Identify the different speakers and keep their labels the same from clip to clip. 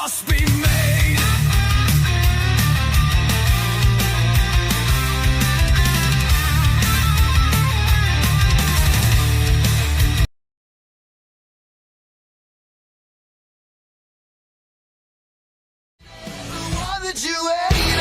Speaker 1: must be made. The one that you hated.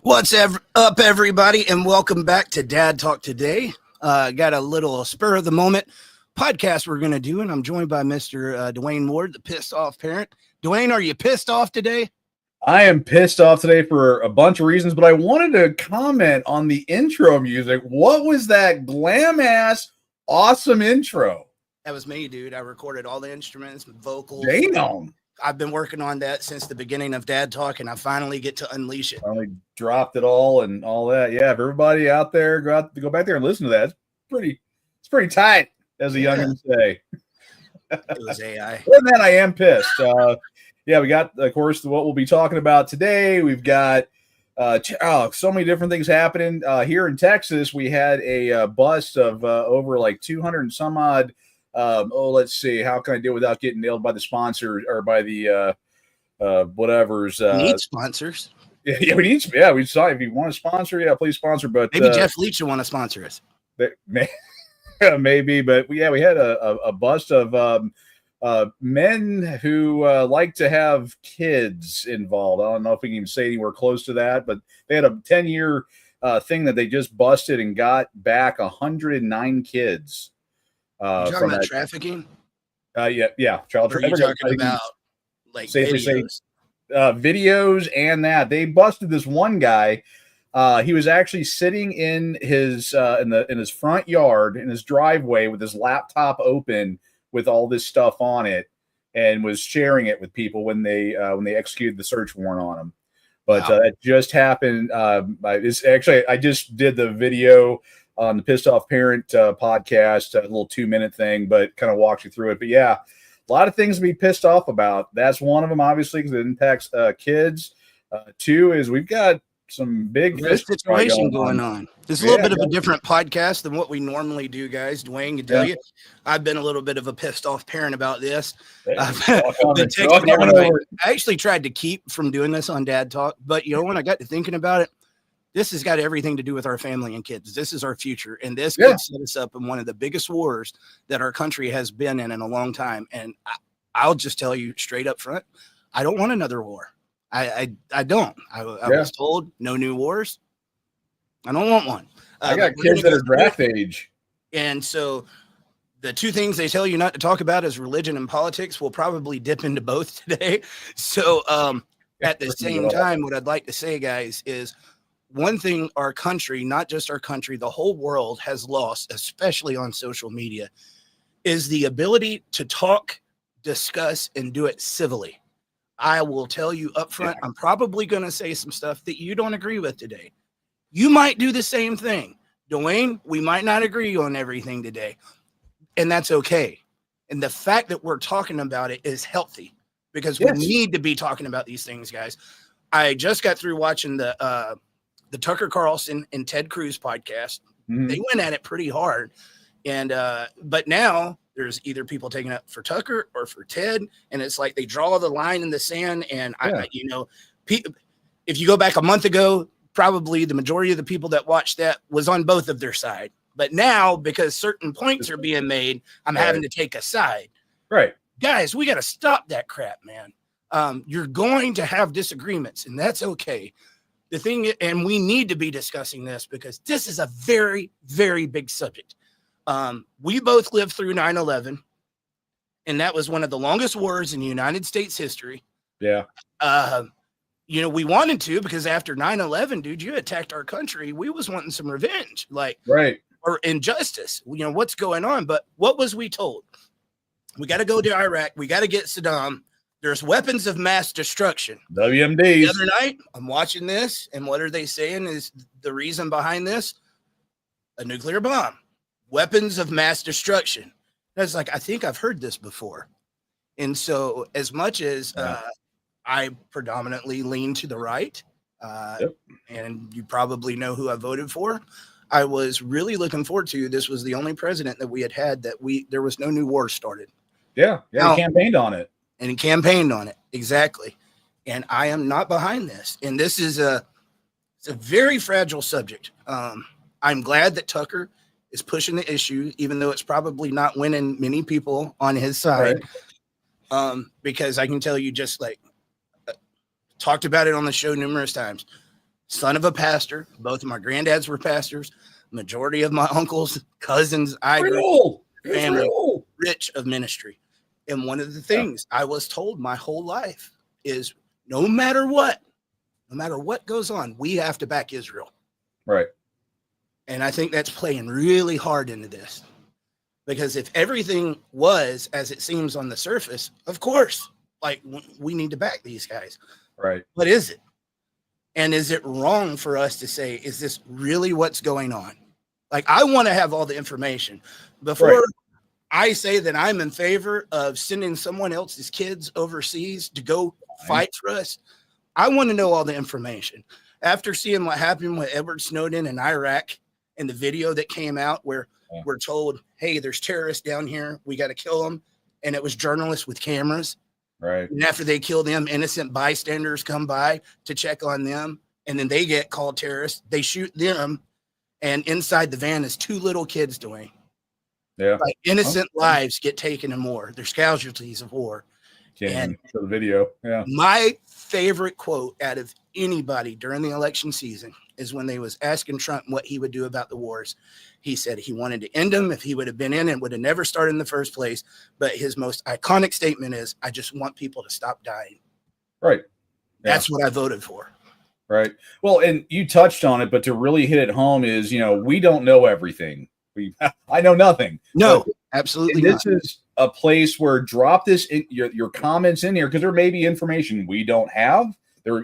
Speaker 2: What's up, everybody, and welcome back to Dad Talk Today. Got a little spur of the moment podcast we're going to do, and I'm joined by Mr. Dwayne Ward, the pissed off parent. Dwayne, are you pissed off today?
Speaker 3: I am pissed off today for a bunch of reasons, but I wanted to comment on the intro music. What was that glam-ass, awesome intro?
Speaker 2: That was me, dude. I recorded all the instruments, vocals.
Speaker 3: Damn.
Speaker 2: I've been working on that since the beginning of Dad Talk, and I finally get to unleash it.
Speaker 3: Finally dropped it all and all that. Yeah, if everybody out there go back there and listen to that, it's pretty tight, as the youngins say.
Speaker 2: It was AI.
Speaker 3: Other than that, I am pissed. Yeah, we got, of course, what we'll be talking about today. We've got so many different things happening. Here in Texas, we had a bust of over like 200 and some odd. Let's see. How can I do it without getting nailed by the sponsor or by the whatever's?
Speaker 2: Need sponsors.
Speaker 3: Yeah, we saw if you want to sponsor, yeah, please sponsor. But
Speaker 2: maybe Jeff Leach will want to sponsor us.
Speaker 3: Maybe, but yeah, we had a bust of men who like to have kids involved. I don't know if we can even say anywhere close to that, but they had a 10-year thing that they just busted and got back 109 kids.
Speaker 2: You're talking about trafficking?
Speaker 3: Yeah, child trafficking.
Speaker 2: You're talking about like videos?
Speaker 3: Videos and that they busted this one guy. He was actually sitting in his in his front yard in his driveway with his laptop open with all this stuff on it, and was sharing it with people when they executed the search warrant on him. But
Speaker 2: wow.
Speaker 3: That just happened. I just did the video on the Pissed Off Parent podcast, a little 2-minute thing, but kind of walks you through it. But yeah, a lot of things to be pissed off about. That's one of them, obviously, because it impacts kids. Two is we've got some big
Speaker 2: situation going on. This is a little bit of a different podcast than what we normally do, guys. Dwayne can tell you, I've been a little bit of a pissed off parent about this. I actually tried to keep from doing this on Dad Talk, but you know, when I got to thinking about it, this has got everything to do with our family and kids. This is our future, and this could set us up in one of the biggest wars that our country has been in a long time. And I'll just tell you straight up front, I don't want another war. I don't. I was told no new wars. I don't want one.
Speaker 3: I got kids that are draft age.
Speaker 2: And so the two things they tell you not to talk about is religion and politics. We'll probably dip into both today. So at the same time, what I'd like to say, guys, is one thing our country, not just our country, the whole world has lost, especially on social media, is the ability to talk, discuss, and do it civilly. I will tell you up front, I'm probably going to say some stuff that you don't agree with today. You might do the same thing. Dwayne, we might not agree on everything today, and that's okay. And the fact that we're talking about it is healthy because we need to be talking about these things, guys. I just got through watching the Tucker Carlson and Ted Cruz podcast. Mm-hmm. They went at it pretty hard. And, but now there's either people taking up for Tucker or for Ted. And it's like, they draw the line in the sand. And if you go back a month ago, probably the majority of the people that watched that was on both of their side. But now, because certain points are being made, I'm having to take a side.
Speaker 3: Right.
Speaker 2: Guys, we got to stop that crap, man. You're going to have disagreements, and that's okay. The thing, and we need to be discussing this because this is a very, very big subject. We both lived through 9/11, and that was one of the longest wars in United States history.
Speaker 3: Yeah.
Speaker 2: We wanted to because after 9/11, dude, you attacked our country. We was wanting some revenge, or injustice. What's going on? But what was we told? We got to go to Iraq. We got to get Saddam. There's weapons of mass destruction.
Speaker 3: WMDs.
Speaker 2: The other night, I'm watching this, and what are they saying is the reason behind this? A nuclear bomb. Weapons of mass destruction. That's like, I think I've heard this before. And so as much as I predominantly lean to the right, and you probably know who I voted for, I was really looking forward to. This was the only president that we had that there was no new war started.
Speaker 3: Yeah.
Speaker 2: Now,
Speaker 3: he campaigned on it.
Speaker 2: And he campaigned on it. Exactly. And I am not behind this. And this is it's a very fragile subject. I'm glad that Tucker is pushing the issue, even though it's probably not winning many people on his side. Right. Because I can tell you, just like talked about it on the show numerous times, son of a pastor, both of my granddads were pastors, majority of my uncles, cousins, family, rich of ministry. And one of the things I was told my whole life is no matter what goes on, we have to back Israel.
Speaker 3: Right.
Speaker 2: And I think that's playing really hard into this, because if everything was as it seems on the surface, of course, like we need to back these guys.
Speaker 3: Right.
Speaker 2: What is it? And is it wrong for us to say, is this really what's going on? Like, I want to have all the information before I say that I'm in favor of sending someone else's kids overseas to go fight for us. I want to know all the information. After seeing what happened with Edward Snowden in Iraq and the video that came out where we're told, hey, there's terrorists down here, we got to kill them. And it was journalists with cameras.
Speaker 3: Right.
Speaker 2: And after they kill them, innocent bystanders come by to check on them. And then they get called terrorists. They shoot them. And inside the van is two little kids doing.
Speaker 3: Yeah.
Speaker 2: Like innocent lives get taken in war. There's casualties of war.
Speaker 3: And show the video. Yeah.
Speaker 2: My favorite quote out of anybody during the election season is when they was asking Trump what he would do about the wars. He said he wanted to end them if he would have been in and would have never started in the first place. But his most iconic statement is, I just want people to stop dying.
Speaker 3: Right. Yeah.
Speaker 2: That's what I voted for.
Speaker 3: Right. Well, and you touched on it, but to really hit it home is, we don't know everything. I know nothing.
Speaker 2: No, absolutely not.
Speaker 3: This is a place where drop this in your comments in here, because there may be information we don't have.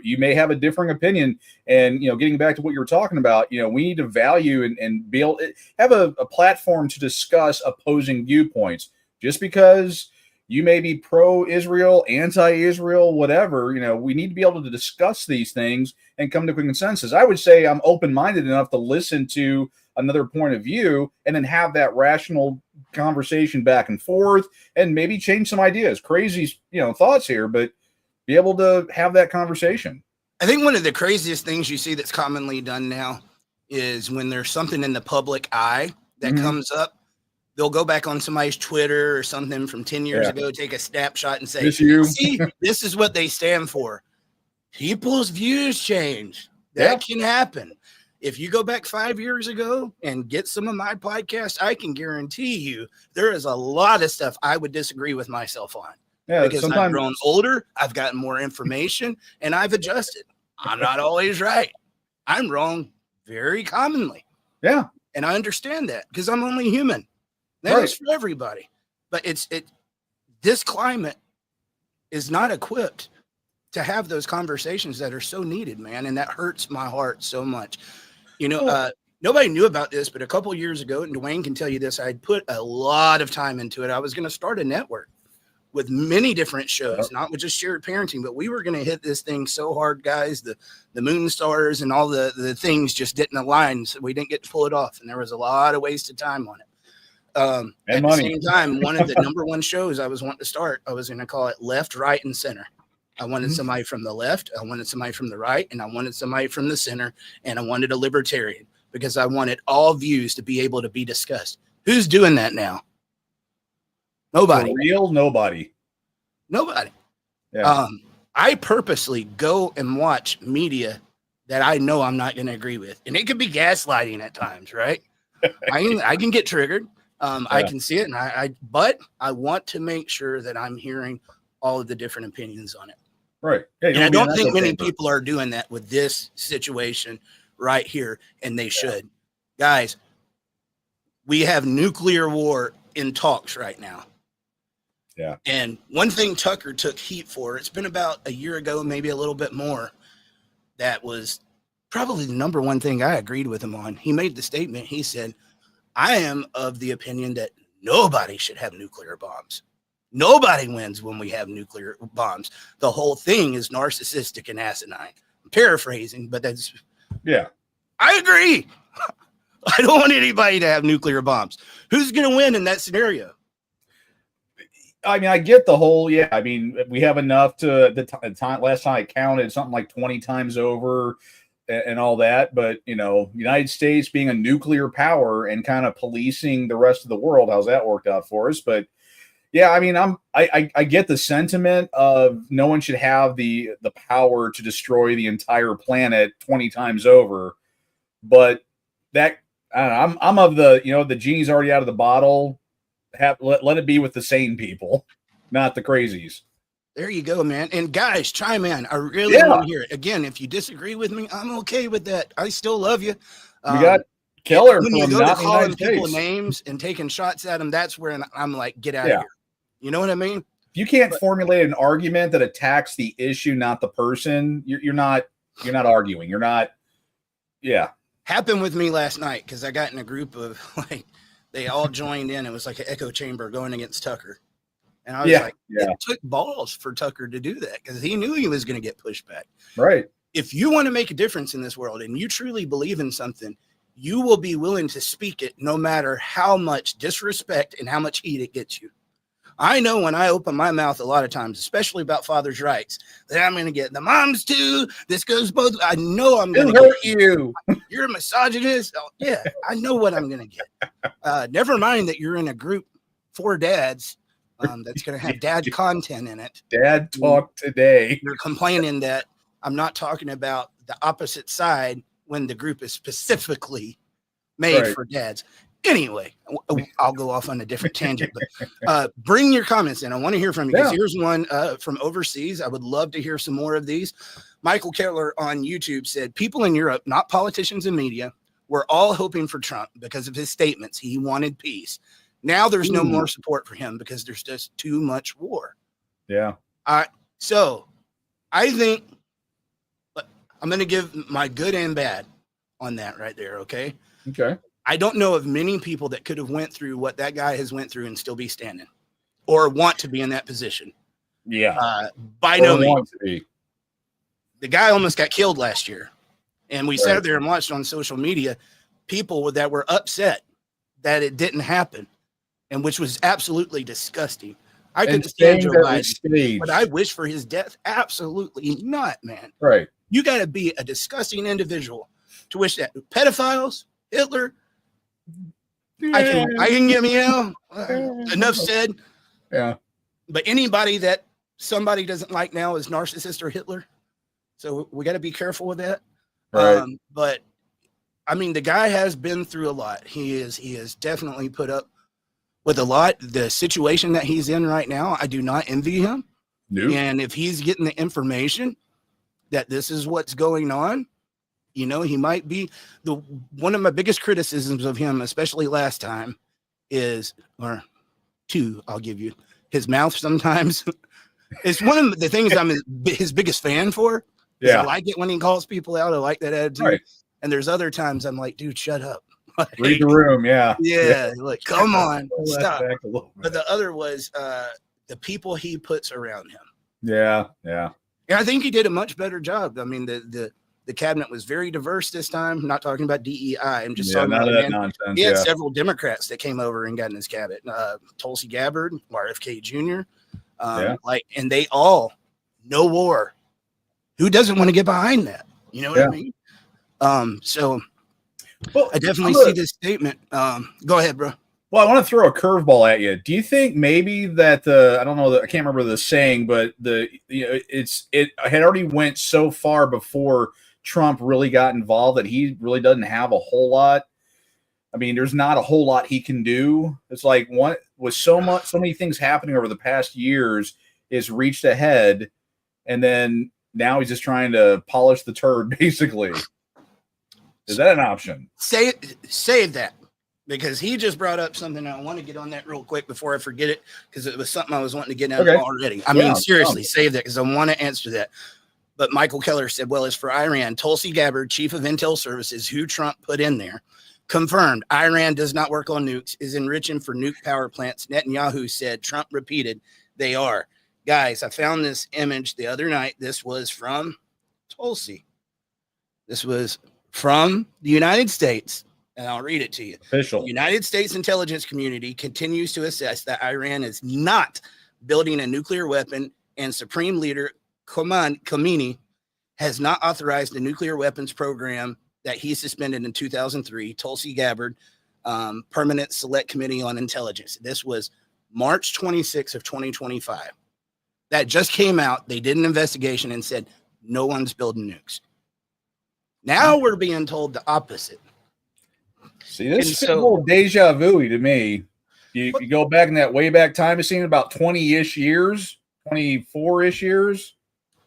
Speaker 3: You may have a differing opinion, and getting back to what you were talking about, we need to value and be able to have a platform to discuss opposing viewpoints. Just because you may be pro-Israel, anti-Israel, whatever, we need to be able to discuss these things and come to a consensus. I would say I'm open-minded enough to listen to another point of view and then have that rational conversation back and forth and maybe change some ideas. Crazy, thoughts here, but be able to have that conversation.
Speaker 2: I think one of the craziest things you see that's commonly done now is when there's something in the public eye that comes up, they'll go back on somebody's Twitter or something from 10 years ago, take a snapshot and say, see, this is what they stand for. People's views change. That can happen. If you go back 5 years ago and get some of my podcasts, I can guarantee you there is a lot of stuff I would disagree with myself on. Yeah, because I've grown older, I've gotten more information, and I've adjusted. I'm not always right. I'm wrong very commonly.
Speaker 3: Yeah.
Speaker 2: And I understand that because I'm only human. That is for everybody. But this climate is not equipped to have those conversations that are so needed, man. And that hurts my heart so much. Nobody knew about this, but a couple years ago, and Dwayne can tell you this, I'd put a lot of time into it. I was going to start a network with many different shows, not with just shared parenting, but we were going to hit this thing so hard, guys. The moon stars and all the things just didn't align, so we didn't get to pull it off. And there was a lot of wasted time on it. At the same time, one of the number one shows I was wanting to start, I was going to call it Left, Right, and Center. I wanted somebody from the left, I wanted somebody from the right, and I wanted somebody from the center, and I wanted a libertarian because I wanted all views to be able to be discussed. Who's doing that now? Nobody.
Speaker 3: Nobody.
Speaker 2: Yeah. I purposely go and watch media that I know I'm not going to agree with, and it could be gaslighting at times, right? I can get triggered. I can see it, but I want to make sure that I'm hearing all of the different opinions on it.
Speaker 3: Right. Yeah,
Speaker 2: and I don't think many people are doing that with this situation right here, and they should. Guys, we have nuclear war in talks right now.
Speaker 3: Yeah.
Speaker 2: And one thing Tucker took heat for, it's been about a year ago, maybe a little bit more, that was probably the number one thing I agreed with him on. He made the statement, he said, I am of the opinion that nobody should have nuclear bombs. Nobody wins when we have nuclear bombs. The whole thing is narcissistic and asinine. I'm paraphrasing, but that's...
Speaker 3: Yeah.
Speaker 2: I agree. I don't want anybody to have nuclear bombs. Who's going to win in that scenario?
Speaker 3: I mean, I get the whole, yeah. I mean, we have enough to the time. Last time I counted, something like 20 times over and all that. But, you know, United States being a nuclear power and kind of policing the rest of the world, how's that worked out for us? But yeah, I mean, I get the sentiment of no one should have the power to destroy the entire planet 20 times over. But that, I don't know, I'm of the, you know, the genie's already out of the bottle. Let it be with the sane people, not the crazies.
Speaker 2: There you go, man. And guys, chime in. I really want to hear it. Again, if you disagree with me, I'm okay with that. I still love you.
Speaker 3: We got Keller
Speaker 2: when
Speaker 3: from
Speaker 2: you go to
Speaker 3: not
Speaker 2: calling
Speaker 3: United
Speaker 2: people
Speaker 3: States.
Speaker 2: Names and taking shots at them, that's where I'm like, get out of here. You know what I mean?
Speaker 3: If you can't formulate an argument that attacks the issue, not the person, you're not arguing. You're not. Yeah.
Speaker 2: Happened with me last night because I got in a group of like, they all joined in. It was like an echo chamber going against Tucker. And I was like, it took balls for Tucker to do that because he knew he was going to get pushed back.
Speaker 3: Right.
Speaker 2: If you want to make a difference in this world and you truly believe in something, you will be willing to speak it no matter how much disrespect and how much heat it gets you. I know when I open my mouth a lot of times, especially about fathers' rights, that I'm going to get the moms too. This goes both. I know I'm going to hurt
Speaker 3: you.
Speaker 2: You're a misogynist. Oh, yeah, I know what I'm going to get. Never mind that you're in a group for dads that's going to have dad content in it.
Speaker 3: Dad talk today.
Speaker 2: You're complaining that I'm not talking about the opposite side when the group is specifically made for dads. Anyway, I'll go off on a different tangent, but bring your comments in. I want to hear from you. Here's one from overseas. I would love to hear some more of these. Michael Keller on YouTube said, people in Europe, not politicians and media, were all hoping for Trump because of his statements. He wanted peace. Now there's no more support for him because there's just too much war.
Speaker 3: Yeah.
Speaker 2: So I think I'm going to give my good and bad on that right there. Okay.
Speaker 3: Okay.
Speaker 2: I don't know of many people that could have went through what that guy has went through and still be standing or want to be in that position.
Speaker 3: Yeah.
Speaker 2: By no means. The guy almost got killed last year. And we sat there and watched on social media people that were upset that it didn't happen, and which was absolutely disgusting. I couldn't stand Joe Biden, but I wish for his death. Absolutely not, man.
Speaker 3: Right.
Speaker 2: You got to be a disgusting individual to wish that. Pedophiles, Hitler, I can get me out. Enough said.
Speaker 3: Yeah.
Speaker 2: But anybody that somebody doesn't like now is narcissist or Hitler. So we got to be careful with that.
Speaker 3: Right.
Speaker 2: But I mean, the guy has been through a lot. He is definitely put up with a lot. The situation that he's in right now, I do not envy him.
Speaker 3: Nope.
Speaker 2: And if he's getting the information that this is what's going on, you know, he might be one of my biggest criticisms of him, especially last time, is, or two, I'll give you, his mouth sometimes. It's one of the things I'm his biggest fan for.
Speaker 3: Yeah.
Speaker 2: I like it when he calls people out. I like that attitude.
Speaker 3: Right.
Speaker 2: And there's other times I'm like, dude, shut up. Like,
Speaker 3: read the room. Yeah.
Speaker 2: Yeah. Like, come on, stop.
Speaker 3: But
Speaker 2: the other was the people he puts around him.
Speaker 3: Yeah. Yeah.
Speaker 2: And I think he did a much better job. I mean, the cabinet was very diverse this time. I'm not talking about DEI. I'm just talking
Speaker 3: none
Speaker 2: about
Speaker 3: of that nonsense.
Speaker 2: He had several Democrats that came over and got in his cabinet. Tulsi Gabbard, RFK Jr. And they all no war. Who doesn't want to get behind that? You know what I mean? So I definitely see this statement. Go ahead, bro.
Speaker 3: Well, I want to throw a curveball at you. Do you think maybe that I don't know, I can't remember the saying, but it had already went so far before Trump really got involved that he really doesn't have a whole lot. I mean, there's not a whole lot he can do. It's like with so many things happening over the past years is reached ahead, and then now he's just trying to polish the turd, basically. Is that an option?
Speaker 2: Save that, because he just brought up something. I want to get on that real quick before I forget it, because it was something I was wanting to get out already. I mean, seriously, save that, because I want to answer that. But Michael Keller said, well, as for Iran, Tulsi Gabbard, chief of intel services, who Trump put in there, confirmed Iran does not work on nukes, is enriching for nuke power plants. Netanyahu said, Trump repeated, they are. Guys, I found this image the other night. This was from Tulsi. This was from the United States. and I'll read it to you.
Speaker 3: Official.
Speaker 2: The United States intelligence community continues to assess that Iran is not building a nuclear weapon, and Supreme Leader Khomeini has not authorized the nuclear weapons program that he suspended in 2003, Tulsi Gabbard, Permanent Select Committee on Intelligence. This was March 26th of 2025. That just came out. They did an investigation and said, no one's building nukes. Now we're being told the opposite.
Speaker 3: See, this is a little deja vu to me. You go back in that way back time machine, about 20-ish years, 24-ish years.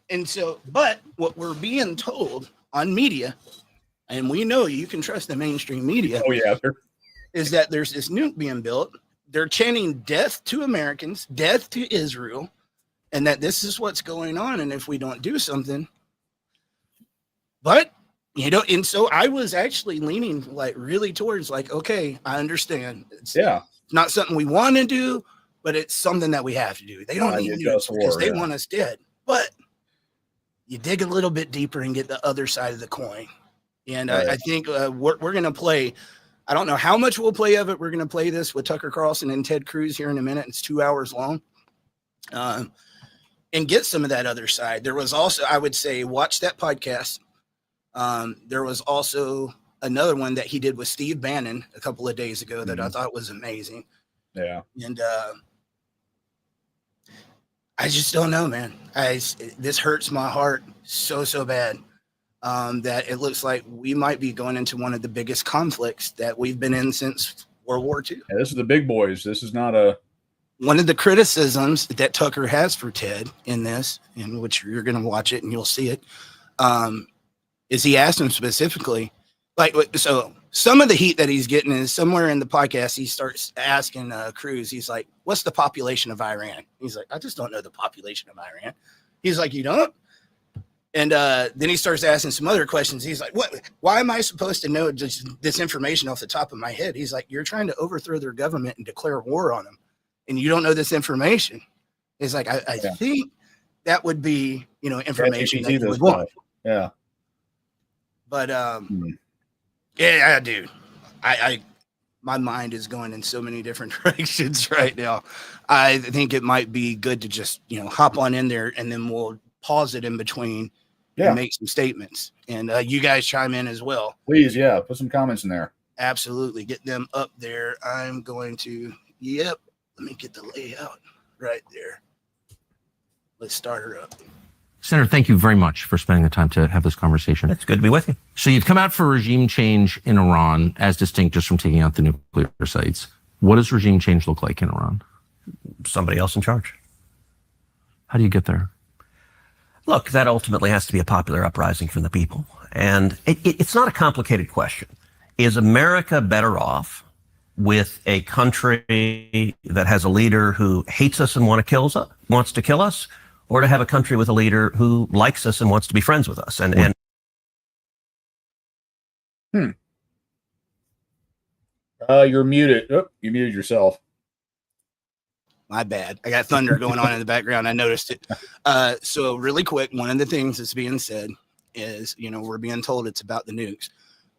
Speaker 2: And so, but what we're being told on media, and we know you can trust the mainstream media.
Speaker 3: Oh, yeah.
Speaker 2: Is that there's this nuke being built. They're chanting death to Americans, death to Israel, and that this is what's going on. And if we don't do something, but you know, and so I was actually leaning like really towards like, okay, I understand. It's not something we want to do, but it's something that we have to do. They don't need nukes because they want us dead. But you dig a little bit deeper and get the other side of the coin. And I think we're going to play. I don't know how much we'll play of it. We're going to play this with Tucker Carlson and Ted Cruz here in a minute. It's 2 hours long. And get some of that other side. There was also, I would say, watch that podcast. There was also another one that he did with Steve Bannon a couple of days ago that I thought was amazing. Yeah. And I just don't know, man. This hurts my heart so bad. That it looks like we might be going into one of the biggest conflicts that we've been in since World War II.
Speaker 3: Yeah, this is the big boys. This is not a...
Speaker 2: One of the criticisms that Tucker has for Ted in this, in which you're going to watch it and you'll see it, is he asked him specifically, like, so some of the heat that he's getting is somewhere in the podcast, he starts asking Cruz, he's like, what's the population of Iran? He's like, I just don't know the population of Iran. He's like, you don't? And then he starts asking some other questions. He's like, what? Why am I supposed to know just this information off the top of my head? He's like, you're trying to overthrow their government and declare war on them, and you don't know this information. He's like, I think that would be, you know, information that you would want.
Speaker 3: Yeah.
Speaker 2: But yeah, dude, I my mind is going in so many different directions right now. I think it might be good to just, you know, hop on in there and then we'll pause it in between and make some statements. And you guys chime in as well.
Speaker 3: Please, yeah, put some comments in there.
Speaker 2: Absolutely. Get them up there. I'm going to, let me get the layout right there. Let's start her up.
Speaker 4: Senator, thank you very much for spending the time to have this conversation.
Speaker 5: It's good to be with you.
Speaker 4: So you've come out for regime change in Iran, as distinct just from taking out the nuclear sites. What does regime change look like in Iran?
Speaker 5: Somebody else in charge.
Speaker 4: How do you get there?
Speaker 5: Look, that ultimately has to be a popular uprising from the people. And it's not a complicated question. Is America better off with a country that has a leader who hates us and wants to kill us, or to have a country with a leader who likes us and wants to be friends with us?
Speaker 3: You're muted. Oh, you muted yourself.
Speaker 2: My bad. I got thunder going on in the background. I noticed it. So really quick, one of the things that's being said is, you know, we're being told it's about the nukes,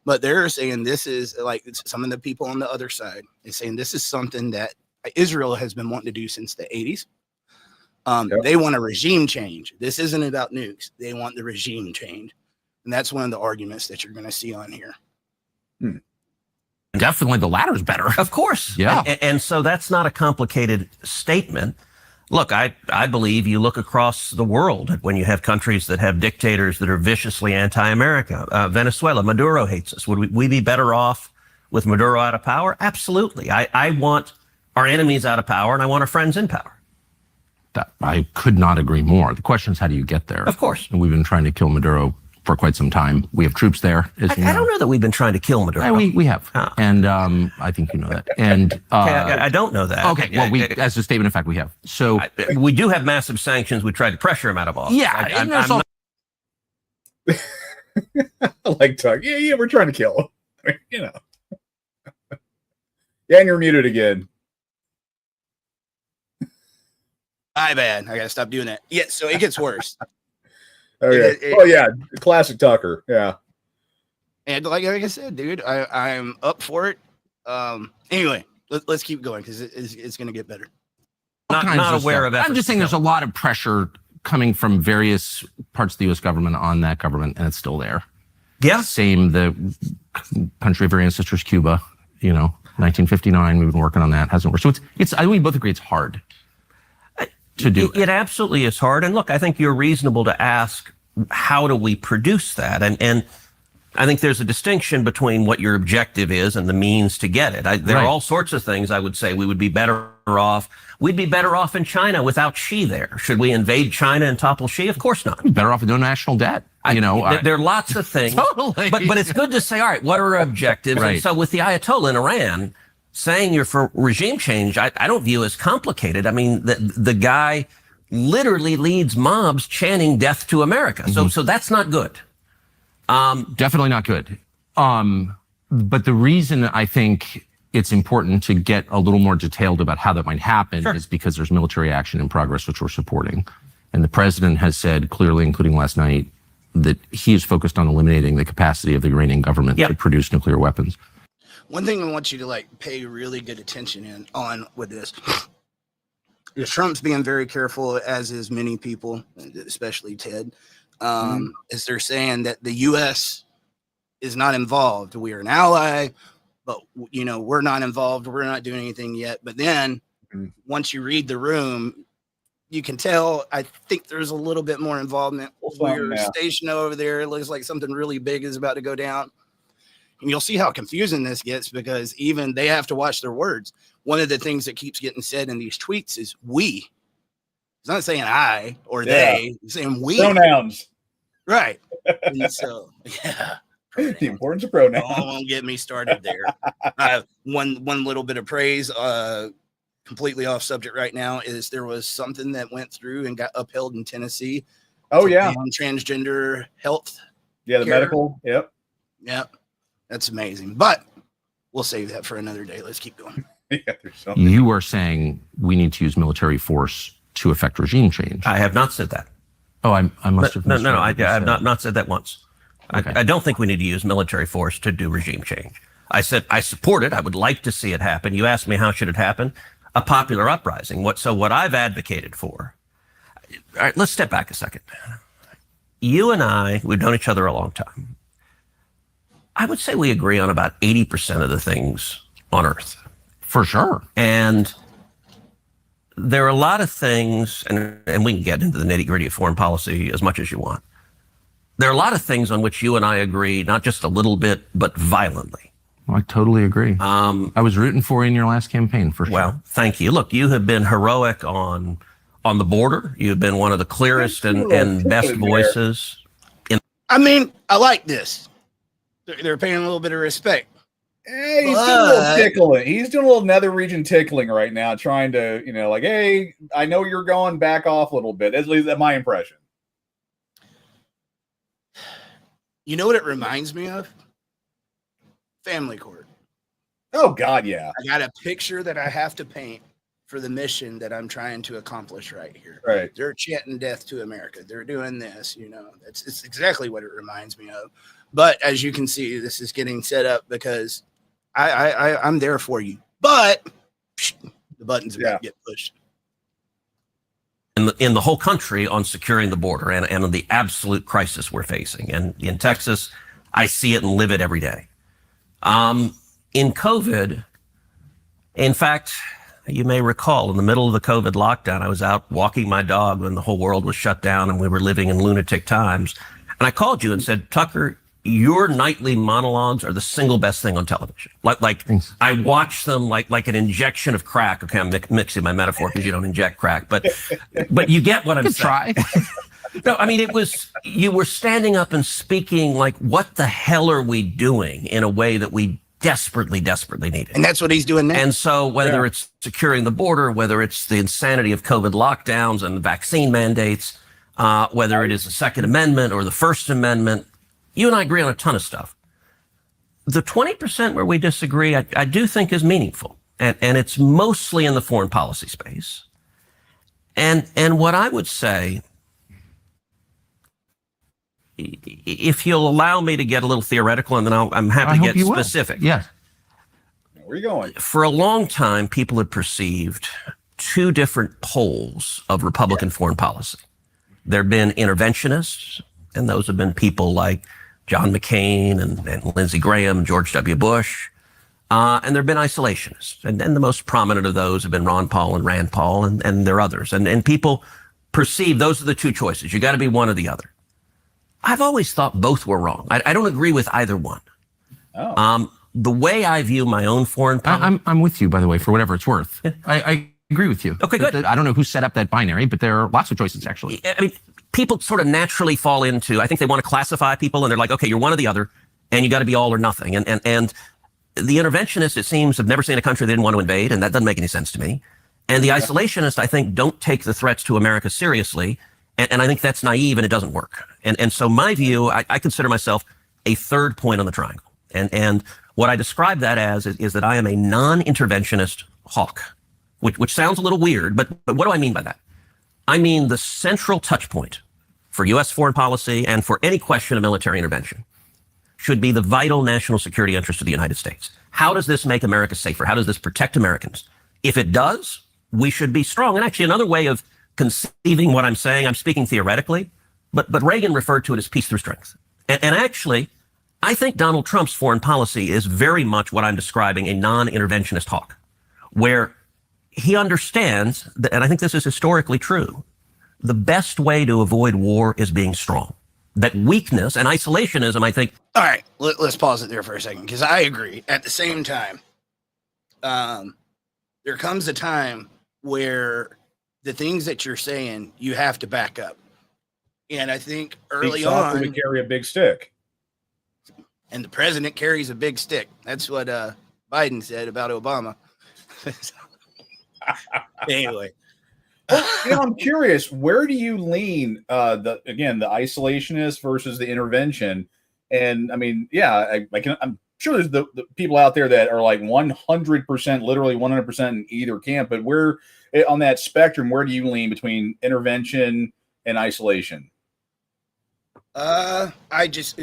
Speaker 2: but they're saying this is like some of the people on the other side is saying this is something that Israel has been wanting to do since the 80s. They want a regime change. This isn't about nukes. They want the regime change. And that's one of the arguments that you're going to see on here.
Speaker 4: Definitely the latter is better.
Speaker 5: Of course.
Speaker 4: Yeah.
Speaker 5: And so that's not a complicated statement. Look, I believe you look across the world when you have countries that have dictators that are viciously anti-America. Venezuela, Maduro hates us. Would we be better off with Maduro out of power? Absolutely. I want our enemies out of power and I want our friends in power.
Speaker 4: I could not agree more. The question is, how do you get there?
Speaker 5: Of course.
Speaker 4: And we've been trying to kill Maduro for quite some time. We have troops there.
Speaker 5: I don't know that we've been trying to kill Maduro.
Speaker 4: We have. And I think you know that. And
Speaker 5: I don't know that.
Speaker 4: Okay. Well, as a statement of fact, we have. So
Speaker 5: we do have massive sanctions. We tried to pressure him out of office.
Speaker 4: Yeah.
Speaker 3: I like talk. Yeah, we're trying to kill him. You know. Yeah, and you're muted again.
Speaker 2: My bad. I gotta stop doing that. Yeah, so it gets worse.
Speaker 3: Oh yeah, classic Tucker. Yeah.
Speaker 2: And like I said, dude, I'm up for it. Anyway, let's keep going because it's going to get better.
Speaker 5: Not aware of efforts.
Speaker 4: I'm just saying there's a lot of pressure coming from various parts of the U.S. government on that government, and it's still there.
Speaker 5: Yeah.
Speaker 4: Same, the country of our ancestors, Cuba, 1959, we've been working on that. Hasn't worked. So it's I think we both agree it's hard to do.
Speaker 5: It absolutely is hard. And look, I think you're reasonable to ask, how do we produce that? And I think there's a distinction between what your objective is and the means to get it. There are all sorts of things I would say we would be better off. We'd be better off in China without Xi there. Should we invade China and topple Xi? Of course not.
Speaker 4: Better off with no national debt.
Speaker 5: There are lots of things.
Speaker 4: Totally.
Speaker 5: But it's good to say, all right, what are our objectives?
Speaker 4: Right.
Speaker 5: And so with the Ayatollah in Iran saying you're for regime change, I don't view as complicated. I mean, the guy literally leads mobs chanting death to America. So that's not good.
Speaker 4: Definitely not good. But the reason I think it's important to get a little more detailed about how that might happen is because there's military action in progress, which we're supporting. And the president has said clearly, including last night, that he is focused on eliminating the capacity of the Iranian government to produce nuclear weapons.
Speaker 2: One thing I want you to pay really good attention on with this is Trump's being very careful, as is many people, especially Ted, as they're saying that the U.S. is not involved. We are an ally, but we're not involved. We're not doing anything yet. But then once you read the room, you can tell, I think there's a little bit more involvement. We're stationed over there. It looks like something really big is about to go down. And you'll see how confusing this gets because even they have to watch their words. One of the things that keeps getting said in these tweets is we. It's not saying I or they. It's saying we.
Speaker 3: Pronouns.
Speaker 2: Right. And so,
Speaker 3: The importance of pronouns.
Speaker 2: Don't get me started there. One little bit of praise, completely off subject right now, is there was something that went through and got upheld in Tennessee.
Speaker 3: Oh, yeah.
Speaker 2: On transgender health.
Speaker 3: Yeah, the
Speaker 2: care.
Speaker 3: medical. Yep.
Speaker 2: Yep. That's amazing. But we'll save that for another day. Let's keep going.
Speaker 3: Yeah, there's something.
Speaker 4: You are saying we need to use military force to affect regime change.
Speaker 5: I have not said that.
Speaker 4: Oh, I must have.
Speaker 5: No, I have not said that once.
Speaker 4: Okay.
Speaker 5: I don't think we need to use military force to do regime change. I said I support it. I would like to see it happen. You asked me how should it happen? A popular uprising. What I've advocated for. All right, let's step back a second. You and I, we've known each other a long time. I would say we agree on about 80% of the things on Earth.
Speaker 4: For sure.
Speaker 5: And there are a lot of things, and we can get into the nitty-gritty of foreign policy as much as you want. There are a lot of things on which you and I agree, not just a little bit, but violently.
Speaker 4: I totally agree. I was rooting for you in your last campaign, for sure.
Speaker 5: Well, thank you. Look, you have been heroic on the border. You've been one of the clearest and best voices.
Speaker 2: I like this. They're paying a little bit of respect.
Speaker 3: Hey, he's doing a little tickling. He's doing a little nether region tickling right now, trying to, hey, I know you're going back off a little bit. At least that's my impression.
Speaker 2: You know what it reminds me of? Family Court.
Speaker 3: Oh, God, yeah.
Speaker 2: I got a picture that I have to paint for the mission that I'm trying to accomplish right here.
Speaker 3: Right.
Speaker 2: They're chanting death to America. They're doing this, It's exactly what it reminds me of. But as you can see, this is getting set up because I'm there for you. But the buttons about to get pushed.
Speaker 5: In the whole country on securing the border and the absolute crisis we're facing. And in Texas, I see it and live it every day. In COVID, in fact, you may recall in the middle of the COVID lockdown, I was out walking my dog when the whole world was shut down and we were living in lunatic times. And I called you and said, Tucker, your nightly monologues are the single best thing on television. Like I watch them like an injection of crack. Okay, I'm mixing my metaphor because you don't inject crack, but you get what I'm saying.
Speaker 4: Try.
Speaker 5: No, I mean, you were standing up and speaking like, what the hell are we doing in a way that we desperately needed.
Speaker 2: And that's what he's doing now.
Speaker 5: And so whether it's securing the border, whether it's the insanity of COVID lockdowns and the vaccine mandates, whether it is the Second Amendment or the First Amendment, you and I agree on a ton of stuff. The 20% where we disagree, I do think is meaningful. And it's mostly in the foreign policy space. And what I would say if you'll allow me to get a little theoretical, and then I'm happy to get specific.
Speaker 4: Yes.
Speaker 3: Where are you going?
Speaker 5: For a long time, people had perceived two different poles of Republican foreign policy. There have been interventionists, and those have been people like John McCain and Lindsey Graham, George W. Bush. And there have been isolationists. And the most prominent of those have been Ron Paul and Rand Paul, and there are others. And people perceive those are the two choices. You got to be one or the other. I've always thought both were wrong. I don't agree with either one.
Speaker 3: Oh.
Speaker 5: The way I view my own foreign policy.
Speaker 4: I'm with you, by the way, for whatever it's worth.
Speaker 5: Yeah.
Speaker 4: I agree with you.
Speaker 5: Okay, good.
Speaker 4: I don't know who set up that binary, but there are lots of choices, actually.
Speaker 5: I mean, people sort of naturally fall into, I think they want to classify people, and they're like, okay, you're one or the other, and you got to be all or nothing. And the interventionists, it seems, have never seen a country they didn't want to invade, and that doesn't make any sense to me. And the isolationists, I think, don't take the threats to America seriously, and I think that's naive, and it doesn't work. And so my view, I consider myself a third point on the triangle. And what I describe that as is that I am a non-interventionist hawk, which sounds a little weird, but what do I mean by that? I mean the central touch point for U.S. foreign policy and for any question of military intervention should be the vital national security interest of the United States. How does this make America safer? How does this protect Americans? If it does, we should be strong. And actually, another way of conceiving what I'm saying, I'm speaking theoretically, but Reagan referred to it as peace through strength. And actually, I think Donald Trump's foreign policy is very much what I'm describing, a non-interventionist hawk, where he understands that, and I think this is historically true, the best way to avoid war is being strong. That weakness and isolationism, I think.
Speaker 2: All right, let's pause it there for a second, because I agree. At the same time, there comes a time where the things that you're saying, you have to back up. And I think early on,
Speaker 3: we carry a big stick.
Speaker 2: And the president carries a big stick. That's what Biden said about Obama. Anyway.
Speaker 3: Well, I'm curious, where do you lean, the isolationist versus the intervention? And I mean, yeah, I'm sure there's the people out there that are like 100%, literally 100% in either camp, but where on that spectrum, where do you lean between intervention and isolation?
Speaker 2: I just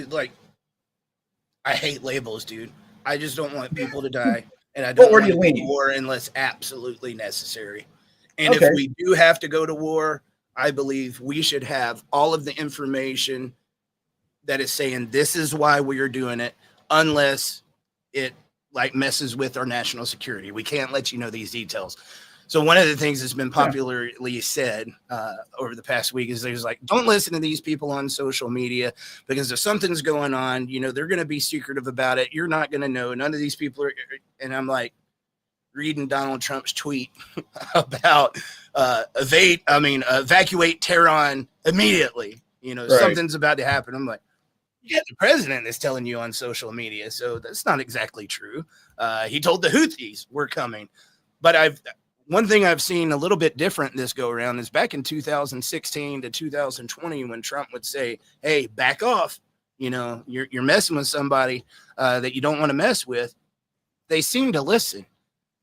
Speaker 2: I hate labels, dude. I just don't want people to die, and I don't want to go to war unless absolutely necessary. And if we do have to go to war, I believe we should have all of the information that is saying this is why we are doing it, unless it messes with our national security. We can't let you know these details. So one of the things that's been popularly said over the past week is there's don't listen to these people on social media, because if something's going on, they're going to be secretive about it. You're not going to know. None of these people are. And I'm reading Donald Trump's tweet about evacuate Tehran immediately. Something's about to happen. I'm like, yeah, the president is telling you on social media, so that's not exactly true. He told the Houthis we're coming, but one thing I've seen a little bit different this go around is back in 2016 to 2020, when Trump would say, hey, back off, you're messing with somebody that you don't want to mess with. They seem to listen.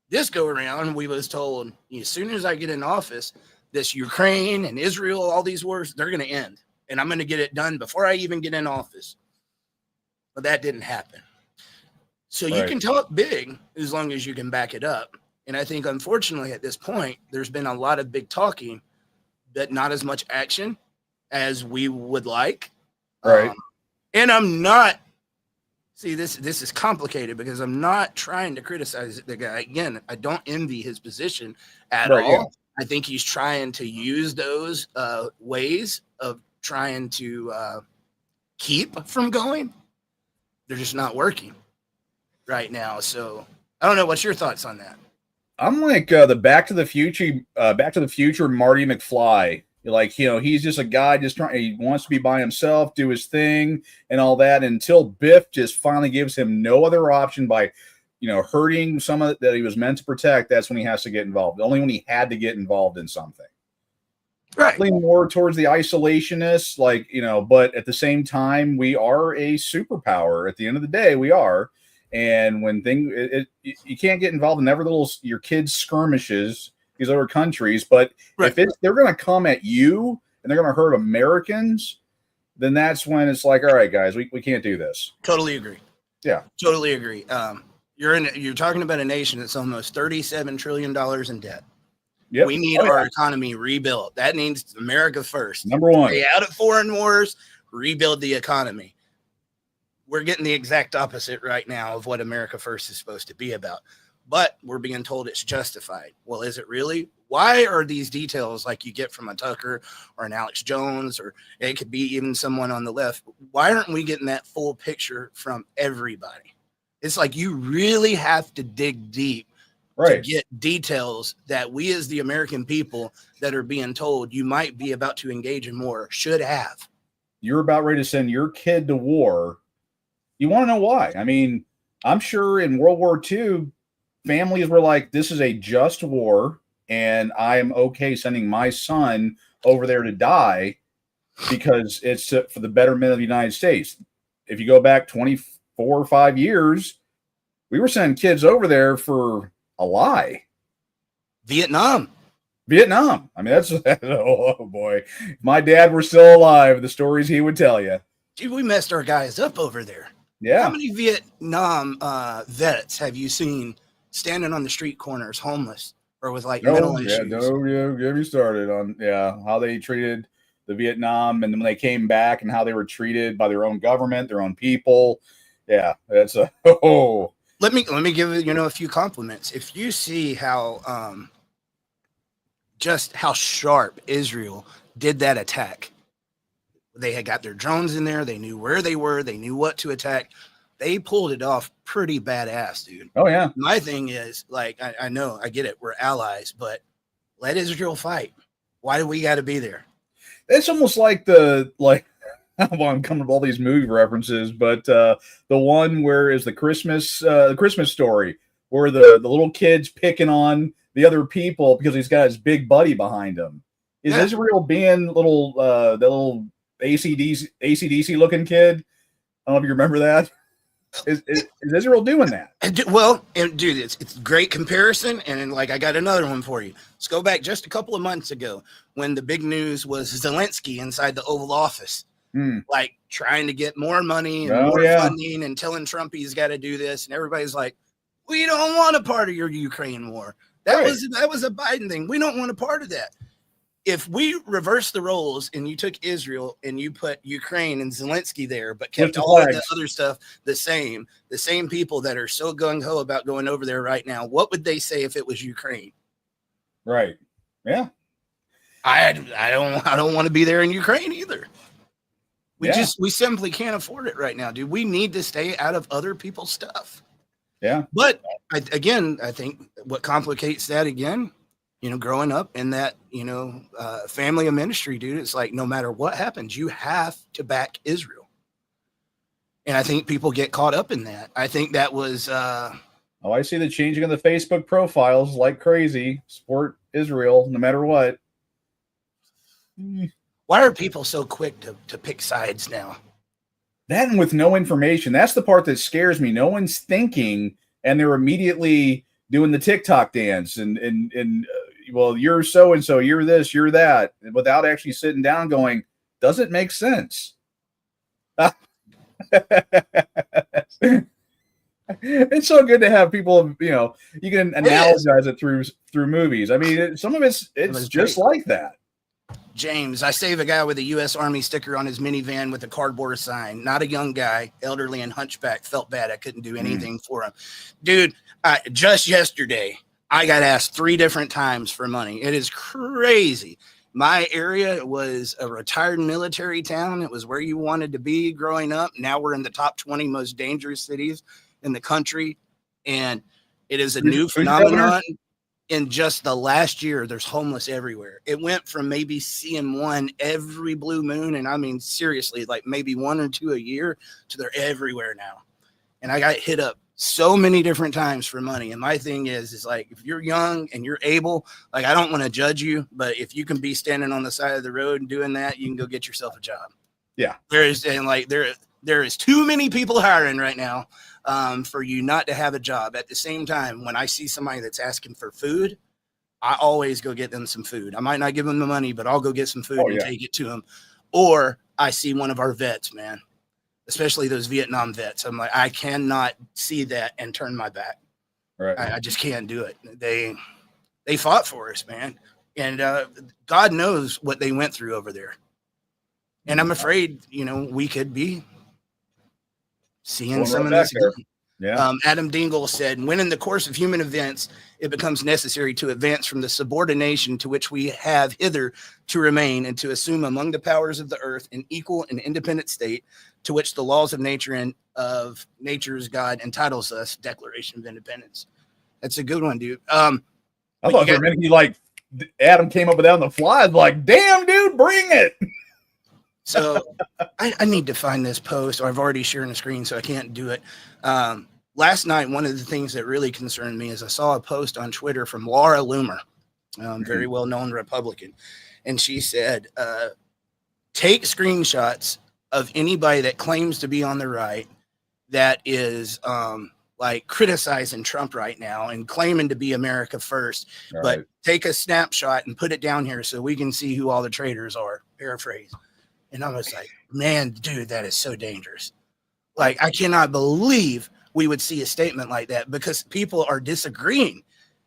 Speaker 2: This go around, we was told, as soon as I get in office, this Ukraine and Israel, all these wars, they're going to end. And I'm going to get it done before I even get in office. But that didn't happen. So you can talk big as long as you can back it up. And I think, unfortunately, at this point, there's been a lot of big talking, but not as much action as we would like.
Speaker 3: Right.
Speaker 2: And I'm not, this is complicated, because I'm not trying to criticize the guy. Again, I don't envy his position at all. Yeah. I think he's trying to use those ways of trying to keep from going. They're just not working right now. So I don't know. What's your thoughts on that?
Speaker 3: I'm like the Back to the Future Marty McFly. He's just a guy he wants to be by himself, do his thing and all that, until Biff just finally gives him no other option by, hurting someone that he was meant to protect. That's when he has to get involved. Only when he had to get involved in something.
Speaker 2: Right.
Speaker 3: Lean more towards the isolationists, but at the same time, we are a superpower. At the end of the day, we are. And when you can't get involved in every little your kids' skirmishes, these other countries, but if they're going to come at you and they're going to hurt Americans, then that's when it's like, all right, guys, we can't do this.
Speaker 2: Totally agree.
Speaker 3: Yeah.
Speaker 2: Totally agree. You're talking about a nation that's almost $37 trillion in debt.
Speaker 3: Yep.
Speaker 2: We need our economy rebuilt. That means America first.
Speaker 3: Number one.
Speaker 2: Stay out of foreign wars, rebuild the economy. We're getting the exact opposite right now of what America first is supposed to be about. But we're being told it's justified. Well, is it really? Why are these details like you get from a Tucker or an Alex Jones, or it could be even someone on the left? Why aren't we getting that full picture from everybody? It's like you really have to dig deep to get details that we as the American people that are being told you might be about to engage in war should have.
Speaker 3: You're about ready to send your kid to war. You want to know why? I mean, I'm sure in World War II, families were like, this is a just war, and I am okay sending my son over there to die because it's for the betterment of the United States. If you go back 24 or 5 years, we were sending kids over there for a lie.
Speaker 2: Vietnam.
Speaker 3: I mean, that's, oh boy. If my dad were still alive, the stories he would tell you.
Speaker 2: Dude, we messed our guys up over there.
Speaker 3: Yeah.
Speaker 2: How many Vietnam vets have you seen standing on the street corners, homeless, or with like mental issues?
Speaker 3: Get me started on how they treated the Vietnam, and then when they came back and how they were treated by their own government, their own people. Yeah, that's a
Speaker 2: Let me give a few compliments. If you see how just how sharp Israel did that attack. They had got their drones in there. They knew where they were. They knew what to attack. They pulled it off pretty badass, dude.
Speaker 3: Oh, yeah.
Speaker 2: My thing is, like, I know, I get it. We're allies, but let Israel fight. Why do we got to be there?
Speaker 3: It's almost like I'm coming up with all these movie references, but the one where is the Christmas story where the little kid's picking on the other people because he's got his big buddy behind him. Is Israel being the little AC/DC looking kid? I don't know if you remember that. Is Israel doing that?
Speaker 2: Well, dude, it's a great comparison. And like, I got another one for you. Let's go back just a couple of months ago when the big news was Zelensky inside the Oval Office, like trying to get more money and more funding and telling Trump he's got to do this. And everybody's like, we don't want a part of your Ukraine war. That was a Biden thing. We don't want a part of that. If we reverse the roles and you took Israel and you put Ukraine and Zelensky there, but kept all of the other stuff the same people that are so gung-ho about going over there right now, what would they say if it was Ukraine?
Speaker 3: Right. Yeah.
Speaker 2: I don't want to be there in Ukraine either. We simply can't afford it right now, dude. We need to stay out of other people's stuff.
Speaker 3: Yeah.
Speaker 2: But I think what complicates that again, growing up in that, family of ministry, dude, it's like no matter what happens, you have to back Israel. And I think people get caught up in that. I think that was.
Speaker 3: I see the changing of the Facebook profiles like crazy. Support Israel no matter what.
Speaker 2: Why are people so quick to pick sides now?
Speaker 3: That and with no information. That's the part that scares me. No one's thinking, and they're immediately doing the TikTok dance and well, you're so and so, you're this, you're that, without actually sitting down going, does it make sense? It's so good to have people, you can analogize it through movies. I mean, some of it's just like that.
Speaker 2: James, I save a guy with a U.S. Army sticker on his minivan with a cardboard sign. Not a young guy, elderly and hunchback. Felt bad. I couldn't do anything for him. Dude, just yesterday, I got asked 3 different times for money. It is crazy. My area was a retired military town. It was where you wanted to be growing up. Now we're in the top 20 most dangerous cities in the country. And it is a new phenomenon. In just the last year, there's homeless everywhere. It went from maybe seeing one every blue moon, and I mean, seriously, like maybe 1 or 2 a year, to they're everywhere now. And I got hit up so many different times for money. And my thing is like, if you're young and you're able, like, I don't want to judge you, but if you can be standing on the side of the road and doing that, you can go get yourself a job.
Speaker 3: Yeah.
Speaker 2: There is too many people hiring right now for you not to have a job. At the same time, when I see somebody that's asking for food, I always go get them some food. I might not give them the money, but I'll go get some food and take it to them. or I see one of our vets, man, especially those Vietnam vets. I'm like, I cannot see that and turn my back.
Speaker 3: Right.
Speaker 2: I just can't do it. They fought for us, man. And God knows what they went through over there. And I'm afraid, we could be seeing some of this again.
Speaker 3: Yeah.
Speaker 2: Adam Dingle said, when in the course of human events, it becomes necessary to advance from the subordination to which we have hither to remain and to assume among the powers of the earth an equal and independent state to which the laws of nature and of nature's God entitles us, Declaration of Independence. That's a good one, dude.
Speaker 3: I thought for a minute Adam came up with that on the fly. Like, damn, dude, bring it.
Speaker 2: So I need to find this post, or I've already shared the screen, so I can't do it. Last night, one of the things that really concerned me is I saw a post on Twitter from Laura Loomer, very well-known Republican. And she said, take screenshots of anybody that claims to be on the right that is like criticizing Trump right now and claiming to be America first, but take a snapshot and put it down here so we can see who all the traitors are, paraphrase. And I was like, man, dude, that is so dangerous. Like, I cannot believe we would see a statement like that because people are disagreeing.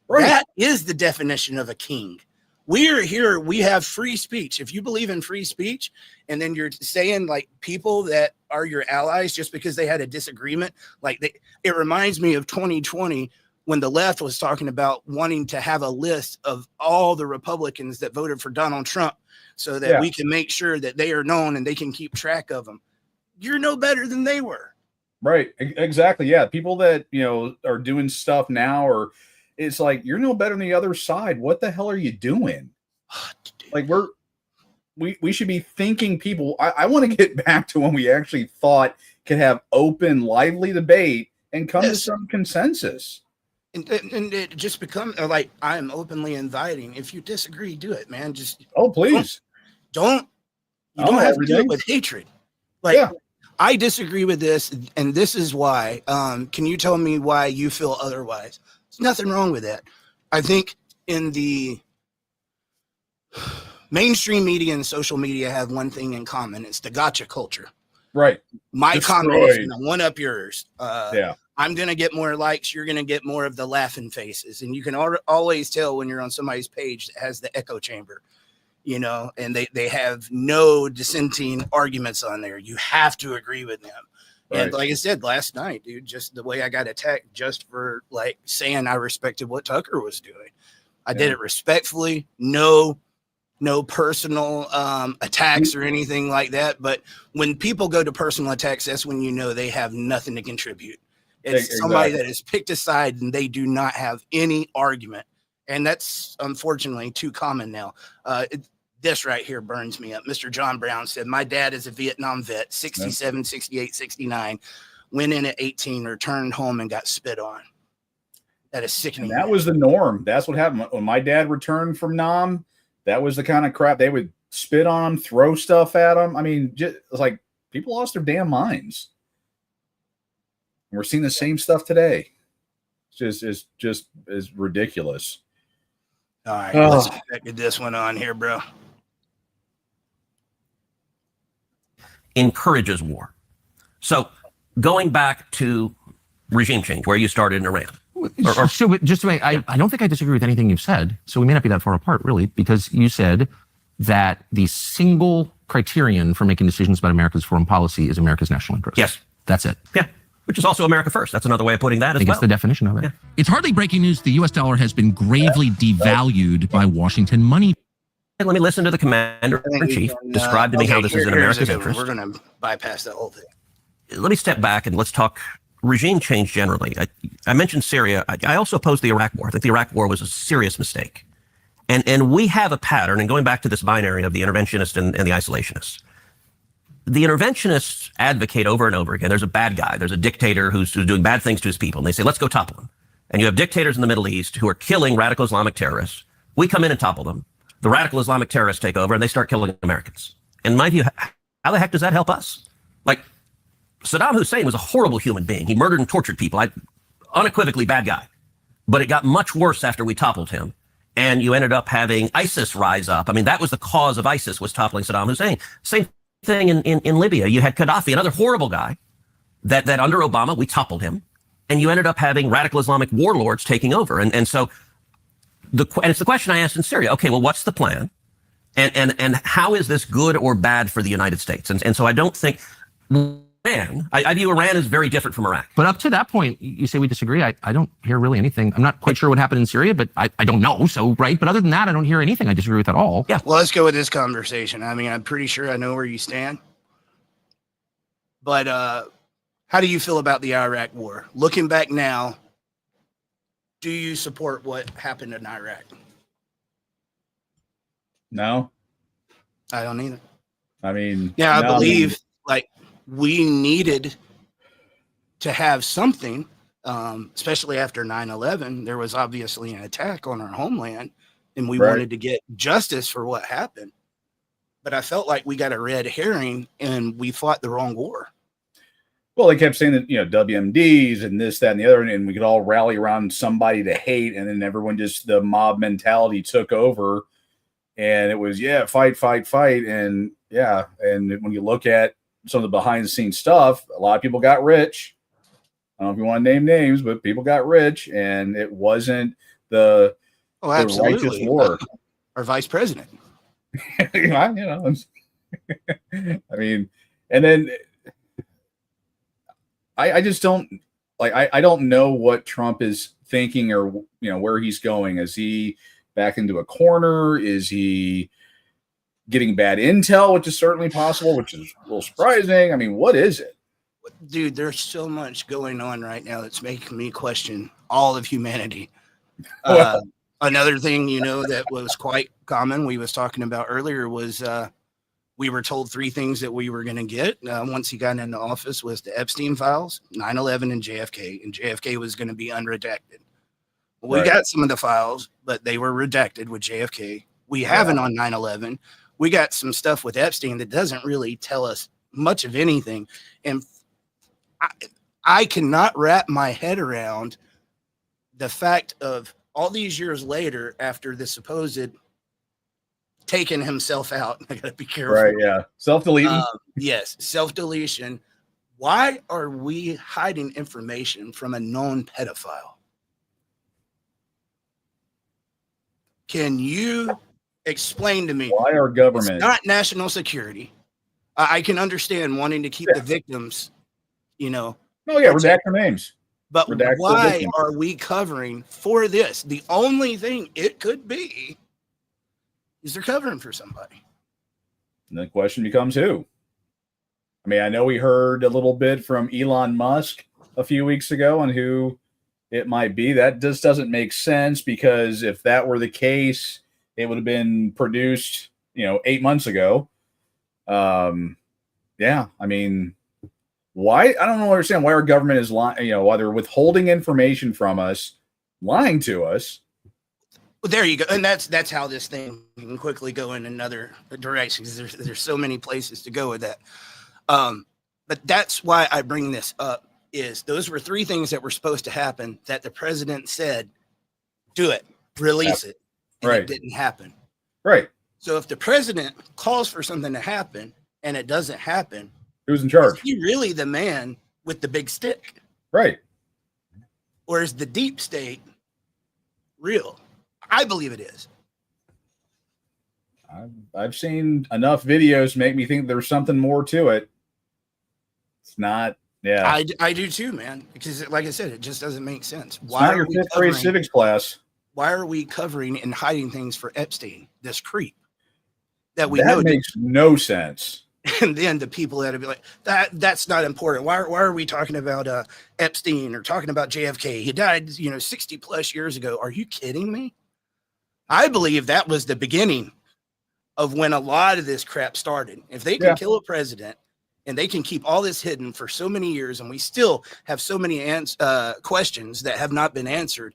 Speaker 2: Right. That is the definition of a king. We are here. We have free speech. If you believe in free speech and then you're saying like people that are your allies just because they had a disagreement, it reminds me of 2020 when the left was talking about wanting to have a list of all the Republicans that voted for Donald Trump so that we can make sure that they are known and they can keep track of them. You're no better than they were.
Speaker 3: Right. Exactly. Yeah. People that, are doing stuff now, or it's like, you're no better than the other side. What the hell are you doing? Like we should be thinking people. I want to get back to when we actually thought could have open, lively debate and come to some consensus.
Speaker 2: And it just becomes like, I'm openly inviting. If you disagree, do it, man. Just
Speaker 3: please
Speaker 2: don't have to do it with hatred. Like, I disagree with this, and this is why. Can you tell me why you feel otherwise? There's nothing wrong with that. I think in the mainstream media and social media have one thing in common. It's the gotcha culture.
Speaker 3: Right.
Speaker 2: My comment is going to one up yours.
Speaker 3: Yeah.
Speaker 2: I'm going to get more likes. You're going to get more of the laughing faces. And you can always tell when you're on somebody's page that has the echo chamber, and they have no dissenting arguments on there. You have to agree with them. Right. And like I said last night, dude, just the way I got attacked just for like saying I respected what Tucker was doing. I did it respectfully. No personal attacks or anything like that. But when people go to personal attacks, that's when they have nothing to contribute. It's somebody that is picked aside and they do not have any argument. And that's unfortunately too common now. This right here burns me up. Mr. John Brown said, my dad is a Vietnam vet, 67, 68, 69, went in at 18, returned home and got spit on. That is sickening.
Speaker 3: And that was the norm. That's what happened. When my dad returned from Nam, that was the kind of crap. They would spit on him, throw stuff at him. I mean, it's like people lost their damn minds. And we're seeing the same stuff today. It's just ridiculous.
Speaker 2: All right, let's get this one on here, bro.
Speaker 5: Encourages war. So going back to regime change, where you started in Iran.
Speaker 4: So just to make, I don't think I disagree with anything you've said. So we may not be that far apart, really, because you said that the single criterion for making decisions about America's foreign policy is America's national interest.
Speaker 5: Yes.
Speaker 4: That's it.
Speaker 5: Yeah. Which is also America first. That's another way of putting that as well. I think
Speaker 4: it's the definition of it.
Speaker 5: Yeah.
Speaker 6: It's hardly breaking news. The U.S. dollar has been gravely devalued by Washington money.
Speaker 5: And let me listen to the commander-in-chief describe to me how this is in America's interest.
Speaker 2: We're going to bypass that whole thing.
Speaker 5: Let me step back and let's talk regime change generally. I mentioned Syria. I also opposed the Iraq War. I think the Iraq War was a serious mistake. And we have a pattern, and going back to this binary of the interventionist and the isolationist. The interventionists advocate over and over again, there's a bad guy, there's a dictator who's doing bad things to his people, and they say, let's go topple him. And you have dictators in the Middle East who are killing radical Islamic terrorists. We come in and topple them. The radical Islamic terrorists take over, and they start killing Americans. In my view, how the heck does that help us? Like, Saddam Hussein was a horrible human being. He murdered and tortured people. Unequivocally bad guy. But it got much worse after we toppled him. and you ended up having ISIS rise up. I mean, that was the cause of ISIS, was toppling Saddam Hussein. Same thing in Libya. You had Gaddafi, another horrible guy, that under Obama, we toppled him. And you ended up having radical Islamic warlords taking over. And so it's the question I asked in Syria. Okay, well, what's the plan? And how is this good or bad for the United States? And so I don't think Iran, I view Iran as very different from Iraq.
Speaker 4: But up to that point, you say we disagree. I don't hear really anything. I'm not quite sure what happened in Syria, but I don't know. So, right. But other than that, I don't hear anything I disagree with at all.
Speaker 5: Yeah.
Speaker 2: Well, let's go with this conversation. I mean, I'm pretty sure I know where you stand. But how do you feel about the Iraq war? Looking back now, do you support what happened in Iraq?
Speaker 3: No,
Speaker 2: I don't either.
Speaker 3: I mean,
Speaker 2: Yeah, I
Speaker 3: no,
Speaker 2: believe like we needed to have something, especially after 9/11. There was obviously an attack on our homeland, and we
Speaker 3: Right.
Speaker 2: wanted to get justice for what happened. But I felt like we got a red herring and we fought the wrong war.
Speaker 3: Well, they kept saying that, WMDs and this, that, and the other, and we could all rally around somebody to hate, and then everyone just, the mob mentality took over, and it was, fight, fight, fight, and and when you look at some of the behind-the-scenes stuff, a lot of people got rich. I don't know if you want to name names, but people got rich, and it wasn't the righteous
Speaker 2: Absolutely.
Speaker 3: war.
Speaker 2: Our vice president.
Speaker 3: I mean, and then I just don't I don't know what Trump is thinking or where he's going. Is he back into a corner? Is he getting bad intel, which is certainly possible, which is a little surprising? I mean, what is it?
Speaker 2: Dude, there's so much going on right now that's making me question all of humanity. Another thing, that was quite common, we was talking about earlier, was we were told three things that we were going to get once he got into office was the Epstein files, 9/11, and JFK was going to be unredacted. We
Speaker 3: Right.
Speaker 2: got some of the files, but they were redacted with JFK. We haven't on 9/11. We got some stuff with Epstein that doesn't really tell us much of anything. And I cannot wrap my head around the fact of all these years later, after the supposed taking himself out, I gotta be careful.
Speaker 3: Right? Yeah, self-deleting.
Speaker 2: Yes, self-deletion. Why are we hiding information from a known pedophile? Can you explain to me?
Speaker 3: Why our government?
Speaker 2: It's not national security. I can understand wanting to keep the victims,
Speaker 3: Oh yeah, redact their names.
Speaker 2: but
Speaker 3: Redact the
Speaker 2: why
Speaker 3: victims.
Speaker 2: are we covering for this? The only thing it could be is they're covering for somebody.
Speaker 3: And the question becomes who? I mean, I know we heard a little bit from Elon Musk a few weeks ago on who it might be. That just doesn't make sense, because if that were the case, it would have been produced, 8 months ago. Yeah, I mean, why? I don't understand why our government is lying, why they're withholding information from us, lying to us.
Speaker 2: Well, there you go, and that's how this thing can quickly go in another direction. There's so many places to go with that. But that's why I bring this up. Is those were three things that were supposed to happen that the president said, do it, release it, and
Speaker 3: Right.
Speaker 2: it didn't happen.
Speaker 3: Right.
Speaker 2: So if the president calls for something to happen and it doesn't happen,
Speaker 3: Who's in charge?
Speaker 2: is he really the man with the big stick?
Speaker 3: Right.
Speaker 2: Or is the deep state real? I believe it is.
Speaker 3: I've seen enough videos to make me think there's something more to it. It's not. Yeah.
Speaker 2: I do too, man. Because like I said, it just doesn't make sense.
Speaker 3: It's not your fifth grade civics class.
Speaker 2: Why are we covering and hiding things for Epstein, this creep that we
Speaker 3: That
Speaker 2: know?
Speaker 3: makes no sense.
Speaker 2: And then the people that'll be like, that's not important. Why are we talking about Epstein or talking about JFK? He died, 60 plus years ago. Are you kidding me? I believe that was the beginning of when a lot of this crap started. If they can kill a president and they can keep all this hidden for so many years, and we still have so many questions that have not been answered,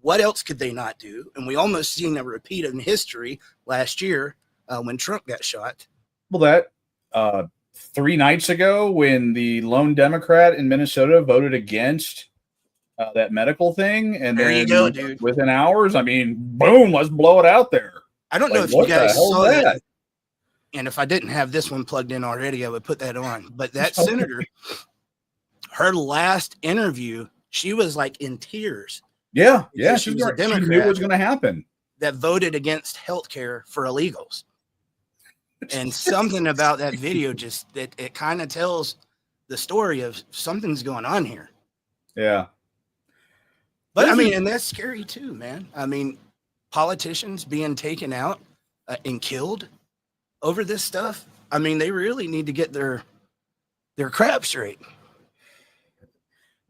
Speaker 2: what else could they not do? And we almost seen a repeat in history last year when Trump got shot.
Speaker 3: Well, that 3 nights ago, when the lone Democrat in Minnesota voted against that medical thing, and
Speaker 2: There
Speaker 3: then
Speaker 2: you go, dude.
Speaker 3: within hours, I mean, boom, let's blow it out there.
Speaker 2: I don't know
Speaker 3: Like,
Speaker 2: if you
Speaker 3: what the
Speaker 2: guys
Speaker 3: hell
Speaker 2: saw
Speaker 3: is
Speaker 2: that.
Speaker 3: that?
Speaker 2: And if I didn't have this one plugged in already, I would put that on. But that senator, her last interview, she was like in tears.
Speaker 3: Yeah,
Speaker 2: Because
Speaker 3: she
Speaker 2: she was a
Speaker 3: knew
Speaker 2: Democrat.
Speaker 3: what was going to happen.
Speaker 2: That voted against healthcare for illegals. And something about that video just it kind of tells the story of something's going on here.
Speaker 3: Yeah.
Speaker 2: But I mean, and that's scary too, man. I mean, politicians being taken out and killed over this stuff. I mean, they really need to get their crap straight.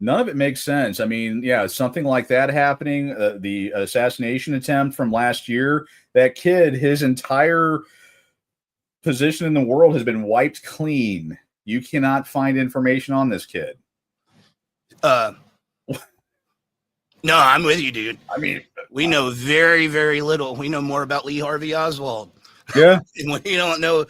Speaker 3: None of it makes sense. I mean, yeah, something like that happening, the assassination attempt from last year, that kid, his entire position in the world has been wiped clean. You cannot find information on this kid.
Speaker 2: No, I'm with you, dude.
Speaker 3: I mean,
Speaker 2: we know very, very little. We know more about Lee Harvey Oswald.
Speaker 3: Yeah.
Speaker 2: And we don't know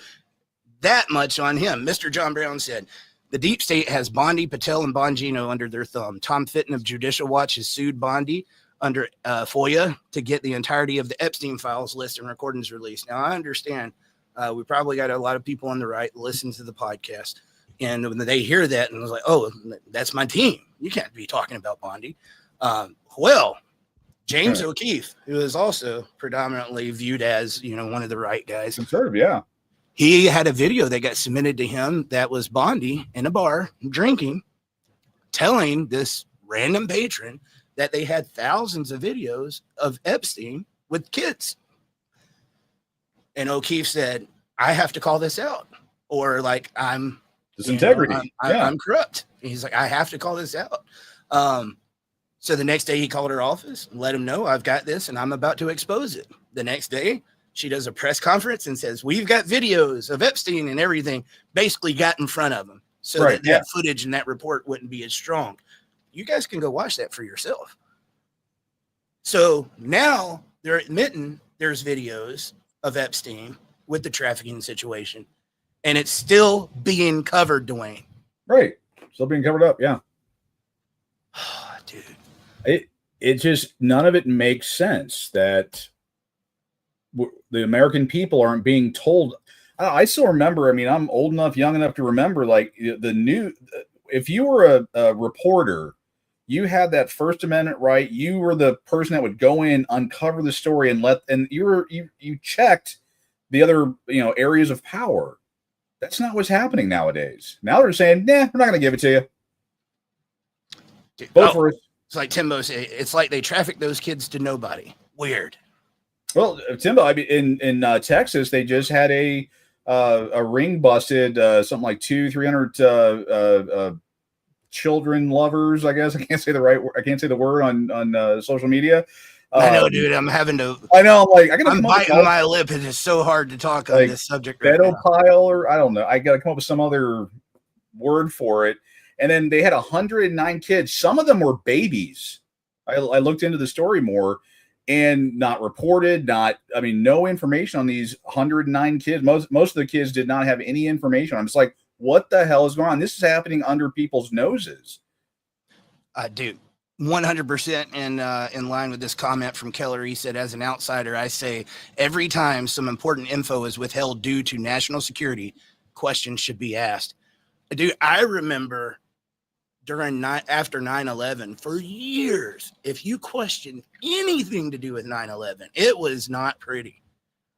Speaker 2: that much on him. Mr. John Brown said, the deep state has Bondi, Patel, and Bongino under their thumb. Tom Fitton of Judicial Watch has sued Bondi under FOIA to get the entirety of the Epstein files list and recordings released. Now, I understand we probably got a lot of people on the right listen to the podcast. And when they hear that, and it's like, oh, that's my team. You can't be talking about Bondi. Well, James O'Keefe, who is also predominantly viewed as, one of the right guys.
Speaker 3: Conservative, yeah.
Speaker 2: He had a video that got submitted to him that was Bondi in a bar drinking, telling this random patron that they had thousands of videos of Epstein with kids. And O'Keefe said, I have to call this out, or like I'm
Speaker 3: integrity.
Speaker 2: I'm corrupt. He's like, I have to call this out. So the next day he called her office and let him know I've got this and I'm about to expose it. The next day she does a press conference and says, we've got videos of Epstein and everything, basically got in front of him so that footage and that report wouldn't be as strong. You guys can go watch that for yourself. So now they're admitting there's videos of Epstein with the trafficking situation, and it's still being covered, Dwayne.
Speaker 3: Right. Still being covered up. Yeah.
Speaker 2: Dude.
Speaker 3: It just, none of it makes sense that the American people aren't being told. I still remember, I mean, I'm old enough, young enough to remember, like if you were a reporter, you had that First Amendment right. You were the person that would go in, uncover the story, and you checked the other, areas of power. That's not what's happening nowadays. Now they're saying, nah, we're not going to give it to you.
Speaker 2: Dude,
Speaker 3: Vote for us.
Speaker 2: It's like Timbo said, it's like they traffic those kids to nobody. Weird.
Speaker 3: Well, Timbo, I mean, in Texas, they just had a ring busted, something like 200-300 children lovers. I guess I can't say the right word. I can't say the word on social media.
Speaker 2: I know, dude. I'm having to.
Speaker 3: I know.
Speaker 2: I'm biting my lip. It is so hard to talk on this subject.
Speaker 3: Pedophile, or I don't know. I got to come up with some other word for it. And then they had 109 kids. Some of them were babies. I looked into the story more, and not reported. No information on these 109 kids. Most of the kids did not have any information. I'm just like, what the hell is going on? This is happening under people's noses.
Speaker 2: Dude, 100% in line with this comment from Keller. He said, as an outsider, I say every time some important info is withheld due to national security, questions should be asked. Dude, I remember after 9/11 for years, if you questioned anything to do with 9/11, it was not pretty.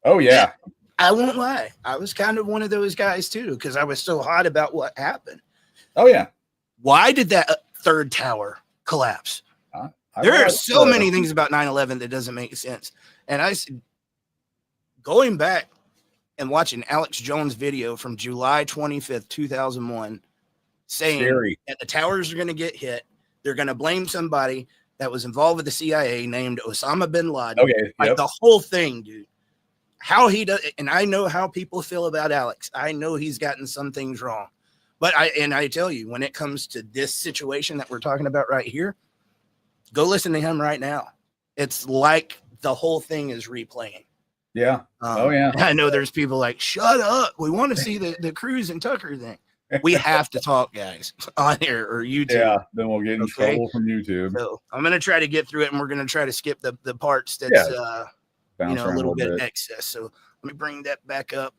Speaker 3: Oh yeah.
Speaker 2: I won't lie. I was kind of one of those guys too, because I was so hot about what happened.
Speaker 3: Oh yeah.
Speaker 2: Why did that third tower collapse? There are so many things about 9/11 that doesn't make sense. And going back and watching Alex Jones' video from July 25th, 2001, saying that the towers are going to get hit. They're going to blame somebody that was involved with the CIA named Osama bin Laden.
Speaker 3: Okay.
Speaker 2: Like the whole thing, dude. How he does, and I know how people feel about Alex. I know he's gotten some things wrong. But I tell you, when it comes to this situation that we're talking about right here, go listen to him right now. It's like the whole thing is replaying.
Speaker 3: Yeah.
Speaker 2: I know there's people like, shut up. We want to see the Cruz and Tucker thing. We have to talk, guys, on here or YouTube.
Speaker 3: Yeah, then we'll get in trouble from YouTube.
Speaker 2: So I'm going to try to get through it, and we're going to try to skip the parts that's, a little bit excess. So let me bring that back up.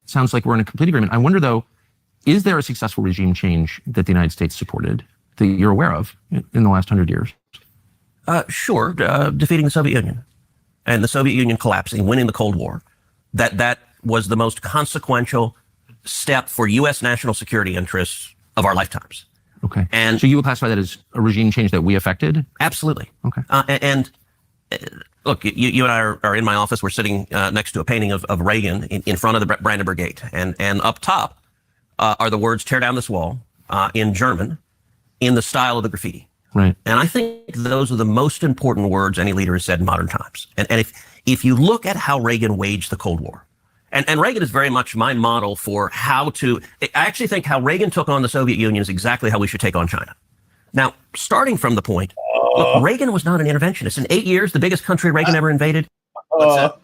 Speaker 4: Sounds like we're in a complete agreement. I wonder, though, is there a successful regime change that the United States supported that you're aware of in the last 100 years?
Speaker 5: Sure. Defeating the Soviet Union and the Soviet Union collapsing, winning the Cold War. That was the most consequential step for U.S. national security interests of our lifetimes.
Speaker 4: Okay.
Speaker 5: And
Speaker 4: so you would classify that as a regime change that we affected?
Speaker 5: Absolutely.
Speaker 4: Okay.
Speaker 5: Look, you and I are in my office. We're sitting next to a painting of Reagan in front of the Brandenburg Gate. And up top are the words, "Tear down this wall," in German, in the style of the graffiti.
Speaker 4: Right.
Speaker 5: And I think those are the most important words any leader has said in modern times. And if you look at how Reagan waged the Cold War, and Reagan is very much my model for how to, I actually think how Reagan took on the Soviet Union is exactly how we should take on China. Now, starting from the point, look, Reagan was not an interventionist. In 8 years, the biggest country Reagan ever invaded.
Speaker 3: Well,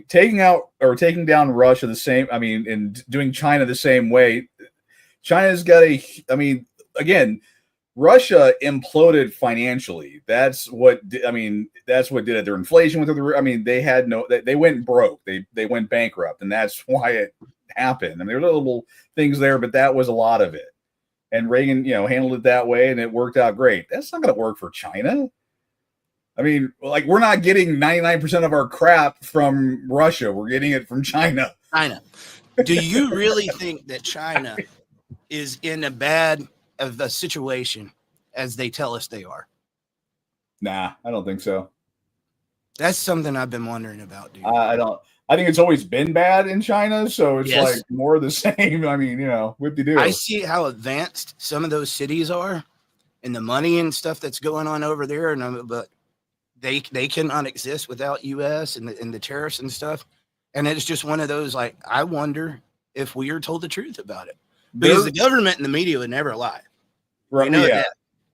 Speaker 3: taking down Russia and doing China the same way. China's got again, Russia imploded financially. That's what did it. Their inflation they went broke. They went bankrupt, and that's why it happened. There were little things there, but that was a lot of it. And Reagan, handled it that way, and it worked out great. That's not going to work for China. We're not getting 99% of our crap from Russia. We're getting it from China.
Speaker 2: Do you really think that China is in a bad of a situation as they tell us they are?
Speaker 3: Nah, I don't think so.
Speaker 2: That's something I've been wondering about, dude.
Speaker 3: I don't. I think it's always been bad in China, so it's like more of the same. Whip-de-doo.
Speaker 2: I see how advanced some of those cities are, and the money and stuff that's going on over there, but they cannot exist without U.S. and the tariffs and stuff. And it's just one of those, I wonder if we are told the truth about it, because the government and the media would never lie.
Speaker 3: Right? That.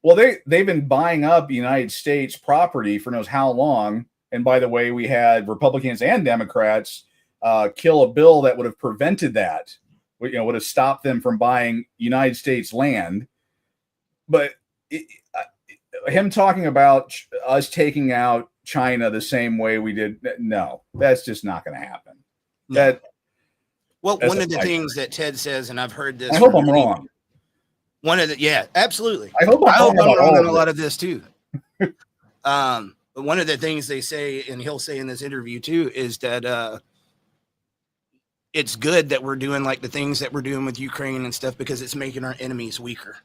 Speaker 3: Well, they've been buying up United States property for knows how long. And by the way, we had Republicans and Democrats kill a bill that would have prevented that, would have stopped them from buying United States land. But him talking about us taking out China the same way we did, no, that's just not going to happen.
Speaker 2: No. One of the things that Ted says, and I've heard this.
Speaker 3: I hope I'm wrong.
Speaker 2: Absolutely.
Speaker 3: I hope I'm
Speaker 2: wrong on a lot of this too. But one of the things they say, and he'll say in this interview too, is that it's good that we're doing the things that we're doing with Ukraine and stuff, because it's making our enemies weaker.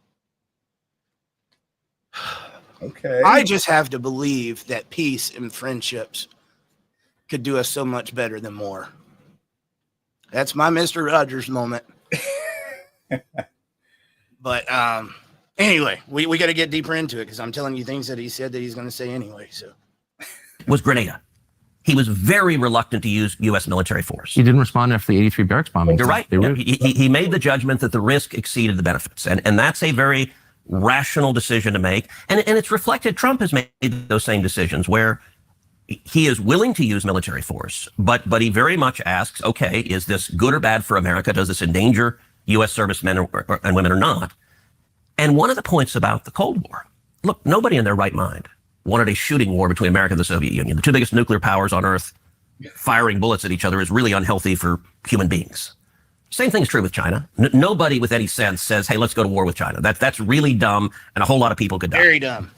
Speaker 3: Okay.
Speaker 2: I just have to believe that peace and friendships could do us so much better than war. That's my Mr. Rogers moment. But anyway, we got to get deeper into it, because I'm telling you things that he said that he's going to say anyway. So,
Speaker 5: was Grenada. He was very reluctant to use U.S. military force.
Speaker 4: He didn't respond after the 83 barracks bombing.
Speaker 5: You're right. He made the judgment that the risk exceeded the benefits. And that's a very rational decision to make. And it's reflected. Trump has made those same decisions where he is willing to use military force, but he very much asks, okay, is this good or bad for America? Does this endanger U.S. servicemen and women or not? And one of the points about the Cold War, look, nobody in their right mind wanted a shooting war between America and the Soviet Union. The two biggest nuclear powers on Earth firing bullets at each other is really unhealthy for human beings. Same thing is true with China. Nobody with any sense says, hey, let's go to war with China. That's really dumb, and a whole lot of people could die.
Speaker 2: Very dumb.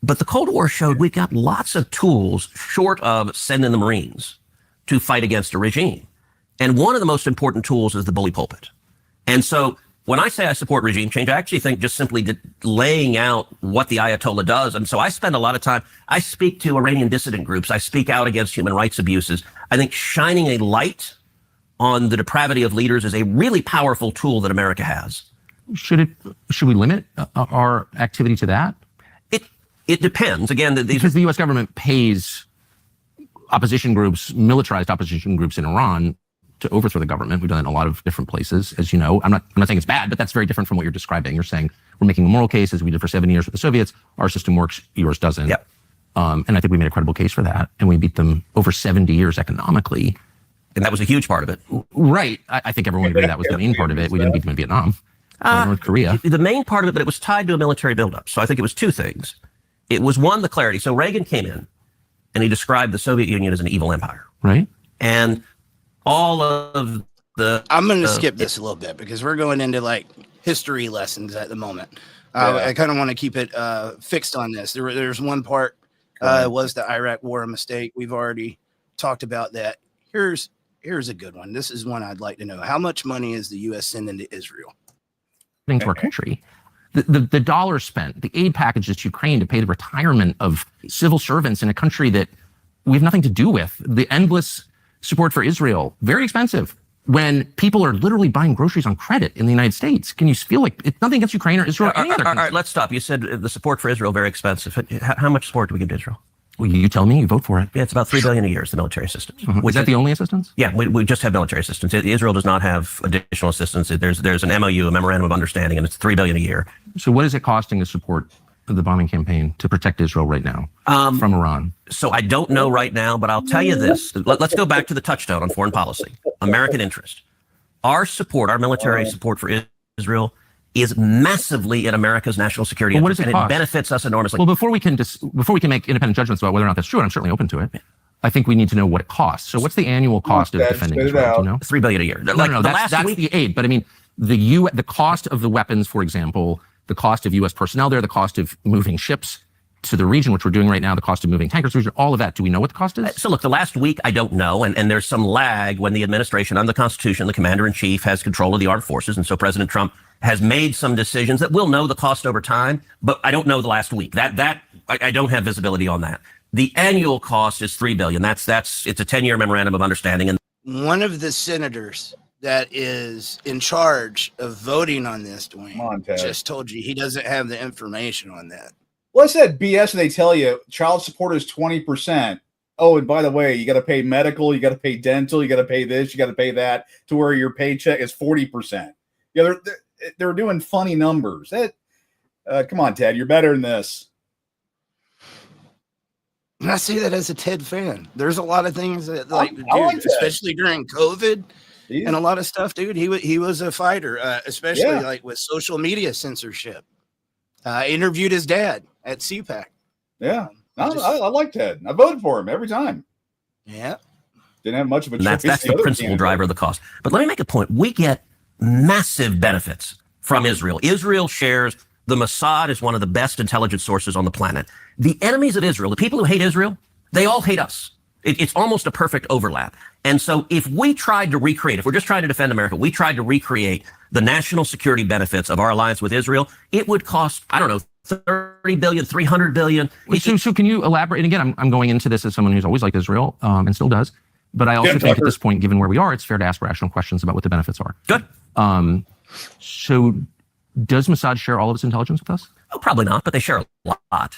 Speaker 5: But the Cold War showed we've got lots of tools short of sending the Marines to fight against a regime. And one of the most important tools is the bully pulpit. And so when I say I support regime change, I actually think just simply laying out what the Ayatollah does. And so I spend a lot of time, I speak to Iranian dissident groups. I speak out against human rights abuses. I think shining a light on the depravity of leaders is a really powerful tool that America has.
Speaker 4: Should we limit our activity to that?
Speaker 5: It depends. Again,
Speaker 4: because the U.S. government pays opposition groups, militarized opposition groups in Iran, to overthrow the government. We've done it in a lot of different places, as you know. I'm not saying it's bad, but that's very different from what you're describing. You're saying we're making a moral case, as we did for 7 years with the Soviets. Our system works, yours doesn't.
Speaker 5: Yep.
Speaker 4: And I think we made a credible case for that, and we beat them over 70 years economically.
Speaker 5: And that was a huge part of it.
Speaker 4: Right. I think everyone agreed that was the main part of it. We didn't beat them in Vietnam or North Korea.
Speaker 5: The main part of it, but it was tied to a military buildup. So I think it was two things. It was one, the clarity. So Reagan came in and he described the Soviet Union as an evil empire.
Speaker 4: Right.
Speaker 5: And all of the...
Speaker 2: I'm going to skip this a little bit because we're going into like history lessons at the moment. I kind of want to keep it fixed on this. There's one part was the Iraq war a mistake. We've already talked about that. Here's a good one. This is one I'd like to know. How much money is the U.S. sending to Israel?
Speaker 4: To our country. The dollars spent, the aid packages to Ukraine to pay the retirement of civil servants in a country that we have nothing to do with. The endless support for Israel, very expensive when people are literally buying groceries on credit in the United States. Can you feel like it's nothing against Ukraine or Israel or any other country?
Speaker 5: All right, let's stop. You said the support for Israel, very expensive. How much support do we give to Israel?
Speaker 4: Well, you tell me, you vote for it.
Speaker 5: Yeah, it's about $3 billion a year is the military assistance.
Speaker 4: Is that the only assistance?
Speaker 5: Yeah, we just have military assistance. Israel does not have additional assistance. There's an MOU, a memorandum of understanding, and it's $3 billion a year.
Speaker 4: So what is it costing to support the bombing campaign to protect Israel right now from Iran?
Speaker 5: So I don't know right now, but I'll tell you this. Let's go back to the touchstone on foreign policy, American interest. Our support, our military support for Israel is massively in America's national security
Speaker 4: Well, what
Speaker 5: interest,
Speaker 4: does it
Speaker 5: and
Speaker 4: cost?
Speaker 5: it benefits us enormously.
Speaker 4: Well, before we can make independent judgments about whether or not that's true, and I'm certainly open to it, I think we need to know what it costs. So what's the annual cost of defending Israel? Do you know?
Speaker 5: $3 billion a year.
Speaker 4: No, that's the aid. But I mean, the cost of the weapons, for example, the cost of U.S. personnel there, the cost of moving ships to the region, which we're doing right now, the cost of moving tankers to the region, all of that. Do we know what the cost is?
Speaker 5: So look, the last week, I don't know. And there's some lag when the administration, under the Constitution, the commander-in-chief has control of the armed forces. And so President Trump has made some decisions that we'll know the cost over time, but I don't know the last week. I don't have visibility on that. The annual cost is $3 billion. It's a 10-year memorandum of understanding. And
Speaker 2: One of the senators that is in charge of voting on this, Dwayne, just told you he doesn't have the information on that.
Speaker 3: What's that BS they tell you? Child support is 20%. Oh, and by the way, you got to pay medical, you got to pay dental, you got to pay this, you got to pay that, to where your paycheck is 40%. Yeah, they're doing funny numbers. Come on, Ted, you're better than this.
Speaker 2: And I say that as a Ted fan. There's a lot of things that, like, dude,
Speaker 3: like
Speaker 2: especially during COVID and a lot of stuff, dude. He was a fighter, especially like with social media censorship. Interviewed his dad at CPAC.
Speaker 3: Yeah, I like Ted. I voted for him every time.
Speaker 2: Yeah,
Speaker 3: didn't have much of a
Speaker 5: choice. That's the principal driver of the cost. But let me make a point. We get massive benefits from Israel. Israel shares. The Mossad is one of the best intelligence sources on the planet. The enemies of Israel, the people who hate Israel, they all hate us. It's almost a perfect overlap. And so if we tried to recreate, if we're just trying to defend America, we tried to recreate the national security benefits of our alliance with Israel, it would cost, I don't know, $30 billion, $300 billion.
Speaker 4: So can you elaborate? And again, I'm going into this as someone who's always liked Israel and still does. But I also think at this point, given where we are, it's fair to ask rational questions about what the benefits are.
Speaker 5: Good.
Speaker 4: So does Mossad share all of its intelligence with us?
Speaker 5: Oh, probably not, but they share a lot.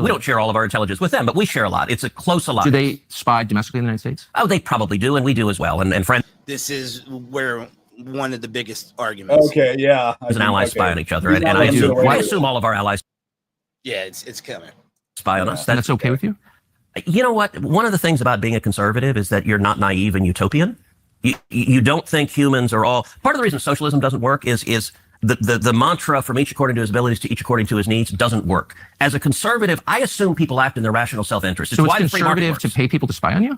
Speaker 5: We don't share all of our intelligence with them, but we share a lot. It's a close alliance.
Speaker 4: Do they spy domestically in the United States?
Speaker 5: Oh, they probably do, and we do as well. And friends.
Speaker 2: This is where one of the biggest arguments.
Speaker 3: Okay, yeah.
Speaker 5: As an ally spy on each other, and I assume all of our allies.
Speaker 2: Yeah, it's coming.
Speaker 5: Spy on us.
Speaker 4: That's okay with you?
Speaker 5: You know what? One of the things about being a conservative is that you're not naive and utopian. You don't think humans are all. Part of the reason socialism doesn't work is the mantra from each according to his abilities to each according to his needs doesn't work. As a conservative, I assume people act in their rational self-interest.
Speaker 4: So it's conservative to pay people to spy on you?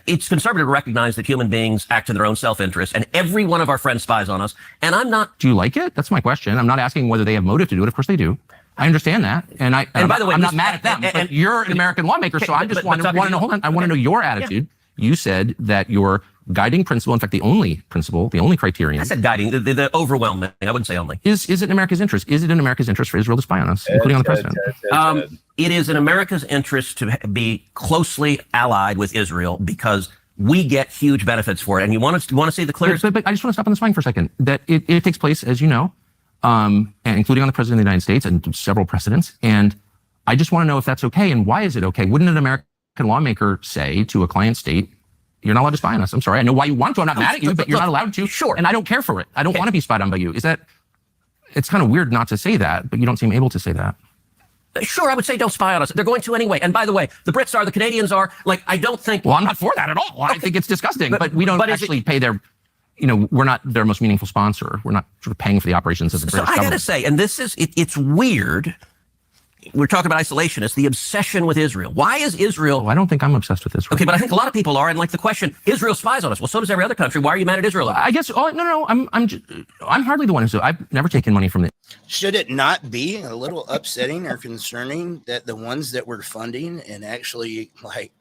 Speaker 5: It's conservative to recognize that human beings act in their own self-interest, and every one of our friends spies on us. And I'm not.
Speaker 4: Do you like it? That's my question. I'm not asking whether they have motive to do it. Of course they do. I understand that. And by the way, I'm not mad at them. But you're an American lawmaker, so I just want to know. Hold on. I want to know your attitude. Yeah. You said that your guiding principle, in fact, the only principle, the only criterion.
Speaker 5: I said guiding, the overwhelming. I wouldn't say only.
Speaker 4: Is it in America's interest? Is it in America's interest for Israel to spy on us, including on the president?
Speaker 5: It is in America's interest to be closely allied with Israel because we get huge benefits for it. And you want to see the clearest.
Speaker 4: But I just want to stop on the spying for a second. That it takes place, as you know, and including on the president of the United States and several precedents. And I just want to know if that's okay and why is it okay? Wouldn't an American lawmaker say to a client state, you're not allowed to spy on us? I'm sorry. I know why you want to. I'm not mad at you, but you're not allowed to.
Speaker 5: Sure.
Speaker 4: And I don't care for it. I don't want to be spied on by you. It's kind of weird not to say that, but you don't seem able to say that.
Speaker 5: Sure, I would say don't spy on us. They're going to anyway. And by the way, the Brits are, the Canadians are. Like, I don't think.
Speaker 4: Well, I'm not for that at all. I think it's disgusting. But we don't actually pay their. We're not their most meaningful sponsor. We're not sort of paying for the operations of the British government.
Speaker 5: So I got to say, and this is, it's weird. We're talking about isolationists, the obsession with Israel. Why is Israel?
Speaker 4: Well, I don't think I'm obsessed with Israel.
Speaker 5: Okay, but I think a lot of people are. And like the question, Israel spies on us. Well, so does every other country. Why are you mad at Israel?
Speaker 4: I guess. Oh no, I'm hardly the one who's. I've never taken money from it.
Speaker 2: Should it not be a little upsetting or concerning that the ones that we're funding and actually like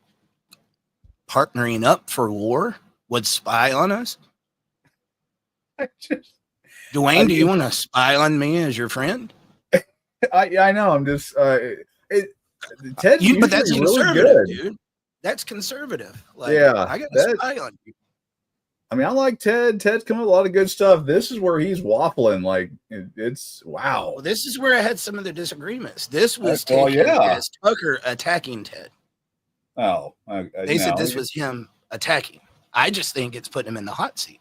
Speaker 2: partnering up for war would spy on us? Dwayne, do you want to spy on me as your friend?
Speaker 3: I know. I'm just Ted.
Speaker 2: But that's
Speaker 3: really
Speaker 2: conservative,
Speaker 3: good.
Speaker 2: dude. That's conservative. Like,
Speaker 3: Yeah,
Speaker 2: I got to spy on you.
Speaker 3: I mean, I like Ted. Ted's coming with a lot of good stuff. This is where he's waffling. Like it's wow.
Speaker 2: Well, this is where I had some of the disagreements. This was
Speaker 3: Well,
Speaker 2: taken
Speaker 3: yeah.
Speaker 2: as Tucker attacking Ted.
Speaker 3: Oh,
Speaker 2: They said this was him attacking. I just think it's putting him in the hot seat.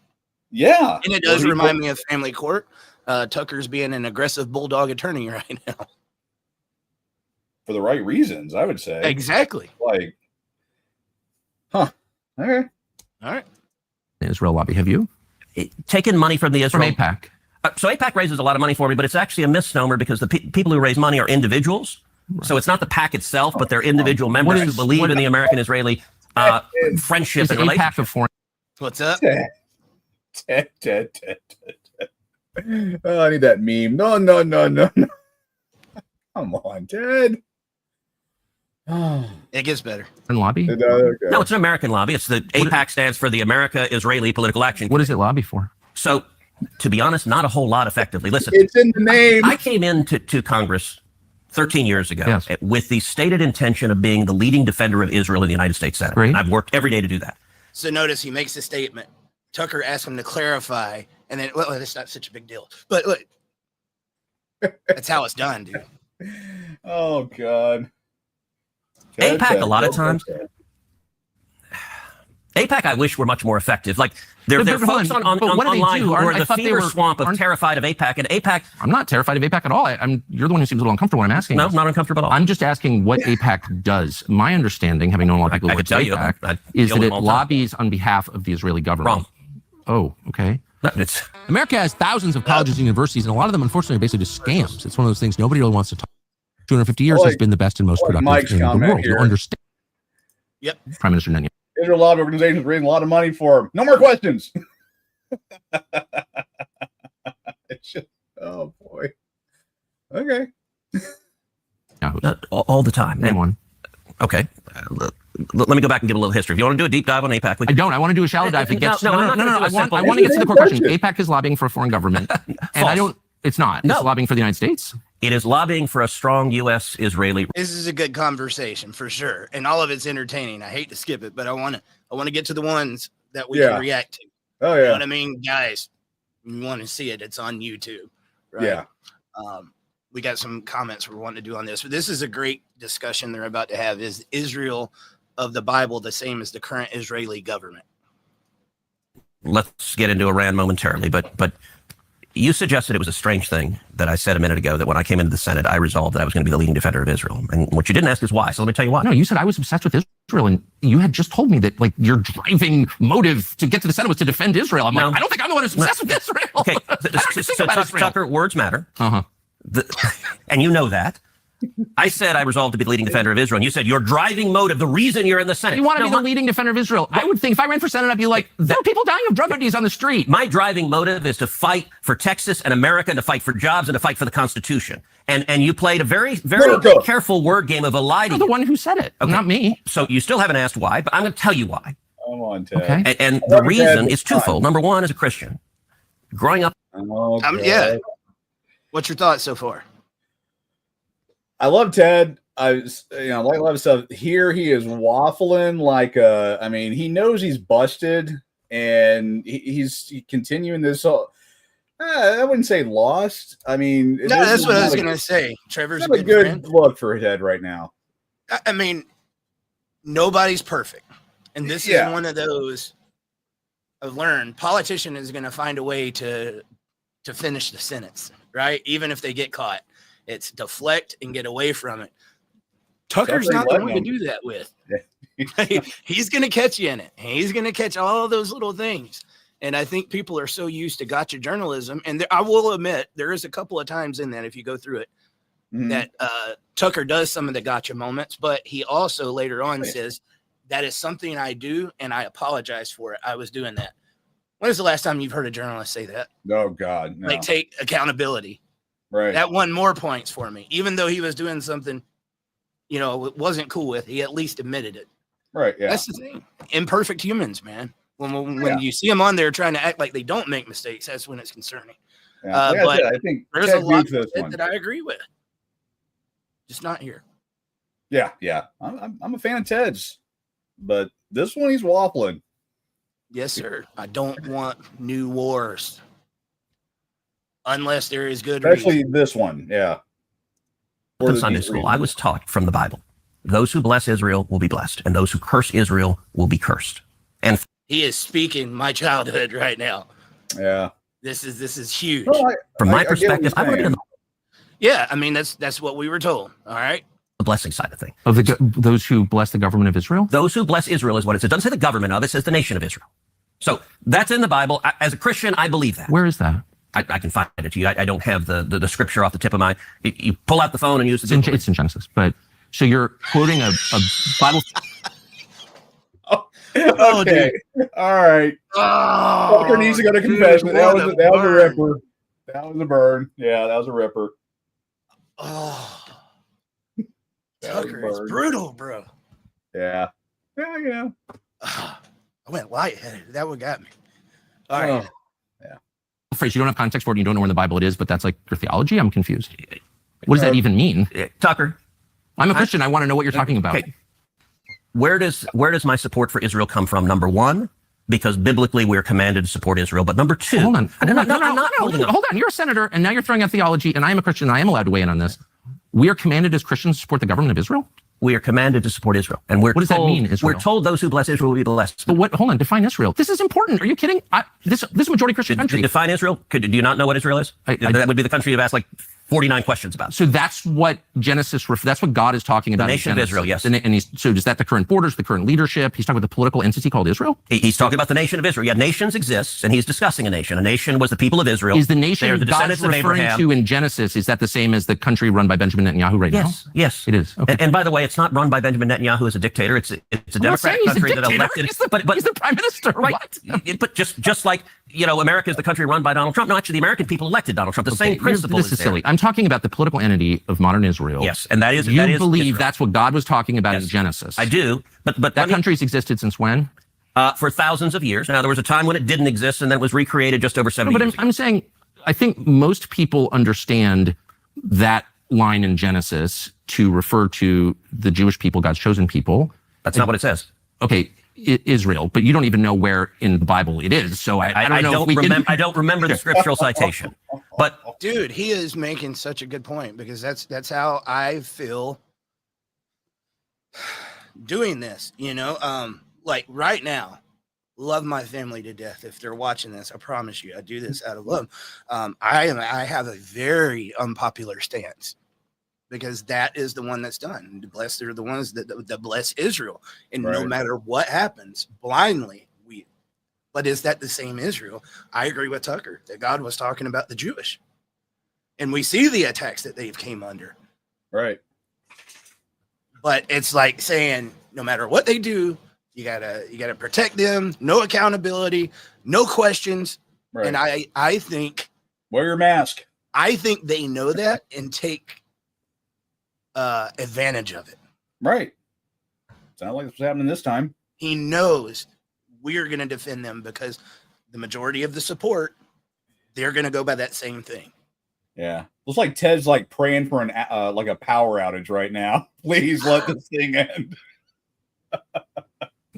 Speaker 3: Yeah,
Speaker 2: And it does remind me of Family Court. Tucker's being an aggressive bulldog attorney right now.
Speaker 3: for the right reasons, I would say.
Speaker 2: Exactly.
Speaker 3: Like, huh? Okay.
Speaker 2: All right.
Speaker 4: Israel lobby. Have you
Speaker 5: Taken money from the
Speaker 4: from
Speaker 5: Israel.
Speaker 4: AIPAC?
Speaker 5: So AIPAC raises a lot of money for me, but it's actually a misnomer because the people who raise money are individuals. So it's not the PAC itself, but they're individual members who believe in the American-Israeli friendship
Speaker 4: Is
Speaker 5: and
Speaker 4: AIPAC
Speaker 5: relationship.
Speaker 4: of foreign?
Speaker 2: What's up?
Speaker 3: Ted. Oh, I need that meme. No. Come on, Ted. Oh,
Speaker 2: It gets better.
Speaker 4: Lobby?
Speaker 3: okay.
Speaker 5: No, it's an American lobby. It's the AIPAC stands for the America-Israeli Political Action.
Speaker 4: What does it lobby for?
Speaker 5: So, to be honest, not a whole lot effectively. Listen,
Speaker 3: It's in the name.
Speaker 5: I came into Congress 13 years ago
Speaker 4: Yes.
Speaker 5: with the stated intention of being the leading defender of Israel in the United States Senate.
Speaker 4: Great.
Speaker 5: And I've worked every day to do that.
Speaker 2: So notice he makes a statement. Tucker asks him to clarify, and then, well, it's not such a big deal. But look, that's how it's done, dude.
Speaker 3: Oh God.
Speaker 5: AIPAC, a lot of times, AIPAC, I wish were much more effective. Like there
Speaker 4: But
Speaker 5: are folks
Speaker 4: hold
Speaker 5: on
Speaker 4: on, but what do they
Speaker 5: online
Speaker 4: do?
Speaker 5: who are
Speaker 4: I
Speaker 5: the
Speaker 4: thought they
Speaker 5: fever
Speaker 4: were-
Speaker 5: swamp of
Speaker 4: aren't-
Speaker 5: terrified of AIPAC, and AIPAC.
Speaker 4: I'm not terrified of AIPAC at all. You're the one who seems a little uncomfortable when I'm asking.
Speaker 5: No,
Speaker 4: this.
Speaker 5: not uncomfortable at all.
Speaker 4: I'm just asking what AIPAC does. My understanding, having known a lot of people
Speaker 5: I
Speaker 4: who
Speaker 5: could
Speaker 4: work
Speaker 5: tell
Speaker 4: at
Speaker 5: you,
Speaker 4: AIPAC,
Speaker 5: I
Speaker 4: is
Speaker 5: deal
Speaker 4: that
Speaker 5: with
Speaker 4: it
Speaker 5: them all the time.
Speaker 4: lobbies on behalf of the Israeli government.
Speaker 5: Wrong.
Speaker 4: Oh, okay.
Speaker 5: It's
Speaker 6: America has thousands of colleges and universities, and a lot of them, unfortunately, are basically just scams. It's one of those things nobody really wants to talk. 250 years has been the best and most
Speaker 3: like
Speaker 6: productive
Speaker 3: Mike's
Speaker 6: in the
Speaker 3: comment
Speaker 6: world.
Speaker 3: here.
Speaker 6: You understand?
Speaker 2: Yep.
Speaker 4: Prime Minister Netanyahu.
Speaker 3: Israel lobby organizations raising a lot of money for him. No more questions. It's just, oh boy. Okay.
Speaker 5: all the time.
Speaker 4: Name one.
Speaker 5: Okay. Let me go back and give a little history. If you want to do a deep dive on AIPAC, we
Speaker 4: I don't. I want to do a shallow dive. It gets
Speaker 5: No, I'm not gonna do a
Speaker 4: I
Speaker 5: simple-
Speaker 4: want to get to the core question.
Speaker 3: Question.
Speaker 4: AIPAC is lobbying for a foreign government, and I
Speaker 5: False.
Speaker 4: don't. It's not.
Speaker 5: No.
Speaker 4: It's lobbying for the United States.
Speaker 5: It is lobbying for a strong U.S.-Israeli.
Speaker 2: This is a good conversation for sure, and all of it's entertaining. I hate to skip it, but I want to get to the ones that we
Speaker 3: Yeah.
Speaker 2: can react to.
Speaker 3: Oh
Speaker 2: You know
Speaker 3: yeah.
Speaker 2: what I mean, guys? You want to see it? It's on YouTube, right?
Speaker 3: Yeah.
Speaker 2: We got some comments we're wanting to do on this, but this is a great discussion they're about to have. Is Israel of the Bible the same as the current Israeli government?
Speaker 5: Let's get into Iran momentarily, but you suggested it was a strange thing that I said a minute ago that when I came into the Senate, I resolved that I was going to be the leading defender of Israel. And what you didn't ask is why. So let me tell you why.
Speaker 4: No, you said I was obsessed with Israel, and you had just told me that like your driving motive to get to the Senate was to defend Israel. I'm
Speaker 5: No.
Speaker 4: like, I don't think I'm the one who's obsessed with Israel.
Speaker 5: Okay,
Speaker 4: I don't think
Speaker 5: so
Speaker 4: about Israel.
Speaker 5: Tucker, words matter.
Speaker 4: Uh-huh.
Speaker 5: And you know that. I said I resolved to be the leading defender of Israel. And you said your driving motive, the reason you're in the Senate.
Speaker 4: You want to
Speaker 5: No,
Speaker 4: be the leading defender of Israel. I would think if I ran for Senate, I'd be like, there are people dying of drug abuse on the street.
Speaker 5: My driving motive is to fight for Texas and America, and to fight for jobs, and to fight for the Constitution. And you played a very, very
Speaker 3: America.
Speaker 5: careful word game of eliding.
Speaker 4: You're the one who said it, not me.
Speaker 5: So you still haven't asked why, but I'm going to tell you why.
Speaker 3: Come on, Ted.
Speaker 4: Okay.
Speaker 5: And
Speaker 3: I
Speaker 5: the
Speaker 3: love it,
Speaker 5: reason
Speaker 3: Ted.
Speaker 5: is twofold. Number one, as a Christian, growing up,
Speaker 3: Oh,
Speaker 2: Yeah.
Speaker 3: God.
Speaker 2: What's your thoughts so far?
Speaker 3: I love Ted. I like a lot of stuff. Here he is waffling like I mean, he knows he's busted, and he's continuing this. I wouldn't say lost. I mean,
Speaker 2: No, that's what I was going to say. Trevor's a
Speaker 3: Not a
Speaker 2: good
Speaker 3: good
Speaker 2: friend.
Speaker 3: look for Ted right now.
Speaker 2: I mean, nobody's perfect. And this
Speaker 3: Yeah.
Speaker 2: is one of those I've learned. Politician is going to find a way to finish the sentence, right? Even if they get caught. It's deflect and get away from it. Tucker's
Speaker 3: Tucker
Speaker 2: not the
Speaker 3: letting
Speaker 2: one to
Speaker 3: him.
Speaker 2: do that with.
Speaker 3: Yeah.
Speaker 2: He's going to catch you in it. He's going to catch all those little things. And I think people are so used to gotcha journalism. And I will admit, there is a couple of times in that, if you go through it, that Tucker does some of the gotcha moments, but he also later on says, that is something I do, and I apologize for it. I was doing that. When was the last time you've heard a journalist say that?
Speaker 3: Oh, God. No.
Speaker 2: Like, take accountability.
Speaker 3: Right.
Speaker 2: That won more points for me. Even though he was doing something, wasn't cool with, he at least admitted it.
Speaker 3: Right. Yeah.
Speaker 2: That's the thing. Imperfect humans, man. When you see them on there trying to act like they don't make mistakes, that's when it's concerning.
Speaker 3: Yeah. Like
Speaker 2: but
Speaker 3: I think
Speaker 2: there's
Speaker 3: Ted
Speaker 2: a lot
Speaker 3: Hughes
Speaker 2: of it that I agree with. Just not here.
Speaker 3: Yeah. Yeah. I'm a fan of Ted's, but this one he's waffling.
Speaker 2: Yes, sir. I don't want new wars. Unless there is good
Speaker 3: Especially
Speaker 2: reason.
Speaker 3: this one. Yeah.
Speaker 5: In Sunday school, I was taught from the Bible, those who bless Israel will be blessed, and those who curse Israel will be cursed. And
Speaker 2: He is speaking my childhood right now.
Speaker 3: Yeah.
Speaker 2: This is huge.
Speaker 3: No,
Speaker 5: from my
Speaker 3: I get what
Speaker 5: perspective,
Speaker 3: you're
Speaker 5: I believe in
Speaker 3: saying.
Speaker 2: Yeah, I mean that's what we were told. All right.
Speaker 5: the blessing side of things.
Speaker 4: Of those who bless the government of Israel?
Speaker 5: Those who bless Israel is what it says. It doesn't say the government of it, says the nation of Israel. So that's in the Bible. As a Christian, I believe that.
Speaker 4: Where is that?
Speaker 5: I can find it to you. I don't have the scripture off the tip of my. You pull out the phone and use
Speaker 4: It's
Speaker 5: the.
Speaker 4: in Genesis. But so you're quoting a Bible.
Speaker 3: Okay. All right.
Speaker 2: Oh,
Speaker 3: Tucker needs to go to
Speaker 2: dude,
Speaker 3: confession. That
Speaker 2: what
Speaker 3: was
Speaker 2: a
Speaker 3: a
Speaker 2: burn.
Speaker 3: ripper. That was a burn. Yeah, that was a ripper.
Speaker 2: Oh,
Speaker 3: That was a
Speaker 2: Tucker is
Speaker 3: burn.
Speaker 2: brutal, bro.
Speaker 3: Yeah. Yeah.
Speaker 2: I went lightheaded. That one got me. All right.
Speaker 3: Oh.
Speaker 4: Phrase you don't have context for it, and you don't know where in the Bible it is, but that's like your theology. I'm confused. What does that even mean?
Speaker 5: Tucker,
Speaker 4: I'm a Christian. I want to know what you're talking about.
Speaker 5: okay. Where does my support for Israel come from? Number one, because biblically we're commanded to support Israel. But number two,
Speaker 4: Hold on.
Speaker 5: I'm not holding up.
Speaker 4: Hold on. You're a senator, and now you're throwing out theology, and I am a Christian, and I am allowed to weigh in on this. We are commanded as Christians to support the government of Israel?
Speaker 5: We are commanded to support Israel, and we're
Speaker 4: What does that
Speaker 5: told,
Speaker 4: mean, Israel?
Speaker 5: We're told those who bless Israel will be blessed.
Speaker 4: But what? Hold on. Define Israel. This is important. Are you kidding? This majority Christian
Speaker 5: To
Speaker 4: country.
Speaker 5: define Israel, do you not know what Israel is?
Speaker 4: I-
Speaker 5: That would be the country you've asked like 49 questions about.
Speaker 4: So that's what Genesis. That's what God is talking about.
Speaker 5: The
Speaker 4: in
Speaker 5: nation of
Speaker 4: Genesis.
Speaker 5: Israel, yes.
Speaker 4: And so is that the current borders, the current leadership? He's talking about the political entity called Israel.
Speaker 5: He's talking about the nation of Israel. Yeah, nations exist, and he's discussing a nation. A nation was the people of Israel.
Speaker 4: Is the
Speaker 5: They are
Speaker 4: nation
Speaker 5: the
Speaker 4: God
Speaker 5: descendants
Speaker 4: is
Speaker 5: of
Speaker 4: referring
Speaker 5: Abraham.
Speaker 4: to in Genesis? Is that the same as the country run by Benjamin Netanyahu right now?
Speaker 5: Yes,
Speaker 4: It is. Okay.
Speaker 5: And by the way, it's not run by Benjamin Netanyahu as a dictator. It's a
Speaker 4: I'm not
Speaker 5: democratic
Speaker 4: saying he's a
Speaker 5: country that
Speaker 4: dictator.
Speaker 5: elected.
Speaker 4: He's the prime minister.
Speaker 5: right.
Speaker 4: What?
Speaker 5: But just like America is the country run by Donald Trump. No, actually, the American people elected Donald Trump. The same principle
Speaker 4: This is silly. I'm talking about the political entity of modern Israel.
Speaker 5: Yes, and that is
Speaker 4: You
Speaker 5: that is
Speaker 4: believe
Speaker 5: Israel.
Speaker 4: that's what God was talking about in
Speaker 5: Yes.
Speaker 4: Genesis.
Speaker 5: I do, but
Speaker 4: That country's existed since when?
Speaker 5: for thousands of years. Now there was a time when it didn't exist, and then it was recreated just over 70
Speaker 4: But
Speaker 5: years ago.
Speaker 4: I'm saying, I think most people understand that line in Genesis to refer to the Jewish people, God's chosen people.
Speaker 5: That's not what it says.
Speaker 4: Okay, Israel, but you don't even know where in the Bible it is. So I don't know if we can.
Speaker 5: I don't remember the scriptural citation, but
Speaker 2: Dude, he is making such a good point because that's how I feel doing this, like right now, love my family to death. If they're watching this, I promise you, I do this out of love. I have a very unpopular stance because that is the one that's done. Blessed are the ones that bless Israel. And no
Speaker 3: Right.
Speaker 2: matter what happens, blindly, but is that the same Israel? I agree with Tucker that God was talking about the Jewish. And we see the attacks that they've came under.
Speaker 3: Right.
Speaker 2: But it's like saying no matter what they do, you gotta protect them, no accountability, no questions.
Speaker 3: Right.
Speaker 2: And I think
Speaker 3: Wear your mask.
Speaker 2: they know that and take advantage of it.
Speaker 3: Right. Sounds like what's happening this time.
Speaker 2: He knows we're gonna defend them because the majority of the support, they're gonna go by that same thing.
Speaker 3: Yeah. Looks like Ted's like praying for like a power outage right now. Please let this thing end.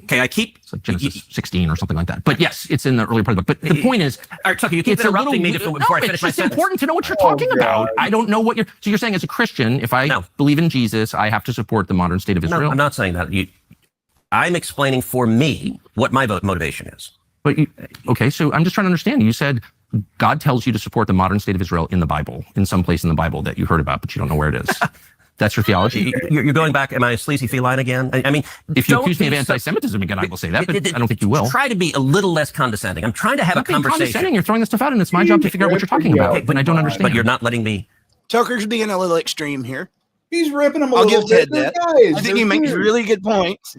Speaker 5: okay, I keep.
Speaker 4: It's like Genesis 16 or something like that. But yes, it's in the early part of the book. But the point is,
Speaker 5: All right, Tucker, you keep
Speaker 4: it's a little
Speaker 5: interrupting me before I
Speaker 4: no,
Speaker 5: finish
Speaker 4: it's
Speaker 5: my
Speaker 4: just
Speaker 5: sentence.
Speaker 4: important to know what you're
Speaker 3: Oh,
Speaker 4: talking about.
Speaker 3: God.
Speaker 4: I don't know what so you're saying as a Christian, if I
Speaker 5: No.
Speaker 4: believe in Jesus, I have to support the modern state of Israel.
Speaker 5: No, I'm not saying that. I'm explaining for me what my motivation is.
Speaker 4: But okay, so I'm just trying to understand. You said God tells you to support the modern state of Israel in the Bible, in some place in the Bible that you heard about, but you don't know where it is. That's your theology.
Speaker 5: You're going back. Am I a sleazy feline again? I mean,
Speaker 4: If you accuse me of anti-Semitism again, I will say that, but I don't think you will.
Speaker 5: Try to be a little less condescending. I'm trying to have a conversation.
Speaker 4: Condescending. You're throwing this stuff out, and it's my job to figure out what you're talking about.
Speaker 5: Okay,
Speaker 4: but I don't understand.
Speaker 5: But you're not letting me.
Speaker 2: Tucker's being a little extreme here.
Speaker 3: He's ripping him a
Speaker 2: I'll
Speaker 3: little
Speaker 2: give Ted
Speaker 3: bit.
Speaker 2: that.
Speaker 3: Guys,
Speaker 2: I think he makes really good points,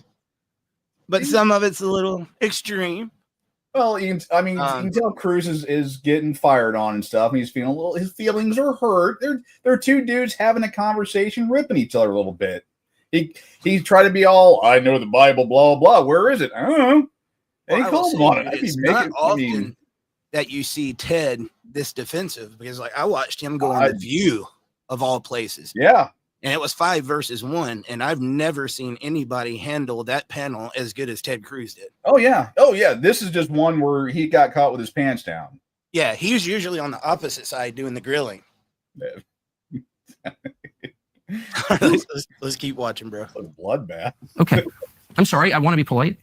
Speaker 2: but some of it's a little extreme.
Speaker 3: Well, you can tell Cruz is getting fired on and stuff, and he's feeling a little. His feelings are hurt. They're two dudes having a conversation, ripping each other a little bit. He tried to be all, I know the Bible, blah blah. Where is it? I don't know. And he called him on it.
Speaker 2: It's not often that you see Ted this defensive, because like I watched him go on The View of all places.
Speaker 3: Yeah.
Speaker 2: And it was 5 versus 1, and I've never seen anybody handle that panel as good as Ted Cruz did.
Speaker 3: Oh yeah. This is just one where he got caught with his pants down.
Speaker 2: Yeah, he's usually on the opposite side doing the grilling. let's keep watching, bro.
Speaker 3: A bloodbath.
Speaker 4: Okay. I'm sorry. I want to be polite.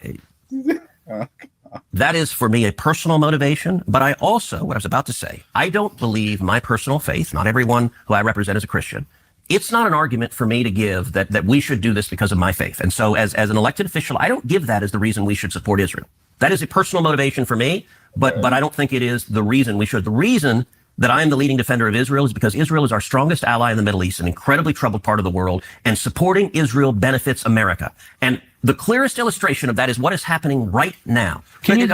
Speaker 5: That is for me a personal motivation, but I also, what I was about to say, I don't believe my personal faith, not everyone who I represent is a Christian. It's not an argument for me to give that we should do this because of my faith. And so as an elected official, I don't give that as the reason we should support Israel. That is a personal motivation for me, but I don't think it is the reason we should. The reason that I'm the leading defender of Israel is because Israel is our strongest ally in the Middle East, an incredibly troubled part of the world, and supporting Israel benefits America. And the clearest illustration of that is what is happening right now. Let me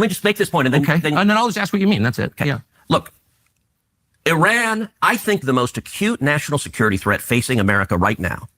Speaker 5: just make this point, and then,
Speaker 4: and then I'll just ask what you mean. That's it.
Speaker 5: Okay.
Speaker 4: Yeah.
Speaker 5: Look, Iran, I think the most acute national security threat facing America right now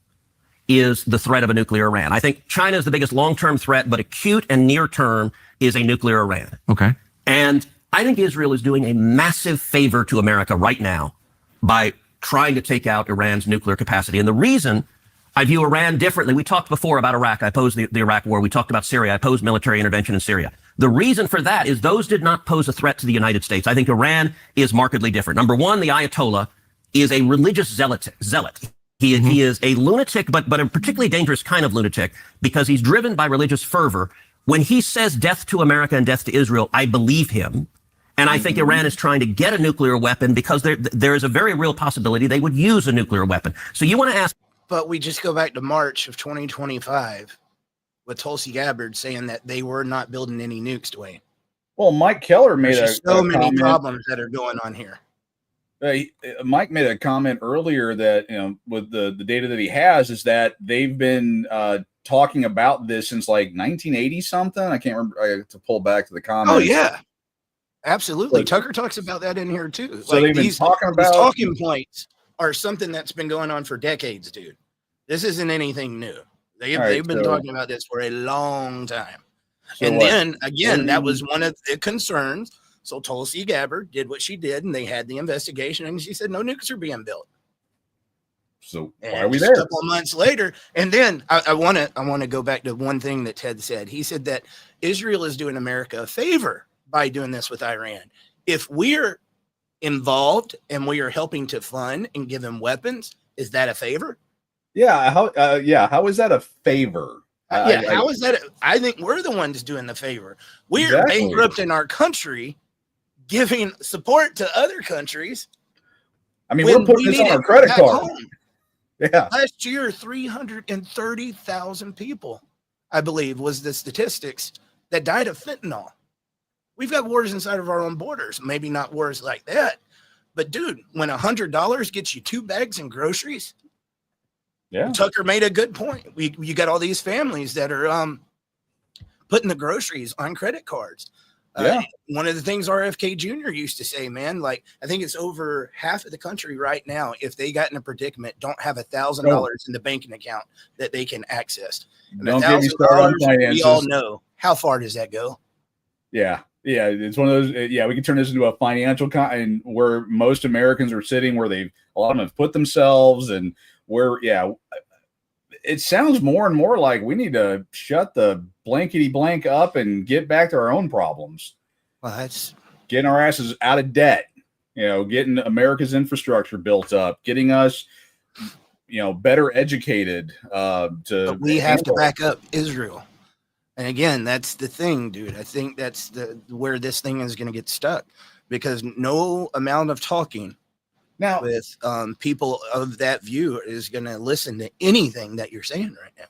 Speaker 5: is the threat of a nuclear Iran. I think China is the biggest long-term threat, but acute and near-term is a nuclear Iran.
Speaker 4: Okay.
Speaker 5: And I think Israel is doing a massive favor to America right now by trying to take out Iran's nuclear capacity. And the reason I view Iran differently, we talked before about Iraq. I opposed the Iraq war. We talked about Syria. I opposed military intervention in Syria. The reason for that is those did not pose a threat to the United States. I think Iran is markedly different. Number one, the Ayatollah is a religious zealot. He is a lunatic, but a particularly dangerous kind of lunatic because he's driven by religious fervor. When he says death to America and death to Israel, I believe him. And I think Iran is trying to get a nuclear weapon because there is a very real possibility they would use a nuclear weapon. So you want to ask.
Speaker 2: But we just go back to March of 2025 with Tulsi Gabbard saying that they were not building any nukes, Dwayne.
Speaker 3: Well, Mike Keller made
Speaker 2: so many problems that are going on here.
Speaker 3: Mike made a comment earlier that, with the data that he has, is that they've been talking about this since like 1980 something. I can't remember. I have to pull back to the comments.
Speaker 2: Oh yeah, absolutely. Tucker talks about that in here too.
Speaker 3: So they've been talking about
Speaker 2: these talking points are something that's been going on for decades, dude. This isn't anything new. They've been talking about this for a long time.
Speaker 3: So
Speaker 2: and then again, that was one of the concerns. So Tulsi Gabbard did what she did, and they had the investigation, and she said no nukes are being built.
Speaker 3: So
Speaker 2: and
Speaker 3: why are we there?
Speaker 2: A couple of months later, and then I want to go back to one thing that Ted said. He said that Israel is doing America a favor by doing this with Iran. If we're involved and we are helping to fund and give them weapons, is that a favor?
Speaker 3: Yeah. How is that a favor?
Speaker 2: How is that? I think we're the ones doing the favor. We are bankrupting our country, giving support to other countries.
Speaker 3: I mean, we're putting this on our credit card.
Speaker 2: Home.
Speaker 3: Yeah.
Speaker 2: Last year, 330,000 people, I believe, was the statistics that died of fentanyl. We've got wars inside of our own borders. Maybe not wars like that. But, dude, when $100 gets you 2 bags in groceries,
Speaker 3: yeah.
Speaker 2: Tucker made a good point. You got all these families that are putting the groceries on credit cards.
Speaker 3: Yeah.
Speaker 2: One of the things RFK Jr. used to say, man, like I think it's over half of the country right now, if they got in a predicament, don't have $1,000 in the banking account that they can access. And
Speaker 3: don't get me started on finances.
Speaker 2: We all know how far does that go?
Speaker 3: Yeah. Yeah, it's one of those. Yeah, we can turn this into a financial and where most Americans are sitting, where a lot of them have put themselves, and where it sounds more and more like we need to shut the blankety blank up and get back to our own problems.
Speaker 2: Well, that's
Speaker 3: getting our asses out of debt. Getting America's infrastructure built up, getting us, better educated. But
Speaker 2: we have to back up Israel. And again, that's the thing, dude. I think that's where this thing is going to get stuck, because no amount of talking
Speaker 3: Now,
Speaker 2: with people of that view is going to listen to anything that you're saying right now.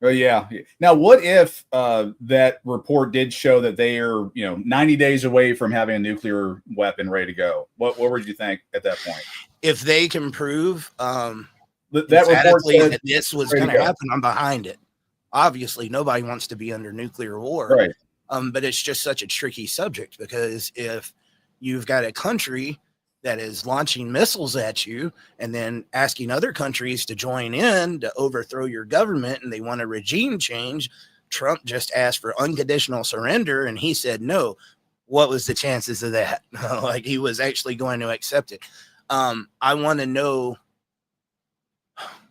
Speaker 3: oh yeah. Now, what if that report did show that they are, 90 days away from having a nuclear weapon ready to go? What would you think at that point?
Speaker 2: If they can prove
Speaker 3: That report
Speaker 2: emphatically
Speaker 3: said
Speaker 2: that this was
Speaker 3: ready
Speaker 2: going
Speaker 3: to
Speaker 2: to
Speaker 3: go.
Speaker 2: happen, I'm behind it. Obviously, nobody wants to be under nuclear war,
Speaker 3: Right.
Speaker 2: but it's just such a tricky subject, because if you've got a country that is launching missiles at you and then asking other countries to join in to overthrow your government, and they want a regime change, Trump just asked for unconditional surrender and he said no. What was the chances of that? Like, he was actually going to accept it. I want to know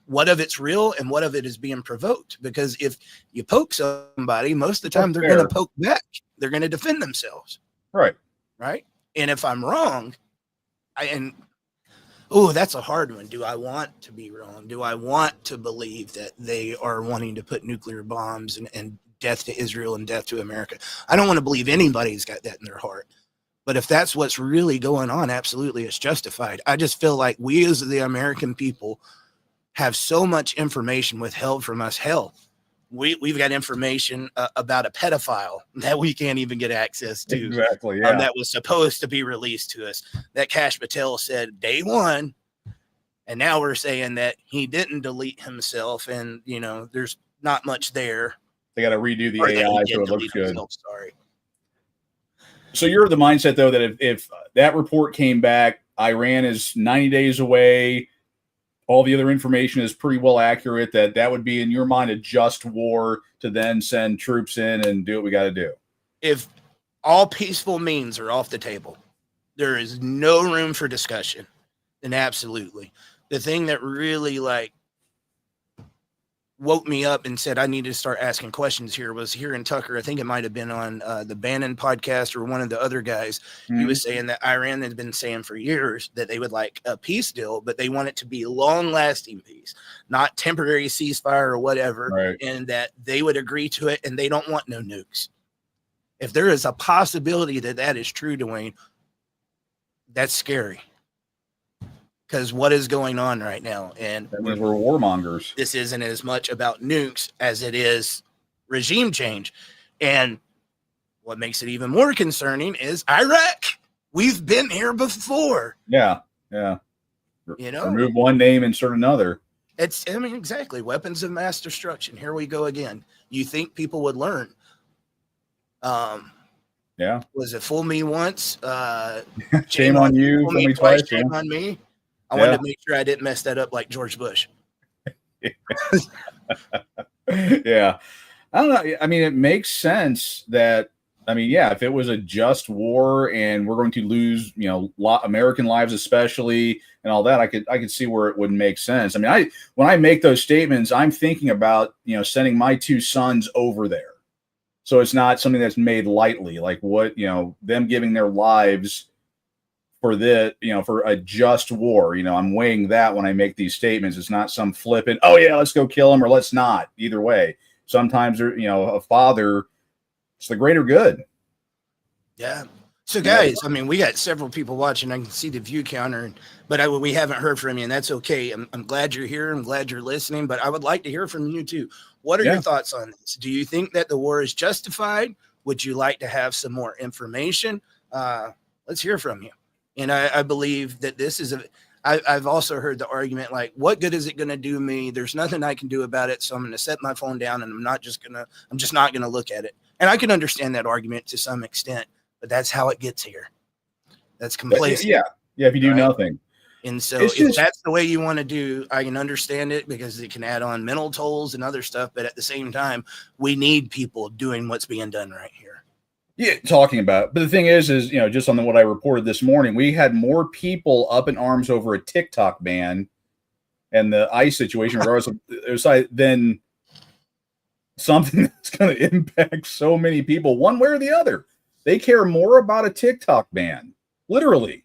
Speaker 2: what of it's real and what of it is being provoked, because if you poke somebody, most of the time they're going to poke back. They're going to defend themselves.
Speaker 3: Right.
Speaker 2: Right. And if I'm wrong, that's a hard one. Do I want to be wrong? Do I want to believe that they are wanting to put nuclear bombs and death to Israel and death to America? I don't want to believe anybody's got that in their heart. But if that's what's really going on, absolutely, it's justified. I just feel like we as the American people have so much information withheld from us. Hell, we've got information about a pedophile that we can't even get access to.
Speaker 3: Exactly. Yeah.
Speaker 2: That was supposed to be released to us. That Kash Patel said day one, and now we're saying that he didn't delete himself, and there's not much there.
Speaker 3: They got to redo the
Speaker 2: Or that he
Speaker 3: AI
Speaker 2: did
Speaker 3: so it looks
Speaker 2: delete
Speaker 3: good.
Speaker 2: himself, sorry.
Speaker 3: So you're of the mindset, though, that if that report came back, Iran is 90 days away, all the other information is pretty well accurate, that would be, in your mind, a just war to then send troops in and do what we got to do.
Speaker 2: If all peaceful means are off the table, there is no room for discussion, then absolutely. The thing that really woke me up and said I needed to start asking questions here was hearing Tucker. I think it might have been on the Bannon podcast or one of the other guys.
Speaker 3: Mm-hmm.
Speaker 2: He was saying that Iran had been saying for years that they would like a peace deal, but they want it to be long-lasting peace, not temporary ceasefire or whatever,
Speaker 3: right.
Speaker 2: And that they would agree to it, and they don't want no nukes. If there is a possibility that that is true, Dwayne, that's scary. Because what is going on right now? And
Speaker 3: we're warmongers.
Speaker 2: This isn't as much about nukes as it is regime change. And what makes it even more concerning is Iraq. We've been here before.
Speaker 3: Yeah. Remove one name, insert another.
Speaker 2: Exactly. Weapons of mass destruction. Here we go again. You think people would learn?
Speaker 3: Yeah.
Speaker 2: Was it fool me once?
Speaker 3: Shame on you.
Speaker 2: Fool me twice. Shame on me. I wanted to make sure I didn't mess that up like George Bush.
Speaker 3: Yeah. I don't know. I mean, it makes sense that, if it was a just war and we're going to lose, American lives especially and all that, I could see where it wouldn't make sense. When I make those statements, I'm thinking about, sending my two sons over there. So it's not something that's made lightly, like what, them giving their lives for this, for a just war. I'm weighing that when I make these statements. It's not some flippant, oh yeah, let's go kill him or let's not. Either way, sometimes a father, it's the greater good.
Speaker 2: Yeah. So guys, we got several people watching. I can see the view counter, but we haven't heard from you, and that's okay. I'm glad you're here. I'm glad you're listening, but I would like to hear from you too. What are your thoughts on this? Do you think that the war is justified? Would you like to have some more information? Let's hear from you. And I believe that this is I've also heard the argument, like, what good is it going to do me? There's nothing I can do about it. So I'm going to set my phone down and I'm just not going to look at it. And I can understand that argument to some extent, but that's how it gets here. That's complacent.
Speaker 3: Yeah. If you do nothing.
Speaker 2: And so if that's the way you want to do, I can understand it, because it can add on mental tolls and other stuff. But at the same time, we need people doing what's being done right here.
Speaker 3: Yeah, talking about it. But the thing is, just on what I reported this morning, we had more people up in arms over a TikTok ban and the ICE situation, regardless of than something that's going to impact so many people one way or the other. They care more about a TikTok ban, literally.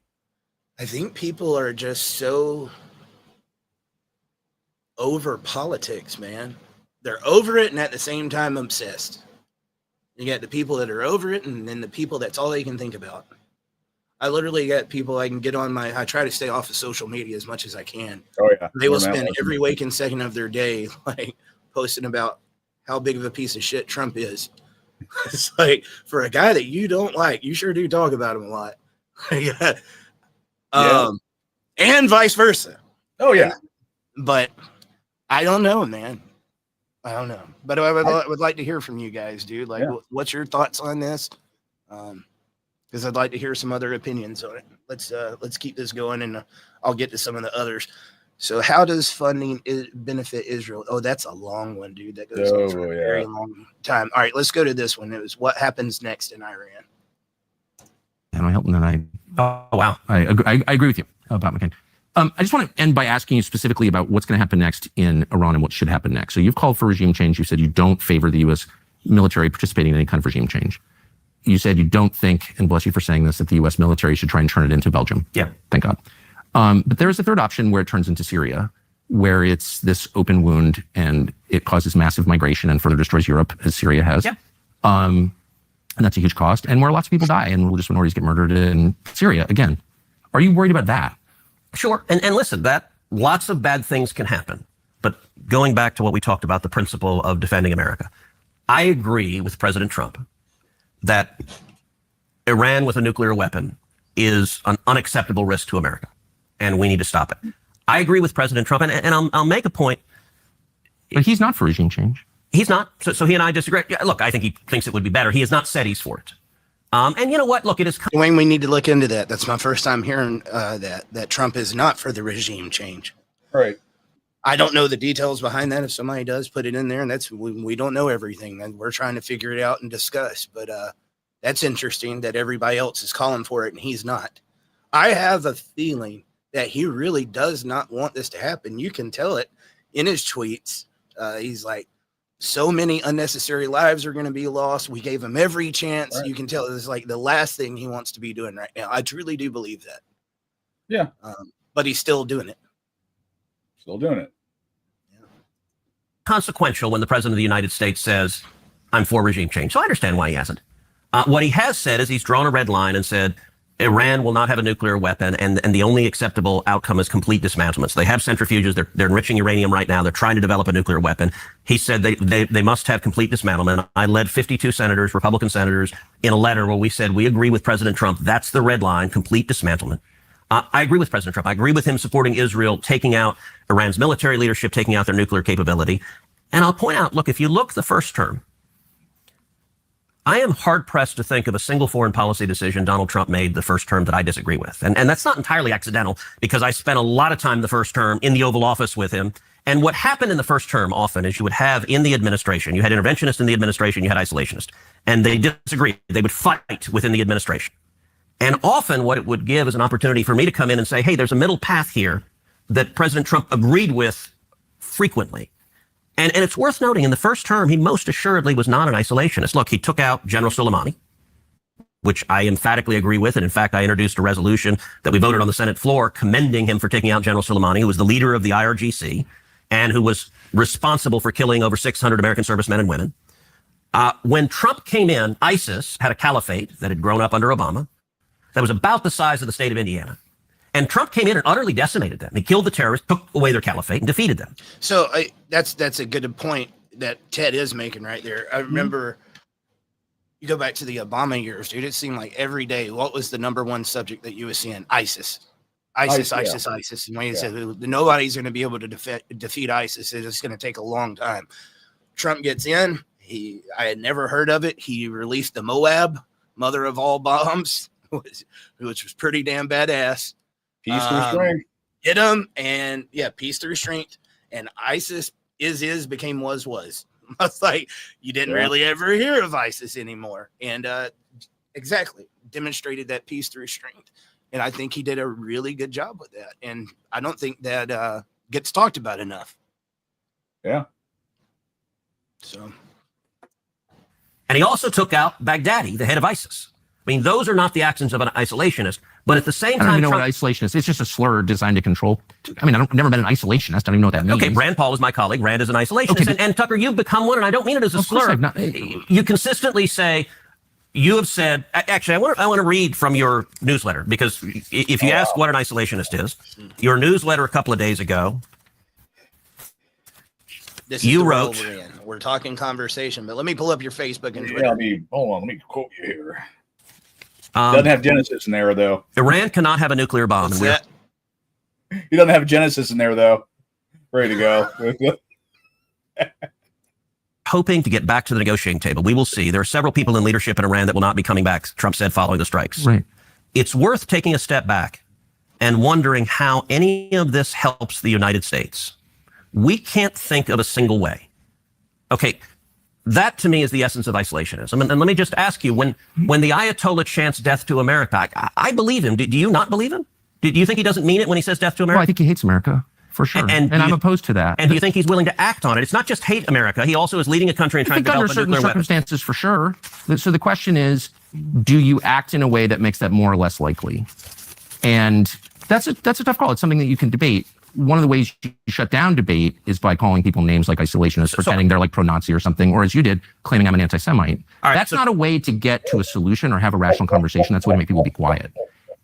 Speaker 2: I think people are just so over politics, man. They're over it and at the same time obsessed. You got the people that are over it, and then the people that's all they can think about. I literally get people I can get on I try to stay off of social media as much as I can.
Speaker 3: Oh yeah.
Speaker 2: They will spend every waking second of their day like posting about how big of a piece of shit Trump is. It's like, for a guy that you don't like, you sure do talk about him a lot. Yeah. And vice versa.
Speaker 3: Oh yeah.
Speaker 2: But I don't know, man. I don't know. But I would like to hear from you guys, dude. Like, what's your thoughts on this? Because I'd like to hear some other opinions on it. Let's keep this going, and I'll get to some of the others. So, how does funding benefit Israel? Oh, that's a long one, dude. That goes on for a very long time. All right, let's go to this one. It was what happens next in Iran.
Speaker 4: And I help, and then I agree with you about McCain. I just want to end by asking you specifically about what's going to happen next in Iran and what should happen next. So you've called for regime change. You said you don't favor the U.S. military participating in any kind of regime change. You said you don't think, and bless you for saying this, that the U.S. military should try and turn it into Belgium.
Speaker 5: Yeah.
Speaker 4: Thank God. But there is a third option where it turns into Syria, where it's this open wound and it causes massive migration and further destroys Europe, as Syria has.
Speaker 5: Yeah.
Speaker 4: And that's a huge cost, and where lots of people die and religious minorities get murdered in Syria again. Are you worried about that?
Speaker 5: Sure. And listen, that lots of bad things can happen. But going back to what we talked about, the principle of defending America, I agree with President Trump that Iran with a nuclear weapon is an unacceptable risk to America, and we need to stop it. I agree with President Trump, and I'll make a point.
Speaker 4: But he's not for regime change.
Speaker 5: He's not. So he and I disagree. Yeah, look, I think he thinks it would be better. He has not said he's for it. And you know what? Look, it is.
Speaker 2: Dwayne, we need to look into that. That's my first time hearing that Trump is not for the regime change.
Speaker 3: Right.
Speaker 2: I don't know the details behind that. If somebody does put it in there, and we don't know everything, and we're trying to figure it out and discuss. But that's interesting that everybody else is calling for it and he's not. I have a feeling that he really does not want this to happen. You can tell it in his tweets. He's like, so many unnecessary lives are going to be lost. We gave him every chance. Right. You can tell it's like the last thing he wants to be doing right now. I truly do believe that.
Speaker 3: Yeah.
Speaker 2: But he's still doing it.
Speaker 3: Still doing it.
Speaker 2: Yeah.
Speaker 5: Consequential when the president of the United States says, I'm for regime change. So I understand why he hasn't. What he has said is he's drawn a red line and said, Iran will not have a nuclear weapon, and the only acceptable outcome is complete dismantlement. So they have centrifuges. They're enriching uranium right now. They're trying to develop a nuclear weapon. He said they must have complete dismantlement. I led 52 senators, Republican senators, in a letter where we said we agree with President Trump. That's the red line, complete dismantlement. I agree with President Trump. I agree with him supporting Israel, taking out Iran's military leadership, taking out their nuclear capability. And I'll point out, look, if you look the first term, I am hard-pressed to think of a single foreign policy decision Donald Trump made the first term that I disagree with. And that's not entirely accidental, because I spent a lot of time the first term in the Oval Office with him. And what happened in the first term often is you would have in the administration, you had interventionists in the administration, you had isolationists, and they disagreed. They would fight within the administration. And often what it would give is an opportunity for me to come in and say, hey, there's a middle path here that President Trump agreed with frequently. And it's worth noting, in the first term, he most assuredly was not an isolationist. Look, he took out General Soleimani, which I emphatically agree with. And in fact, I introduced a resolution that we voted on the Senate floor commending him for taking out General Soleimani, who was the leader of the IRGC and who was responsible for killing over 600 American servicemen and women. When Trump came in, ISIS had a caliphate that had grown up under Obama that was about the size of the state of Indiana. And Trump came in and utterly decimated them. He killed the terrorists, took away their caliphate, and defeated them.
Speaker 2: So that's a good point that Ted is making right there. I remember you go back to the Obama years, dude. It seemed like every day, what was the number one subject that you were seeing? ISIS. ISIS. And when he said nobody's going to be able to defeat ISIS, it's going to take a long time. Trump gets in. I had never heard of it. He released the Moab, mother of all bombs, which was pretty damn badass.
Speaker 3: Peace through strength.
Speaker 2: Hit him, and peace through strength. And ISIS became was. I was like, you didn't really ever hear of ISIS anymore. And exactly, demonstrated that peace through strength. And I think he did a really good job with that. And I don't think that gets talked about enough.
Speaker 3: Yeah.
Speaker 2: So.
Speaker 5: And he also took out Baghdadi, the head of ISIS. I mean, those are not the actions of an isolationist, but at the same time,
Speaker 4: I don't even know what isolationist is. It's just a slur designed to control. I mean, I've never been an isolationist. I don't even know what that means.
Speaker 5: Okay, Rand Paul is my colleague. Rand is an isolationist. Okay, and Tucker, you've become one, and I don't mean it as a slur. You consistently say, You have said, actually, I want to read from your newsletter, because if you ask what an isolationist is, your newsletter a couple of days ago,
Speaker 2: This is
Speaker 5: you
Speaker 2: the
Speaker 5: wrote,
Speaker 2: world we're in. We're talking conversation, but let me pull up your Facebook and Twitter.
Speaker 3: Hold on, let me quote you here. Doesn't have Genesis in there, though.
Speaker 5: Iran cannot have a nuclear bomb.
Speaker 2: What's that?
Speaker 3: He doesn't have Genesis in there, though. Ready to go.
Speaker 5: Hoping to get back to the negotiating table. We will see. There are several people in leadership in Iran that will not be coming back, Trump said, following the strikes.
Speaker 6: Right.
Speaker 5: It's worth taking a step back and wondering how any of this helps the United States. We can't think of a single way. Okay, that to me is the essence of isolationism. And let me just ask you, when the Ayatollah chants death to America, I believe him. Do you not believe him? Do you think he doesn't mean it when he says death to America?
Speaker 6: Well, I think he hates America, for sure. And I'm opposed to that.
Speaker 5: And do you think he's willing to act on it? It's not just hate America. He also is leading a country and trying to develop
Speaker 6: under
Speaker 5: a
Speaker 6: certain
Speaker 5: nuclear weapon.
Speaker 6: circumstances, for sure. So the question is, do you act in a way that makes that more or less likely? And that's a tough call. It's something that you can debate. One of the ways you shut down debate is by calling people names like isolationists, pretending they're like pro-Nazi or something, or as you did, claiming I'm an anti-Semite. That's not a way to get to a solution or have a rational conversation. That's a way to make people be quiet.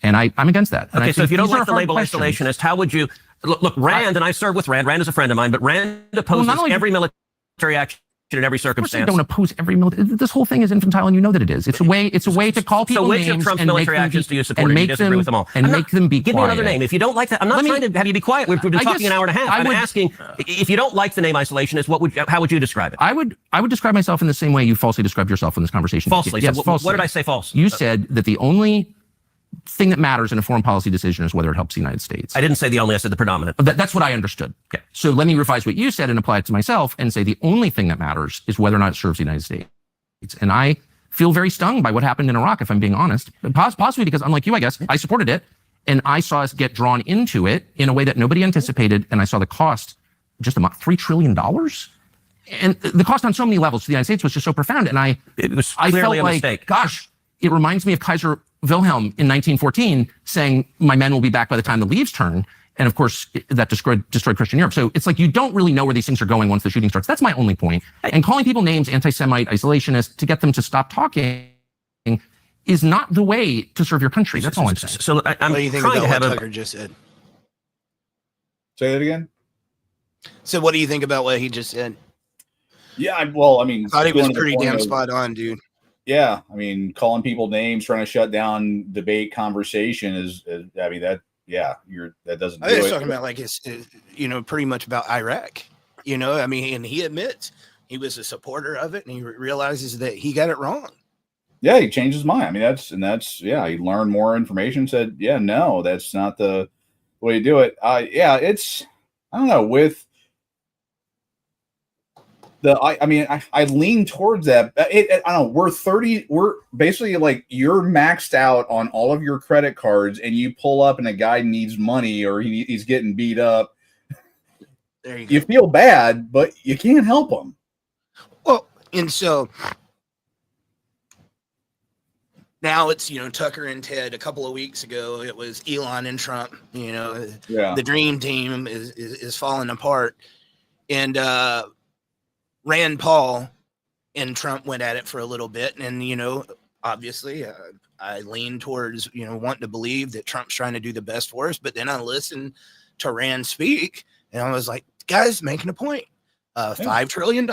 Speaker 6: And I'm against that. And
Speaker 5: Okay, so if you don't like the label
Speaker 6: questions.
Speaker 5: isolationist, how would you look? Rand, and I served with Rand. Rand is a friend of mine, but Rand opposes every military action in every circumstance.
Speaker 6: I don't oppose every military. This whole thing is infantile, and you know that it is. It's a way to call people
Speaker 5: so which
Speaker 6: names
Speaker 5: of Trump's
Speaker 6: and
Speaker 5: military actions do you support? And you disagree with them all,
Speaker 6: and make them be
Speaker 5: give
Speaker 6: quiet.
Speaker 5: me another name. If you don't like that, I'm not trying to have you be quiet. We've been talking an hour and a half. I'm asking, if you don't like the name isolationist, how would you describe it?
Speaker 6: I would describe myself in the same way you falsely described yourself in this conversation.
Speaker 5: Falsely.
Speaker 6: Yes,
Speaker 5: so
Speaker 6: falsely.
Speaker 5: What did I say false?
Speaker 6: You said that the only thing that matters in a foreign policy decision is whether it helps the United States.
Speaker 5: I didn't say the only. I said the predominant.
Speaker 6: That's what I understood.
Speaker 5: Okay.
Speaker 6: So let me revise what you said and apply it to myself and say the only thing that matters is whether or not it serves the United States. And I feel very stung by what happened in Iraq, if I'm being honest. Possibly because, unlike you, I guess, I supported it and I saw us get drawn into it in a way that nobody anticipated. And I saw the cost just about $3 trillion. And the cost on so many levels to the United States was just so profound. And I felt like,
Speaker 5: mistake.
Speaker 6: Gosh, it reminds me of Kaiser Wilhelm in 1914 saying, my men will be back by the time the leaves turn. And of course, that destroyed Christian Europe. So it's like you don't really know where these things are going once the shooting starts. That's my only point. And calling people names, anti-Semite, isolationist, to get them to stop talking is not the way to serve your country. That's all I'm saying.
Speaker 5: So I'm
Speaker 2: What do you think
Speaker 5: trying
Speaker 2: about
Speaker 5: to have
Speaker 2: what
Speaker 5: a...
Speaker 2: Tucker just said?
Speaker 3: Say that again?
Speaker 2: So what do you think about what he just said?
Speaker 3: Yeah, I mean,
Speaker 2: I thought he was
Speaker 3: going to the
Speaker 2: pretty
Speaker 3: point
Speaker 2: damn
Speaker 3: of-
Speaker 2: spot on, dude.
Speaker 3: Yeah, I mean, calling people names, trying to shut down debate conversation is I mean, that doesn't
Speaker 2: I
Speaker 3: do
Speaker 2: was
Speaker 3: it.
Speaker 2: talking about like it's pretty much about Iraq. I mean, and he admits he was a supporter of it, and he realizes that he got it wrong.
Speaker 3: Yeah, he changed his mind. I mean, that's he learned more information, said, yeah, no, that's not the way to do it. It's, I don't know, with I lean towards that. I don't know. We're basically like you're maxed out on all of your credit cards, and you pull up, and a guy needs money or he's getting beat up.
Speaker 2: There you go.
Speaker 3: You feel bad, but you can't help him.
Speaker 2: Well, and so now it's Tucker and Ted. A couple of weeks ago, it was Elon and Trump. The dream team is falling apart, and Rand Paul and Trump went at it for a little bit. And, obviously I lean towards, wanting to believe that Trump's trying to do the best for us. But then I listened to Rand speak and I was like, guy's making a point. $5 trillion,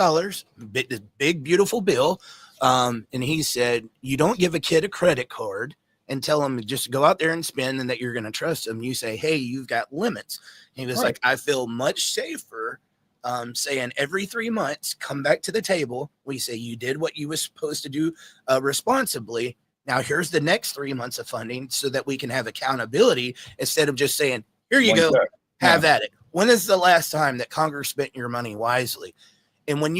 Speaker 2: big, beautiful bill. And he said, you don't give a kid a credit card and tell him to just go out there and spend and that you're going to trust him. You say, hey, you've got limits. And he was like, I feel much safer saying every 3 months, come back to the table. We say you did what you were supposed to do responsibly. Now here's the next 3 months of funding so that we can have accountability instead of just saying, here you go, have at it. When is the last time that Congress spent your money wisely? And when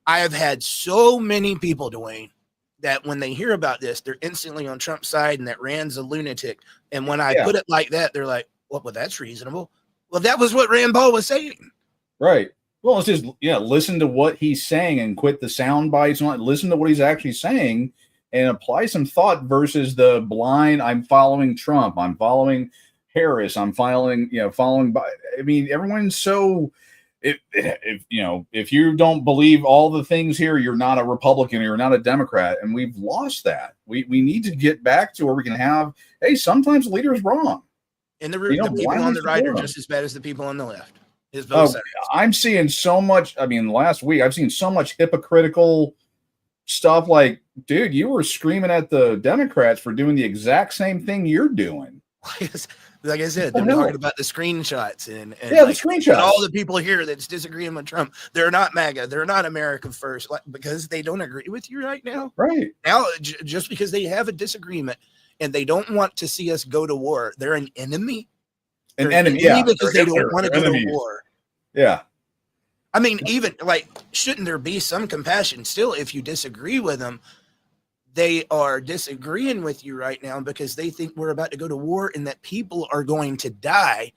Speaker 2: I have had so many people, Dwayne, that when they hear about this, they're instantly on Trump's side and that Rand's a lunatic. And when I put it like that, they're like, well, that's reasonable. Well, that was what Rand Paul was saying.
Speaker 3: Right. Well, it's just, listen to what he's saying and quit the sound bites. Listen to what he's actually saying and apply some thought versus the blind, I'm following Trump, I'm following Harris, I'm following by. I mean, everyone's so, if you know, if you don't believe all the things here, you're not a Republican, or you're not a Democrat, and we've lost that. We need to get back to where we can have, hey, sometimes the leader is wrong.
Speaker 2: And the people on the right are just as bad as the people on the left.
Speaker 3: I'm seeing so much. I mean, last week I've seen so much hypocritical stuff. Like, dude, you were screaming at the Democrats for doing the exact same thing you're doing.
Speaker 2: Like I said, they're talking about the screenshots and
Speaker 3: the screenshots.
Speaker 2: And all the people here that's disagreeing with Trump, they're not MAGA, they're not America first, because they don't agree with you right now.
Speaker 3: Right
Speaker 2: now, just because they have a disagreement and they don't want to see us go to war, they're an enemy.
Speaker 3: An enemy, yeah,
Speaker 2: because they don't want to go to war.
Speaker 3: Yeah.
Speaker 2: I mean, even like, shouldn't there be some compassion still if you disagree with them? They are disagreeing with you right now because they think we're about to go to war and that people are going to die.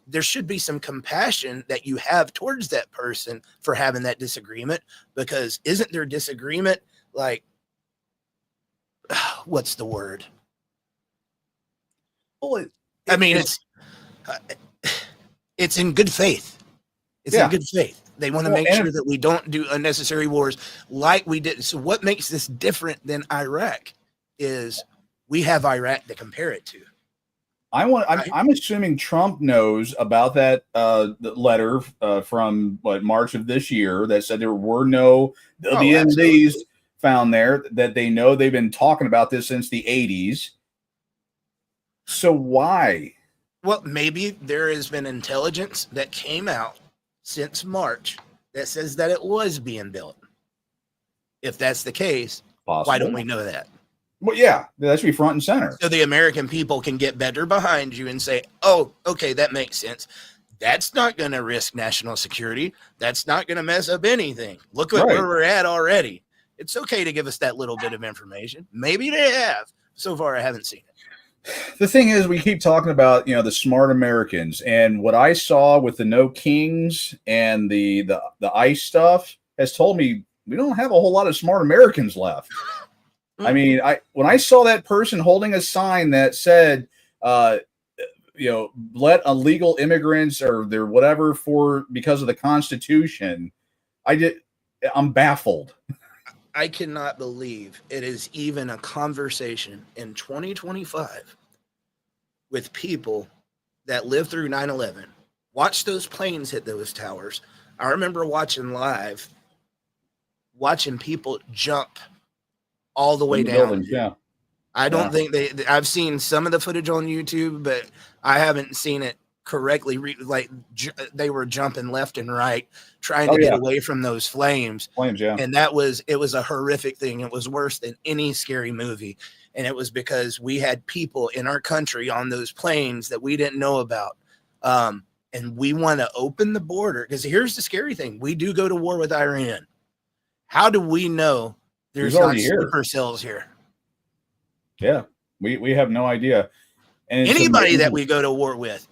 Speaker 2: There should be some compassion that you have towards that person for having that disagreement, because isn't their disagreement like, what's the word?
Speaker 3: Well,
Speaker 2: it's in good faith. It's in good faith. They want to make sure that we don't do unnecessary wars like we did. So what makes this different than Iraq is we have Iraq to compare it to.
Speaker 3: I'm assuming Trump knows about that letter from March of this year that said there were no WMDs found there, that they know they've been talking about this since the 80s. So why?
Speaker 2: Well, maybe there has been intelligence that came out since March that says that it was being built. If that's the case, why don't we know that?
Speaker 3: Well, yeah, that should be front and center.
Speaker 2: So the American people can get better behind you and say, oh, okay, that makes sense. That's not going to risk national security. That's not going to mess up anything. Look at where we're at already. It's okay to give us that little bit of information. Maybe they have. So far, I haven't seen it.
Speaker 3: The thing is, we keep talking about, the smart Americans, and what I saw with the no kings and the ICE stuff has told me we don't have a whole lot of smart Americans left. I mean, when I saw that person holding a sign that said, let illegal immigrants or their whatever because of the Constitution, I'm baffled.
Speaker 2: I cannot believe it is even a conversation in 2025 with people that lived through 9/11, watch those planes hit those towers. I remember watching people jump all the way down.
Speaker 3: Buildings, yeah.
Speaker 2: I don't think I've seen some of the footage on YouTube, but I haven't seen it correctly. They were jumping left and right, trying to get away from those flames.
Speaker 3: Yeah.
Speaker 2: And it was a horrific thing. It was worse than any scary movie. And it was because we had people in our country on those planes that we didn't know about. And we want to open the border, because here's the scary thing. We do go to war with Iran. How do we know there's not sleeper cells here?
Speaker 3: Yeah, we have no idea. And
Speaker 2: anybody that we go to war with,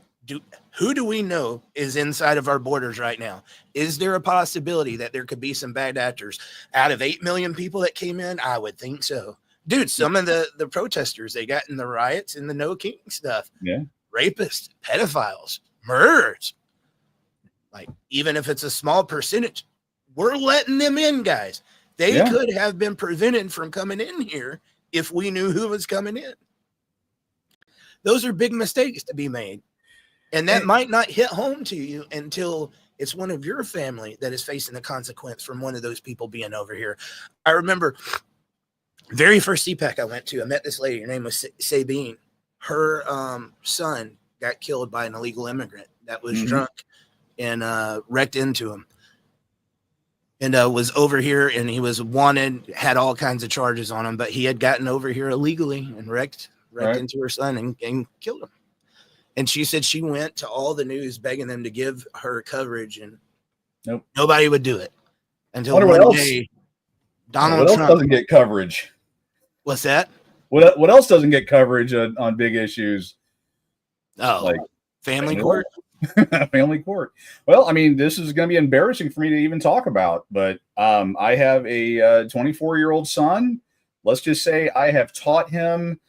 Speaker 2: who do we know is inside of our borders right now? Is there a possibility that there could be some bad actors? Out of 8 million people that came in, I would think so. Dude, some of the protesters they got in the riots and the no king stuff.
Speaker 3: Yeah.
Speaker 2: Rapists, pedophiles, murderers. Like, even if it's a small percentage, we're letting them in, guys. They could have been prevented from coming in here if we knew who was coming in. Those are big mistakes to be made. And that might not hit home to you until it's one of your family that is facing the consequence from one of those people being over here. I remember very first CPAC I went to, I met this lady. Her name was Sabine. Her son got killed by an illegal immigrant that was drunk and wrecked into him. And was over here, and he was wanted, had all kinds of charges on him, but he had gotten over here illegally and wrecked into her son and killed him. And she said she went to all the news begging them to give her coverage, and nobody would do it until one day Donald Trump
Speaker 3: doesn't get coverage.
Speaker 2: What's that?
Speaker 3: What else doesn't get coverage on big issues?
Speaker 2: Oh, like family court.
Speaker 3: Family court. Well, I mean, this is going to be embarrassing for me to even talk about, but I have a 24-year-old son. Let's just say I have taught him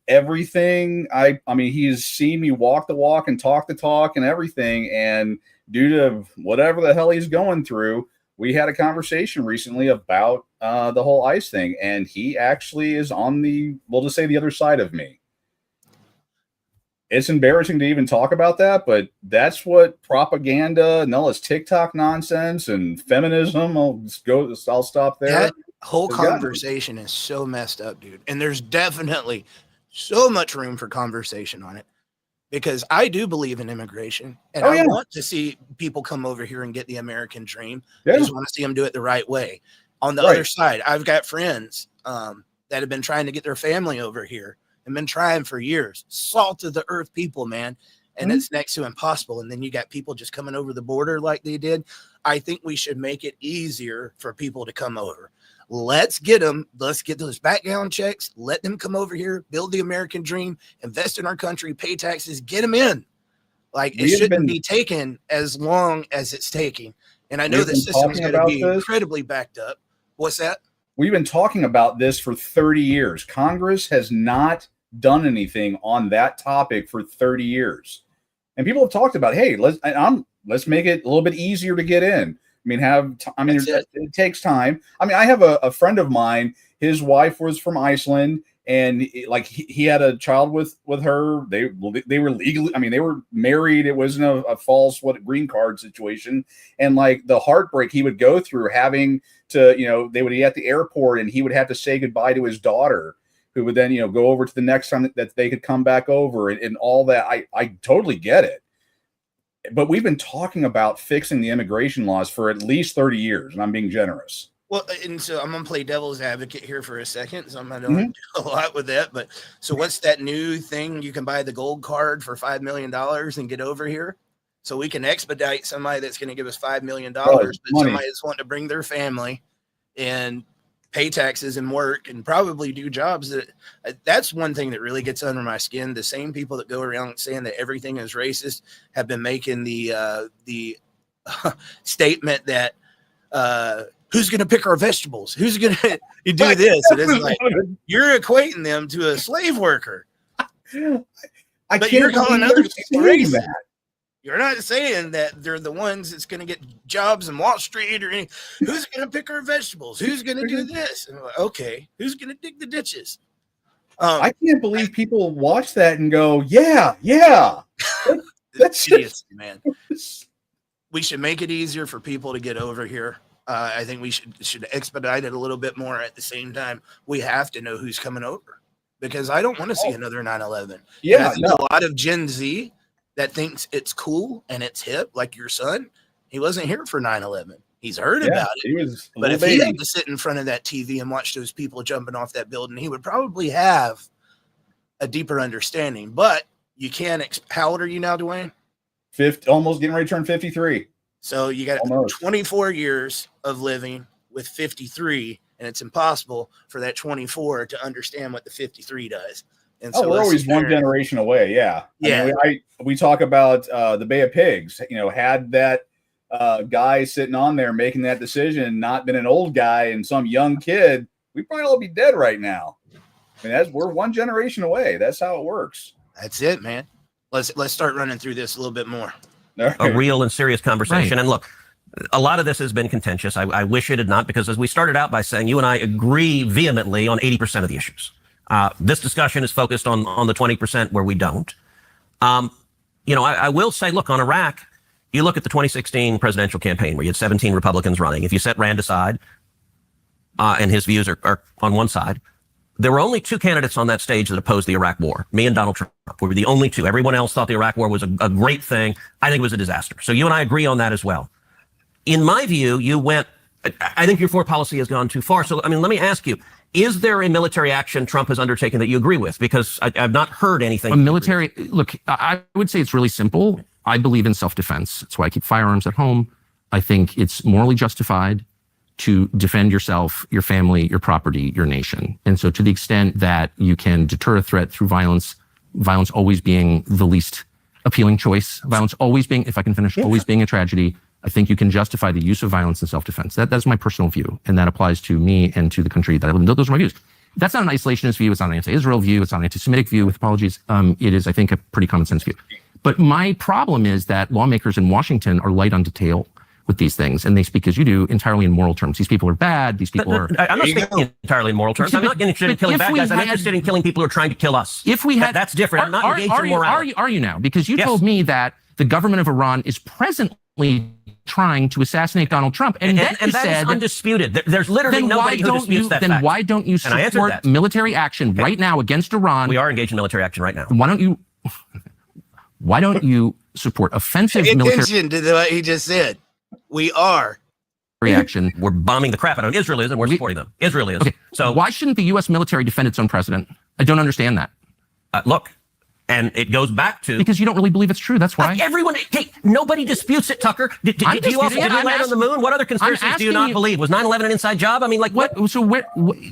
Speaker 3: everything. I mean, he's seen me walk the walk and talk the talk and everything. And due to whatever the hell he's going through, we had a conversation recently about the whole ICE thing, and he actually is on we'll just say the other side of me. It's embarrassing to even talk about that, but that's what propaganda and all this TikTok nonsense and feminism. I'll stop there.
Speaker 2: That whole conversation is so messed up, dude. And there's definitely so much room for conversation on it, because I do believe in immigration, and I want to see people come over here and get the American dream. I just want to see them do it the right way. On the other side, I've got friends that have been trying to get their family over here and been trying for years. Salt of the earth people, man. And it's next to impossible. And then you got people just coming over the border like they did. I think we should make it easier for people to come over. Let's get them. Let's get those background checks. Let them come over here, build the American dream, invest in our country, pay taxes, get them in. Like, it shouldn't be taken as long as it's taking. And I know the system's going to be incredibly backed up. What's that?
Speaker 3: We've been talking about this for 30 years. Congress has not done anything on that topic for 30 years. And people have talked about, hey, let's make it a little bit easier to get in. It takes time. I mean, I have a friend of mine, his wife was from Iceland, and he had a child with her. They were legally, they were married. It wasn't a false green card situation. And like the heartbreak he would go through having to, they would be at the airport and he would have to say goodbye to his daughter, who would then, go over to the next time that they could come back over, and all that. I totally get it. But we've been talking about fixing the immigration laws for at least 30 years, and I'm being generous.
Speaker 2: Well, and so I'm going to play devil's advocate here for a second. So I'm not going to do a lot with that. But so what's that new thing? You can buy the gold card for $5 million and get over here. So we can expedite somebody that's going to give us $5 million, but somebody that's wanting to bring their family and pay taxes and work and probably do jobs that's one thing that really gets under my skin. The same people that go around saying that everything is racist have been making the statement that who's going to pick our vegetables? Who's going to do this? And it's like, you're equating them to a slave worker. But you're calling other people racist. You're not saying that they're the ones that's going to get jobs in Wall Street or any. Who's going to pick our vegetables? Who's going to do this? And like, okay, who's going to dig the ditches?
Speaker 3: I can't believe people watch that and go, yeah. That's
Speaker 2: serious, man. We should make it easier for people to get over here. I think we should expedite it a little bit more. At the same time, we have to know who's coming over, because I don't want to see another 9/11.
Speaker 3: Yeah,
Speaker 2: a lot of Gen Z that thinks it's cool and it's hip, like your son. He wasn't here for 9/11. He's heard about it. But if he had to sit in front of that TV and watch those people jumping off that building, he would probably have a deeper understanding. But you can't. How old are you now, Dwayne?
Speaker 3: 50, almost getting ready to turn 53.
Speaker 2: So you got 24 years of living with 53, and it's impossible for that 24 to understand what the 53 does. And so
Speaker 3: we're always one generation away. Yeah. We talk about the Bay of Pigs, had that guy sitting on there making that decision, not been an old guy and some young kid, we'd probably all be dead right now. We're one generation away. That's how it works.
Speaker 2: That's it, man. Let's start running through this a little bit more.
Speaker 3: Right.
Speaker 5: A real and serious conversation. Right. And look, a lot of this has been contentious. I wish it had not, because as we started out by saying, you and I agree vehemently on 80% of the issues. This discussion is focused on the 20% where we don't. I will say, look, on Iraq, you look at the 2016 presidential campaign where you had 17 Republicans running. If you set Rand aside, and his views are on one side, there were only two candidates on that stage that opposed the Iraq war. Me and Donald Trump. We were the only two. Everyone else thought the Iraq war was a great thing. I think it was a disaster. So you and I agree on that as well. In my view, I think your foreign policy has gone too far. So, let me ask you, is there a military action Trump has undertaken that you agree with? Because I've not heard anything.
Speaker 6: Look, I would say it's really simple. I believe in self-defense. That's why I keep firearms at home. I think it's morally justified to defend yourself, your family, your property, your nation. And so to the extent that you can deter a threat through violence always being the least appealing choice, violence always being, if I can finish, always being a tragedy, I think you can justify the use of violence in self-defense. That's my personal view. And that applies to me and to the country that I live in. Those are my views. That's not an isolationist view. It's not an anti-Israel view. It's not an anti-Semitic view, with apologies. It is, I think, a pretty common sense view. But my problem is that lawmakers in Washington are light on detail with these things, and they speak, as you do, entirely in moral terms. These people are bad. These people are.
Speaker 5: I'm not speaking entirely in moral terms. I'm not interested in killing bad guys. I'm interested in killing people who are trying to kill us.
Speaker 6: If we had,
Speaker 5: that's different. I'm not engaged in morality.
Speaker 6: Are you now? Because you told me that the government of Iran is presently trying to assassinate Donald Trump, and that
Speaker 5: is undisputed. There's literally nobody who disputes that fact.
Speaker 6: Then why don't you support military action right now against Iran?
Speaker 5: We are engaged in military action right now.
Speaker 6: Why don't you support offensive military?
Speaker 2: Attention to what he just said. We are
Speaker 6: reaction.
Speaker 5: We're bombing the crap out of them. Israel is, and we're supporting them. Israel is.
Speaker 6: Okay.
Speaker 5: So
Speaker 6: why shouldn't the U.S. military defend its own president? I don't understand that.
Speaker 5: Look, and it goes back to
Speaker 6: because you don't really believe it's true. That's why
Speaker 5: everyone. Hey, nobody disputes it, Tucker. Did you land on the moon? What other conspiracies do you not believe? Was 9/11 an inside job? I mean, like what?
Speaker 6: So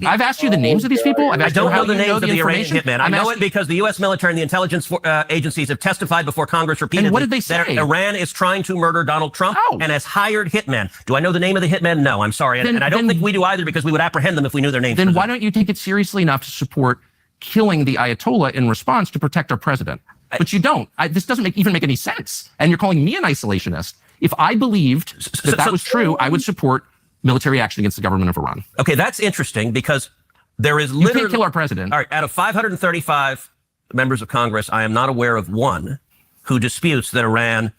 Speaker 6: I've asked you the names of these people.
Speaker 5: I don't know the names of the Iranian hitmen. I know it because the U.S. military and the intelligence agencies have testified before Congress repeatedly.
Speaker 6: And what did they say?
Speaker 5: That Iran is trying to murder Donald Trump and has hired hitmen. Do I know the name of the hitmen? No, I'm sorry, and I don't think we do either because we would apprehend them if we knew their names.
Speaker 6: Then why don't you take it seriously enough to support killing the Ayatollah in response to protect our president? But you don't. This doesn't even make any sense. And you're calling me an isolationist. If I believed that was true, I would support military action against the government of Iran.
Speaker 5: Okay, that's interesting because there is literally...
Speaker 6: You can't kill our president.
Speaker 5: All right, out of 535 members of Congress, I am not aware of one who disputes that Iran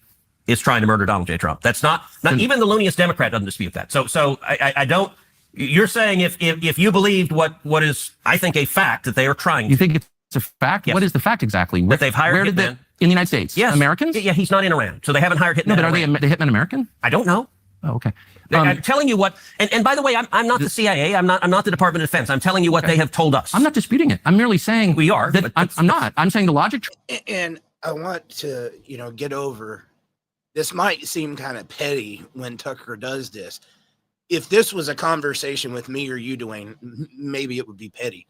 Speaker 5: is trying to murder Donald J. Trump. That's not even the looniest Democrat doesn't dispute that. So I don't... You're saying if you believed what is, I think, a fact that they are trying...
Speaker 6: You think it's a fact?
Speaker 5: Yes.
Speaker 6: What is the fact exactly?
Speaker 5: That they've hired hitmen.
Speaker 6: In the United States?
Speaker 5: Yes.
Speaker 6: Americans?
Speaker 5: Yeah, he's not in Iran. So they haven't hired hitmen.
Speaker 6: No, but are the hitmen American?
Speaker 5: I don't know.
Speaker 6: Oh, okay.
Speaker 5: I'm telling you what, and by the way, I'm not the CIA. I'm not the Department of Defense. I'm telling you what they have told us.
Speaker 6: I'm not disputing it. I'm merely saying
Speaker 5: we are.
Speaker 6: That I'm not. I'm saying the logic.
Speaker 2: And I want to, get over. This might seem kind of petty when Tucker does this. If this was a conversation with me or you, Dwayne, maybe it would be petty.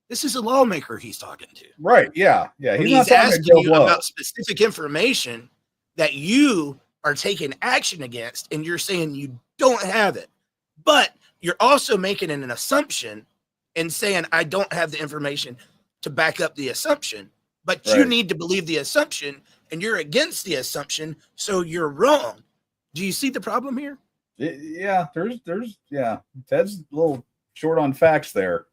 Speaker 2: This is a lawmaker he's talking to.
Speaker 3: Right. Yeah. Yeah.
Speaker 2: He's asking you about specific information that you are taking action against, and you're saying you don't have it. But you're also making an assumption and saying, I don't have the information to back up the assumption. But you need to believe the assumption, and you're against the assumption, so you're wrong. Do you see the problem here?
Speaker 3: Yeah. There's Ted's a little short on facts there.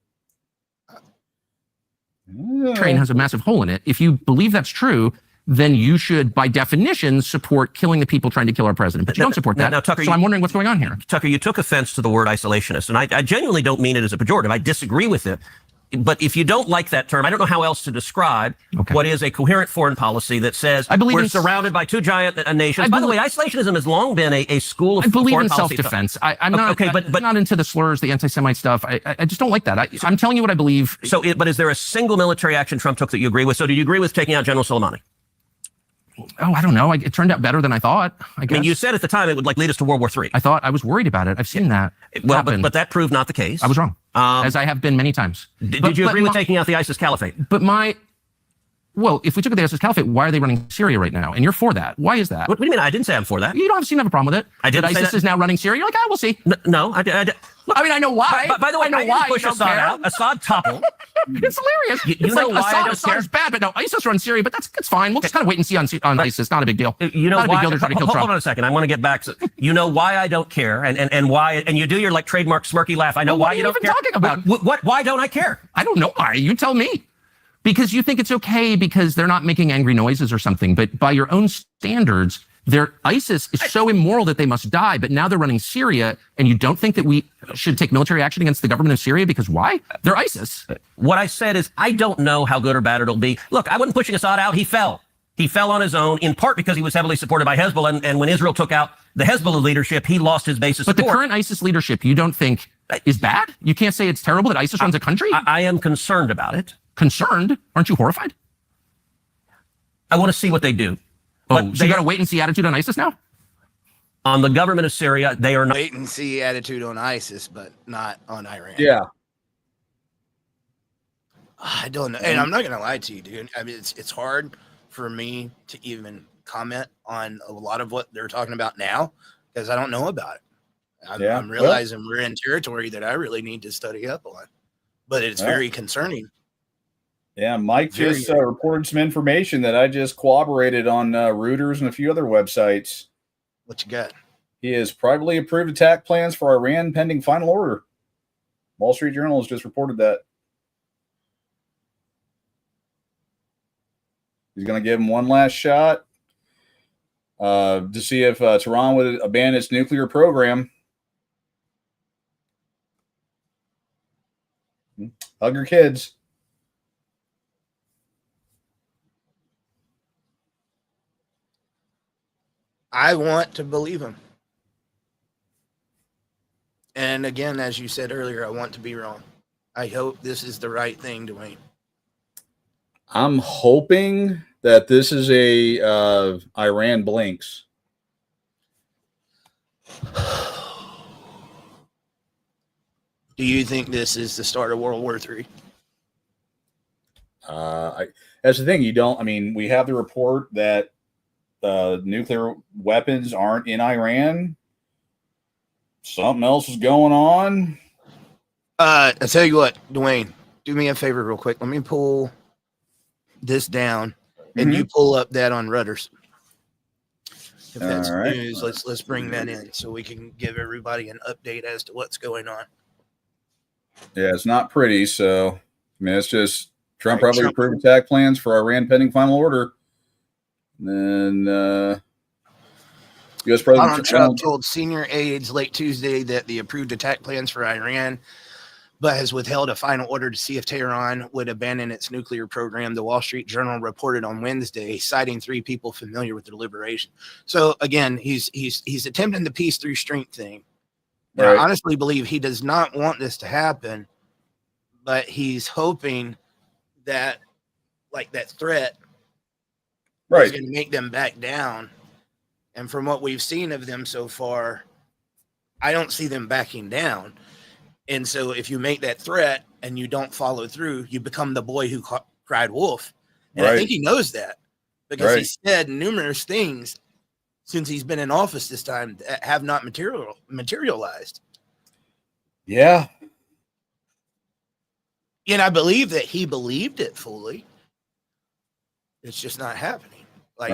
Speaker 6: Train has a massive hole in it. If you believe that's true, then you should, by definition, support killing the people trying to kill our president. But you don't support that.
Speaker 5: Now, Tucker,
Speaker 6: so I'm wondering what's going on here.
Speaker 5: Tucker, you took offense to the word isolationist, and I genuinely don't mean it as a pejorative. I disagree with it. But if you don't like that term, I don't know how else to describe what is a coherent foreign policy that says we're surrounded by two giant nations. By the way, isolationism has long been a school of foreign policy. I believe in self-defense. I'm not but not into the slurs, the anti-Semite stuff. I just don't like that. I'm telling you what I believe. But is there a single military action Trump took that you agree with? So do you agree with taking out General Soleimani?
Speaker 6: Oh, I don't know. It turned out better than I thought. I guess.
Speaker 5: I mean, you said at the time it would lead us to World War III.
Speaker 6: I thought I was worried about it. I've seen that.
Speaker 5: Well, but that proved not the case.
Speaker 6: I was wrong, as I have been many times.
Speaker 5: Did you agree with taking out the ISIS caliphate?
Speaker 6: Well, if we took the ISIS caliphate, why are they running Syria right now? And you're for that. Why is that?
Speaker 5: What do you mean? I didn't say I'm for that.
Speaker 6: You don't seem to have a problem with it.
Speaker 5: I didn't say
Speaker 6: ISIS is now running Syria. You're like, we'll see.
Speaker 5: No, I did.
Speaker 6: I mean, I know why.
Speaker 5: By the way,
Speaker 6: I know
Speaker 5: I
Speaker 6: why.
Speaker 5: didn't push Assad out. Assad toppled.
Speaker 6: It's hilarious.
Speaker 5: You know why
Speaker 6: Assad's bad, but no, ISIS runs Syria, but that's fine. We'll just kind of wait and see on ISIS. Not a big deal.
Speaker 5: You know
Speaker 6: not
Speaker 5: why?
Speaker 6: A big deal. They're trying to kill Trump.
Speaker 5: Hold on a second. I want to get back. You know why I don't care, and why, and you do your trademark smirky laugh. I know why you don't care.
Speaker 6: What are you even talking about?
Speaker 5: What? Why don't I care?
Speaker 6: I don't know why. You tell me. Because you think it's okay because they're not making angry noises or something, but by your own standards, ISIS is so immoral that they must die, but now they're running Syria, and you don't think that we should take military action against the government of Syria because why? They're ISIS.
Speaker 5: What I said is I don't know how good or bad it'll be. Look, I wasn't pushing Assad out. He fell. He fell on his own, in part because he was heavily supported by Hezbollah, and when Israel took out the Hezbollah leadership, he lost his base of support.
Speaker 6: But the current ISIS leadership, you don't think is bad? You can't say it's terrible that ISIS runs a country?
Speaker 5: I am concerned about it.
Speaker 6: Concerned? Aren't you horrified?
Speaker 5: I want to see what they do.
Speaker 6: So you got a wait and see attitude on ISIS now?
Speaker 5: On the government of Syria, they are not.
Speaker 2: Wait and see attitude on ISIS, but not on Iran.
Speaker 3: Yeah.
Speaker 2: I don't know. And I'm not going to lie to you, dude. I mean, it's hard for me to even comment on a lot of what they're talking about now because I don't know about it. I'm realizing we're in territory that I really need to study up on, but it's very concerning.
Speaker 3: Yeah, Mike
Speaker 2: Very
Speaker 3: just reported some information that I just corroborated on Reuters and a few other websites.
Speaker 2: What you got?
Speaker 3: He has privately approved attack plans for Iran pending final order. Wall Street Journal has just reported that. He's going to give him one last shot to see if Tehran would abandon its nuclear program. Hug your kids.
Speaker 2: I want to believe him. And again, as you said earlier, I want to be wrong. I hope this is the right thing, Dwayne.
Speaker 3: I'm hoping that this is a Iran blinks.
Speaker 2: Do you think this is the start of World War III?
Speaker 3: That's the thing. You don't. I mean, we have the report that nuclear weapons aren't in Iran. Something else is going on.
Speaker 2: I tell you what, Dwayne, do me a favor real quick. Let me pull this down, and you pull up that on Reuters. If that's
Speaker 3: right.
Speaker 2: news, let's bring that in so we can give everybody an update as to what's going on.
Speaker 3: Yeah, it's not pretty. So, I mean, it's just Trump
Speaker 2: Right,
Speaker 3: probably approved attack plans for Iran pending final order. And then U.S. President
Speaker 2: Donald Trump told senior aides late Tuesday that the approved attack plans for Iran, but has withheld a final order to see if Tehran would abandon its nuclear program. The Wall Street Journal reported on Wednesday, citing 3 people familiar with the deliberation. So again, he's attempting the peace through strength thing. And
Speaker 3: Right.
Speaker 2: I honestly believe he does not want this to happen, but he's hoping that, like, that threat is going to make them back down. And from what we've seen of them so far, I don't see them backing down. And so if you make that threat and you don't follow through, you become the boy who cried wolf. And I think he knows that because he said numerous things since he's been in office this time that have not materialized.
Speaker 3: Yeah.
Speaker 2: And I believe that he believed it fully. It's just not happening. Like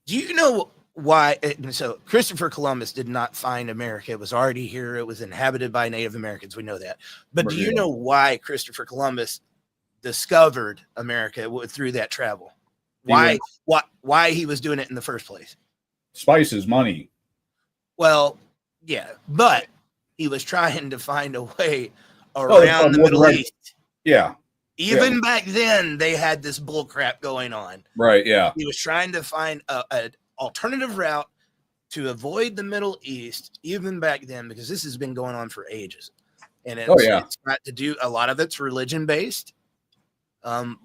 Speaker 2: do you know why? So Christopher Columbus did not find America. It was already here. It was inhabited by Native Americans. We know that. But do you know why Christopher Columbus discovered America through that travel? Why he was doing it in the first place?
Speaker 3: Spices, money.
Speaker 2: Well, yeah, but he was trying to find a way around the Middle East.
Speaker 3: Yeah.
Speaker 2: Even back then, they had this bull crap going on.
Speaker 3: Right, yeah.
Speaker 2: He was trying to find an alternative route to avoid the Middle East, even back then, because this has been going on for ages. And it's got to do, a lot of it's religion-based.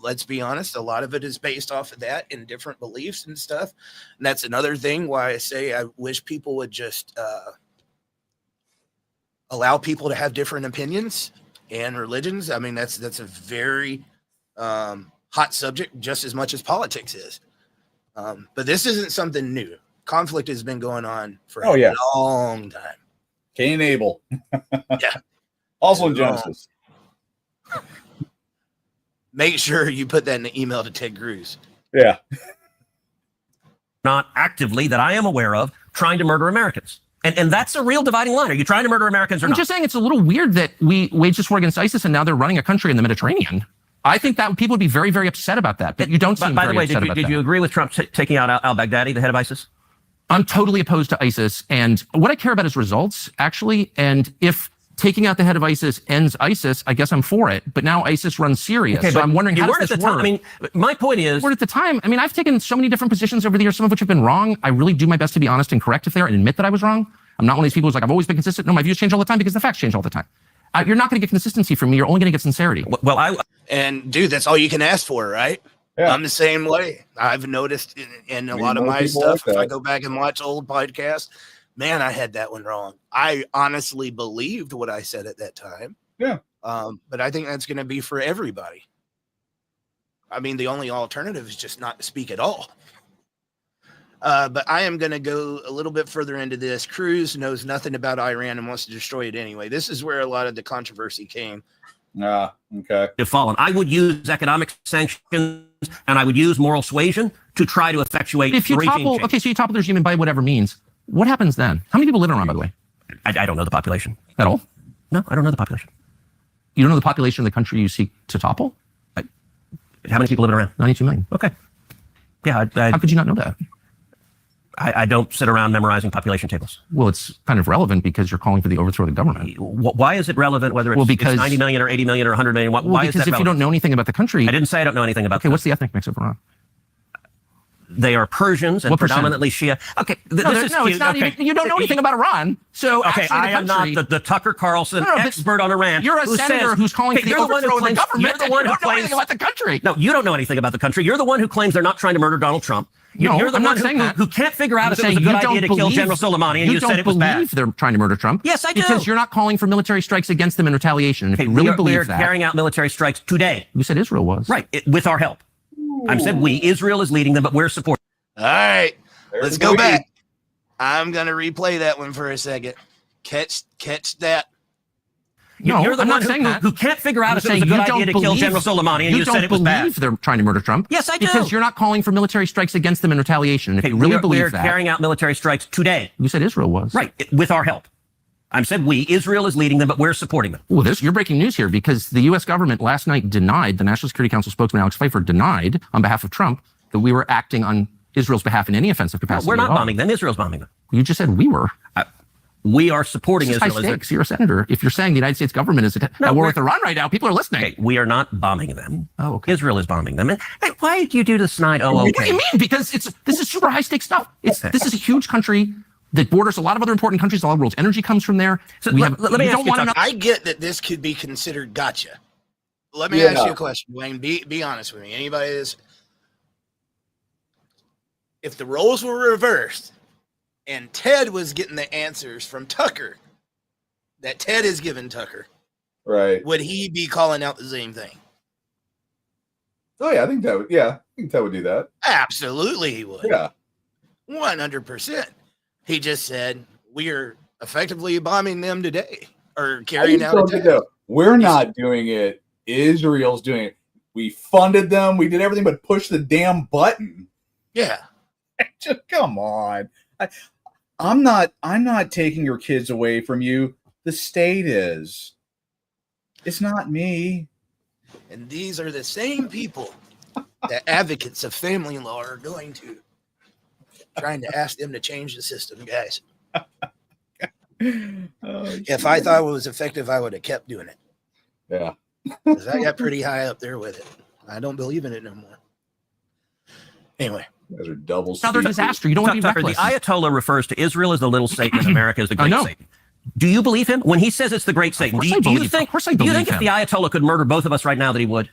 Speaker 2: Let's be honest, a lot of it is based off of that and different beliefs and stuff. And that's another thing why I say I wish people would just allow people to have different opinions and religions. I mean, that's a very hot subject, just as much as politics is. But this isn't something new. Conflict has been going on for a long time.
Speaker 3: Cain and Abel.
Speaker 2: Yeah.
Speaker 3: Also in Genesis.
Speaker 2: Make sure you put that in the email to Ted Cruz.
Speaker 3: Yeah.
Speaker 5: Not actively, that I am aware of, trying to murder Americans. And that's a real dividing line. Are you trying to murder Americans or not?
Speaker 6: I'm just saying it's a little weird that we waged this war against ISIS and now they're running a country in the Mediterranean. I think that people would be very, very upset about that. But you don't seem
Speaker 5: By the way,
Speaker 6: upset about
Speaker 5: did
Speaker 6: that.
Speaker 5: you agree with Trump taking out al-Baghdadi, the head of ISIS?
Speaker 6: I'm totally opposed to ISIS. And what I care about is results, actually. And if taking out the head of ISIS ends ISIS, I guess I'm for it. But now ISIS runs Syria.
Speaker 5: Okay,
Speaker 6: so I'm wondering how does this work?
Speaker 5: I mean, my point is...
Speaker 6: At the time, I mean, I've taken so many different positions over the years, some of which have been wrong. I really do my best to be honest and correct if they are and admit that I was wrong. I'm not one of these people who's like, I've always been consistent. No, my views change all the time because the facts change all the time. You're not going to get consistency from me. You're only going to get sincerity.
Speaker 2: And dude, that's all you can ask for, right?
Speaker 3: Yeah.
Speaker 2: I'm the same way. I've noticed in a lot of my stuff, if I go back and watch old podcasts, man, I had that one wrong. I honestly believed what I said at that time.
Speaker 3: Yeah.
Speaker 2: But I think that's going to be for everybody. I mean, the only alternative is just not to speak at all. But I am going to go a little bit further into this. Cruz knows nothing about Iran and wants to destroy it anyway. This is where a lot of the controversy came
Speaker 3: Okay.
Speaker 5: Have fallen. I would use economic sanctions and I would use moral suasion to try to effectuate
Speaker 6: If you
Speaker 5: regime
Speaker 6: topple,
Speaker 5: change.
Speaker 6: okay, so you topple the regime by whatever means. What happens then? How many people live in Iran, by the way?
Speaker 5: I don't know the population.
Speaker 6: At all?
Speaker 5: No, I don't know the population.
Speaker 6: You don't know the population of the country you seek to topple?
Speaker 5: How many people live in Iran?
Speaker 6: 92 million.
Speaker 5: Okay. Yeah,
Speaker 6: How could you not know that?
Speaker 5: I don't sit around memorizing population tables.
Speaker 6: Well, it's kind of relevant because you're calling for the overthrow of the government.
Speaker 5: Why is it relevant whether it's,
Speaker 6: because,
Speaker 5: it's 90 million or 80 million or 100 million? Why is that
Speaker 6: because if
Speaker 5: relevant?
Speaker 6: you don't know anything about the country...
Speaker 5: I didn't say I don't know anything about
Speaker 6: Okay, what's the ethnic mix of Iran?
Speaker 5: They are Persians and
Speaker 6: What percent?
Speaker 5: predominantly Shia. Okay, this is
Speaker 6: no,
Speaker 5: cute.
Speaker 6: it's not
Speaker 5: Okay.
Speaker 6: even... You don't know anything about Iran. So
Speaker 5: Okay,
Speaker 6: actually,
Speaker 5: I am not the Tucker Carlson
Speaker 6: but
Speaker 5: expert on Iran.
Speaker 6: You're a senator who's calling for the overthrow of the government.
Speaker 5: You're the one who
Speaker 6: you don't know
Speaker 5: claims
Speaker 6: anything about the country.
Speaker 5: No, you don't know anything about the country. You're the one who claims they're not trying to murder Donald Trump.
Speaker 6: No,
Speaker 5: You're the
Speaker 6: I'm
Speaker 5: one
Speaker 6: not saying that.
Speaker 5: who can't figure out
Speaker 6: I'm
Speaker 5: if it was a
Speaker 6: saying
Speaker 5: good
Speaker 6: you don't
Speaker 5: idea to kill
Speaker 6: believe-
Speaker 5: General Soleimani, and you said it was
Speaker 6: don't
Speaker 5: bad.
Speaker 6: believe they're trying to murder Trump.
Speaker 5: Yes, I do.
Speaker 6: Because you're not calling for military strikes against them in retaliation. And if
Speaker 5: Okay,
Speaker 6: you really
Speaker 5: we
Speaker 6: believe
Speaker 5: are
Speaker 6: that...
Speaker 5: carrying out military strikes today.
Speaker 6: You said Israel was.
Speaker 5: Right, with our help. I said we. Israel is leading them, but we're supporting.
Speaker 2: All right,
Speaker 3: There's
Speaker 2: let's
Speaker 3: the
Speaker 2: go
Speaker 3: lead.
Speaker 2: back. I'm gonna replay that one for a second. Catch that.
Speaker 6: No,
Speaker 5: You're the
Speaker 6: I'm
Speaker 5: one
Speaker 6: not saying that.
Speaker 5: who can't figure out
Speaker 6: I'm
Speaker 5: if it was
Speaker 6: saying
Speaker 5: a good
Speaker 6: you
Speaker 5: idea
Speaker 6: don't
Speaker 5: to kill
Speaker 6: believe-
Speaker 5: General Soleimani, and you said it was bad.
Speaker 6: believe they're trying to murder Trump.
Speaker 5: Yes, I do.
Speaker 6: Because you're not calling for military strikes against them in retaliation. And if
Speaker 5: Okay,
Speaker 6: you really
Speaker 5: we're
Speaker 6: believe that...
Speaker 5: carrying out military strikes today.
Speaker 6: You said Israel was.
Speaker 5: Right, with our help. I said we. Israel is leading them, but we're supporting them.
Speaker 6: Well, you're breaking news here because the U.S. government last night denied, the National Security Council spokesman Alex Pfeiffer denied on behalf of Trump that we were acting on Israel's behalf in any offensive capacity.
Speaker 5: We're not
Speaker 6: at all.
Speaker 5: bombing them. Israel's bombing them.
Speaker 6: You just said we were.
Speaker 5: We are supporting
Speaker 6: This is high
Speaker 5: Israel.
Speaker 6: stakes. You're a senator. If you're saying the United States government is at war with Iran right now, people are listening.
Speaker 5: Okay, we are not bombing them.
Speaker 6: Oh, okay.
Speaker 5: Israel is bombing them. And hey, why do you do the snide? Oh,
Speaker 6: What do
Speaker 5: okay.
Speaker 6: you mean? Because this is super high stakes stuff. This is a huge country that borders a lot of other important countries. A lot of the world's energy comes from there.
Speaker 5: So
Speaker 6: We
Speaker 5: let
Speaker 6: have,
Speaker 5: me
Speaker 6: you
Speaker 5: ask
Speaker 6: don't
Speaker 5: you,
Speaker 6: want to know.
Speaker 5: Tucker.
Speaker 2: I get that this could be considered gotcha. Let me
Speaker 3: Yeah.
Speaker 2: ask you a question, Wayne. Be honest with me. Anybody is, if the roles were reversed and Ted was getting the answers from Tucker that Ted is giving Tucker,
Speaker 3: Right.
Speaker 2: would he be calling out the same thing?
Speaker 3: Oh yeah, I think that would. Yeah, I think that would do that.
Speaker 2: Absolutely, he would.
Speaker 3: Yeah.
Speaker 2: 100%. He just said we are effectively bombing them today or
Speaker 3: I
Speaker 2: carrying
Speaker 3: just
Speaker 2: out
Speaker 3: don't think
Speaker 2: attacks.
Speaker 3: that we're not doing it. Israel's doing it. We funded them. We did everything but push the damn button.
Speaker 2: Yeah.
Speaker 3: Just come on. I'm not taking your kids away from you. The state is. It's not me.
Speaker 2: And these are the same people that advocates of family law are going to trying to ask them to change the system, guys. If I thought it was effective, I would have kept doing it.
Speaker 3: Yeah.
Speaker 2: 'Cause I got pretty high up there with it. I don't believe in it no more. Anyway,
Speaker 3: You guys are double
Speaker 6: Another
Speaker 3: speakers.
Speaker 6: disaster. You don't want to be
Speaker 5: Tucker, the
Speaker 6: reckless.
Speaker 5: Ayatollah refers to Israel as the little Satan and America as the great
Speaker 6: know.
Speaker 5: Satan. Do you believe him when he says it's the great Satan?
Speaker 6: course
Speaker 5: Do
Speaker 6: I
Speaker 5: you
Speaker 6: believe-
Speaker 5: think?
Speaker 6: of course I
Speaker 5: do you think
Speaker 6: believe
Speaker 5: if the Ayatollah could murder both of us right now that he would?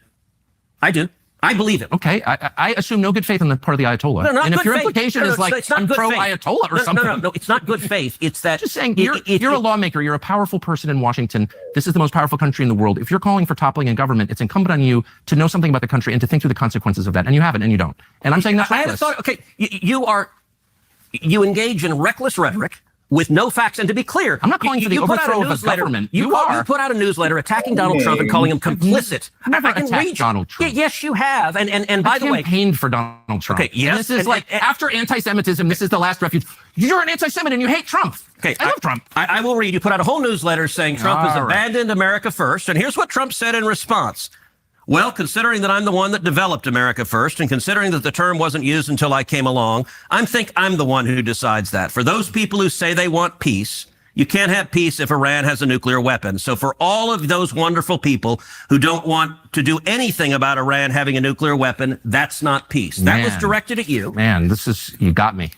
Speaker 5: I do. I believe him.
Speaker 6: Okay, I assume no good faith on the part of the Ayatollah.
Speaker 5: No, not
Speaker 6: and if
Speaker 5: good
Speaker 6: your
Speaker 5: faith.
Speaker 6: implication
Speaker 5: No,
Speaker 6: is like
Speaker 5: it's not
Speaker 6: I'm
Speaker 5: good
Speaker 6: pro
Speaker 5: faith.
Speaker 6: Ayatollah or
Speaker 5: No,
Speaker 6: something,
Speaker 5: no, it's not good faith. It's that
Speaker 6: just saying you're a lawmaker. You're a powerful person in Washington. This is the most powerful country in the world. If you're calling for toppling a government, it's incumbent on you to know something about the country and to think through the consequences of that. And you haven't, and you don't. And I'm saying that's
Speaker 5: I had
Speaker 6: reckless.
Speaker 5: thought. Okay, you engage in reckless rhetoric with no facts. And to be clear,
Speaker 6: I'm not calling for the
Speaker 5: you put out
Speaker 6: overthrow of a
Speaker 5: newsletter-
Speaker 6: government.
Speaker 5: You
Speaker 6: You are.
Speaker 5: put out a newsletter attacking Donald Trump and calling him complicit.
Speaker 6: I've never
Speaker 5: I can
Speaker 6: attacked
Speaker 5: read you.
Speaker 6: Donald Trump.
Speaker 5: Yeah, yes, you have. And by
Speaker 6: I
Speaker 5: the way,
Speaker 6: campaigned for Donald Trump.
Speaker 5: Okay, yes,
Speaker 6: And this is
Speaker 5: and-
Speaker 6: like
Speaker 5: and-
Speaker 6: after anti-Semitism. This is the last refuge. You're an anti-Semite and you hate Trump.
Speaker 5: okay,
Speaker 6: I love Trump.
Speaker 5: I will read. You put out a whole newsletter saying Trump has
Speaker 6: All right.
Speaker 5: abandoned America first. And here's what Trump said in response. Well, considering that I'm the one that developed America first, and considering that the term wasn't used until I came along, I think I'm the one who decides that. For those people who say they want peace, you can't have peace if Iran has a nuclear weapon. So for all of those wonderful people who don't want to do anything about Iran having a nuclear weapon, that's not peace. That was
Speaker 6: Man.
Speaker 5: directed at you.
Speaker 6: Man, you got me.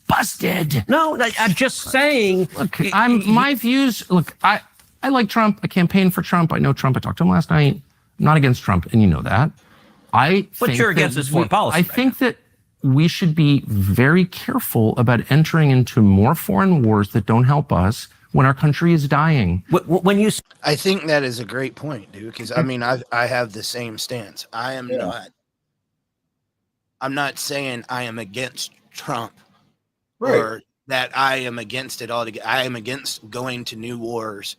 Speaker 6: Busted.
Speaker 5: No, I'm just saying.
Speaker 6: Look, my views. Look, I like Trump. I campaigned for Trump. I know Trump. I talked to him last night. I'm not against Trump, and you know that.
Speaker 5: But
Speaker 6: think
Speaker 5: you're against
Speaker 6: that
Speaker 5: his foreign policy.
Speaker 6: I think that we should be very careful about entering into more foreign wars that don't help us when our country is dying.
Speaker 5: When you
Speaker 2: I think that is a great point, dude. Because I mean, I have the same stance. I'm not saying I am against Trump or that I am against it altogether. I am against going to new wars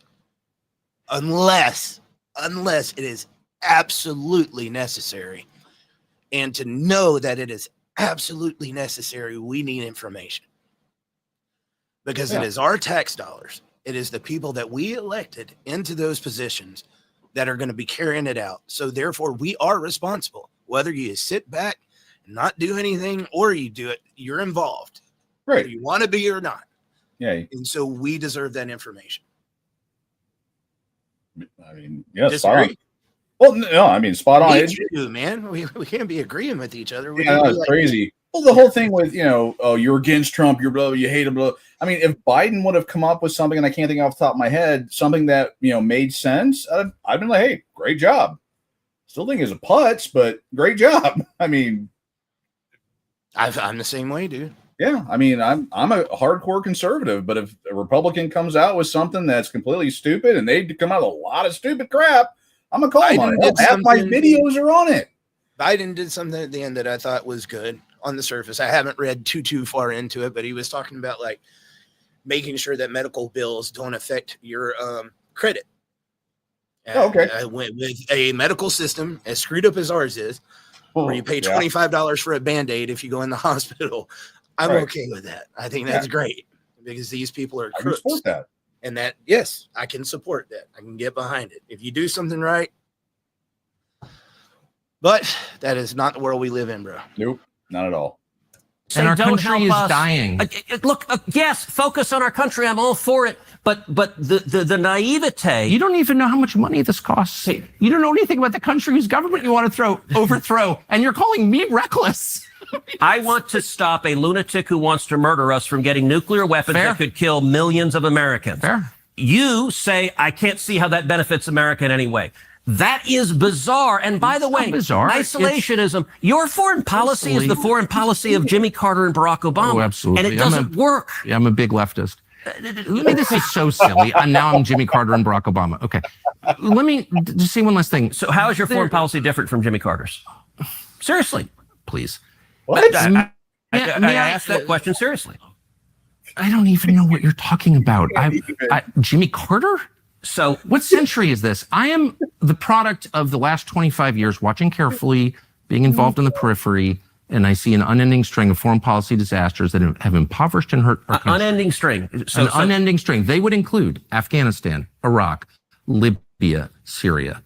Speaker 2: unless unless it is absolutely necessary. And to know that it is absolutely necessary, we need information. Because it is our tax dollars. It is the people that we elected into those positions that are going to be carrying it out. So therefore, we are responsible. Whether you sit back and not do anything or you do it, you're involved.
Speaker 3: Right.
Speaker 2: Whether you want to be or not.
Speaker 3: Yeah.
Speaker 2: And so we deserve that information.
Speaker 3: I mean, yeah, spot
Speaker 2: Disagree?
Speaker 3: on. Well, no, I mean, spot on.
Speaker 2: Me too, man. We can't be agreeing with each other. We
Speaker 3: Yeah,
Speaker 2: can be
Speaker 3: that's
Speaker 2: like,
Speaker 3: crazy. Well, the whole thing with, oh, you're against Trump, you're blah, you hate him, blah. I mean, if Biden would have come up with something, and I can't think off the top of my head, something that, made sense, I'd been like, hey, great job. Still think it's a putz, but great job. I mean,
Speaker 2: I'm the same way, dude.
Speaker 3: yeah, I mean, I'm a hardcore conservative, but if a Republican comes out with something that's completely stupid and they come out with a lot of stupid crap, I'm going to call them on it. Half my videos are on it.
Speaker 2: Biden did something at the end that I thought was good on the surface. I haven't read too far into it, but he was talking about like making sure that medical bills don't affect your credit. And
Speaker 3: okay.
Speaker 2: With a medical system as screwed up as ours is, where you pay $25 for a Band-Aid if you go in the hospital, I'm okay with that. I think that's great because these people are crooks.
Speaker 3: I support that.
Speaker 2: And that, yes, I can support that. I can get behind it. If you do something right. But that is not the world we live in, bro.
Speaker 3: Nope, not at all.
Speaker 6: And our country is dying.
Speaker 5: Look, yes, focus on our country. I'm all for it. But the naivete.
Speaker 6: You don't even know how much money this costs. You don't know anything about the country whose government you want to overthrow. And you're calling me reckless.
Speaker 5: I want to stop a lunatic who wants to murder us from getting nuclear weapons that could kill millions of Americans.
Speaker 6: Fair.
Speaker 5: You say, I can't see how that benefits America in any way. That is bizarre. And by the way, isolationism, your foreign policy is the foreign policy of Jimmy Carter and Barack Obama.
Speaker 6: Oh, absolutely.
Speaker 5: And it doesn't work.
Speaker 6: Yeah, I'm a big leftist. This is so silly. And now I'm Jimmy Carter and Barack Obama. Okay. Let me just say one last thing.
Speaker 5: So how is your foreign policy different from Jimmy Carter's? Seriously.
Speaker 6: Please.
Speaker 3: What?
Speaker 5: I asked that question seriously.
Speaker 6: I don't even know what you're talking about. Jimmy Carter?
Speaker 5: So
Speaker 6: what century is this? I am the product of the last 25 years, watching carefully, being involved in the periphery, and I see an unending string of foreign policy disasters that have impoverished and hurt our country.
Speaker 5: Unending string.
Speaker 6: Unending string. They would include Afghanistan, Iraq, Libya, Syria,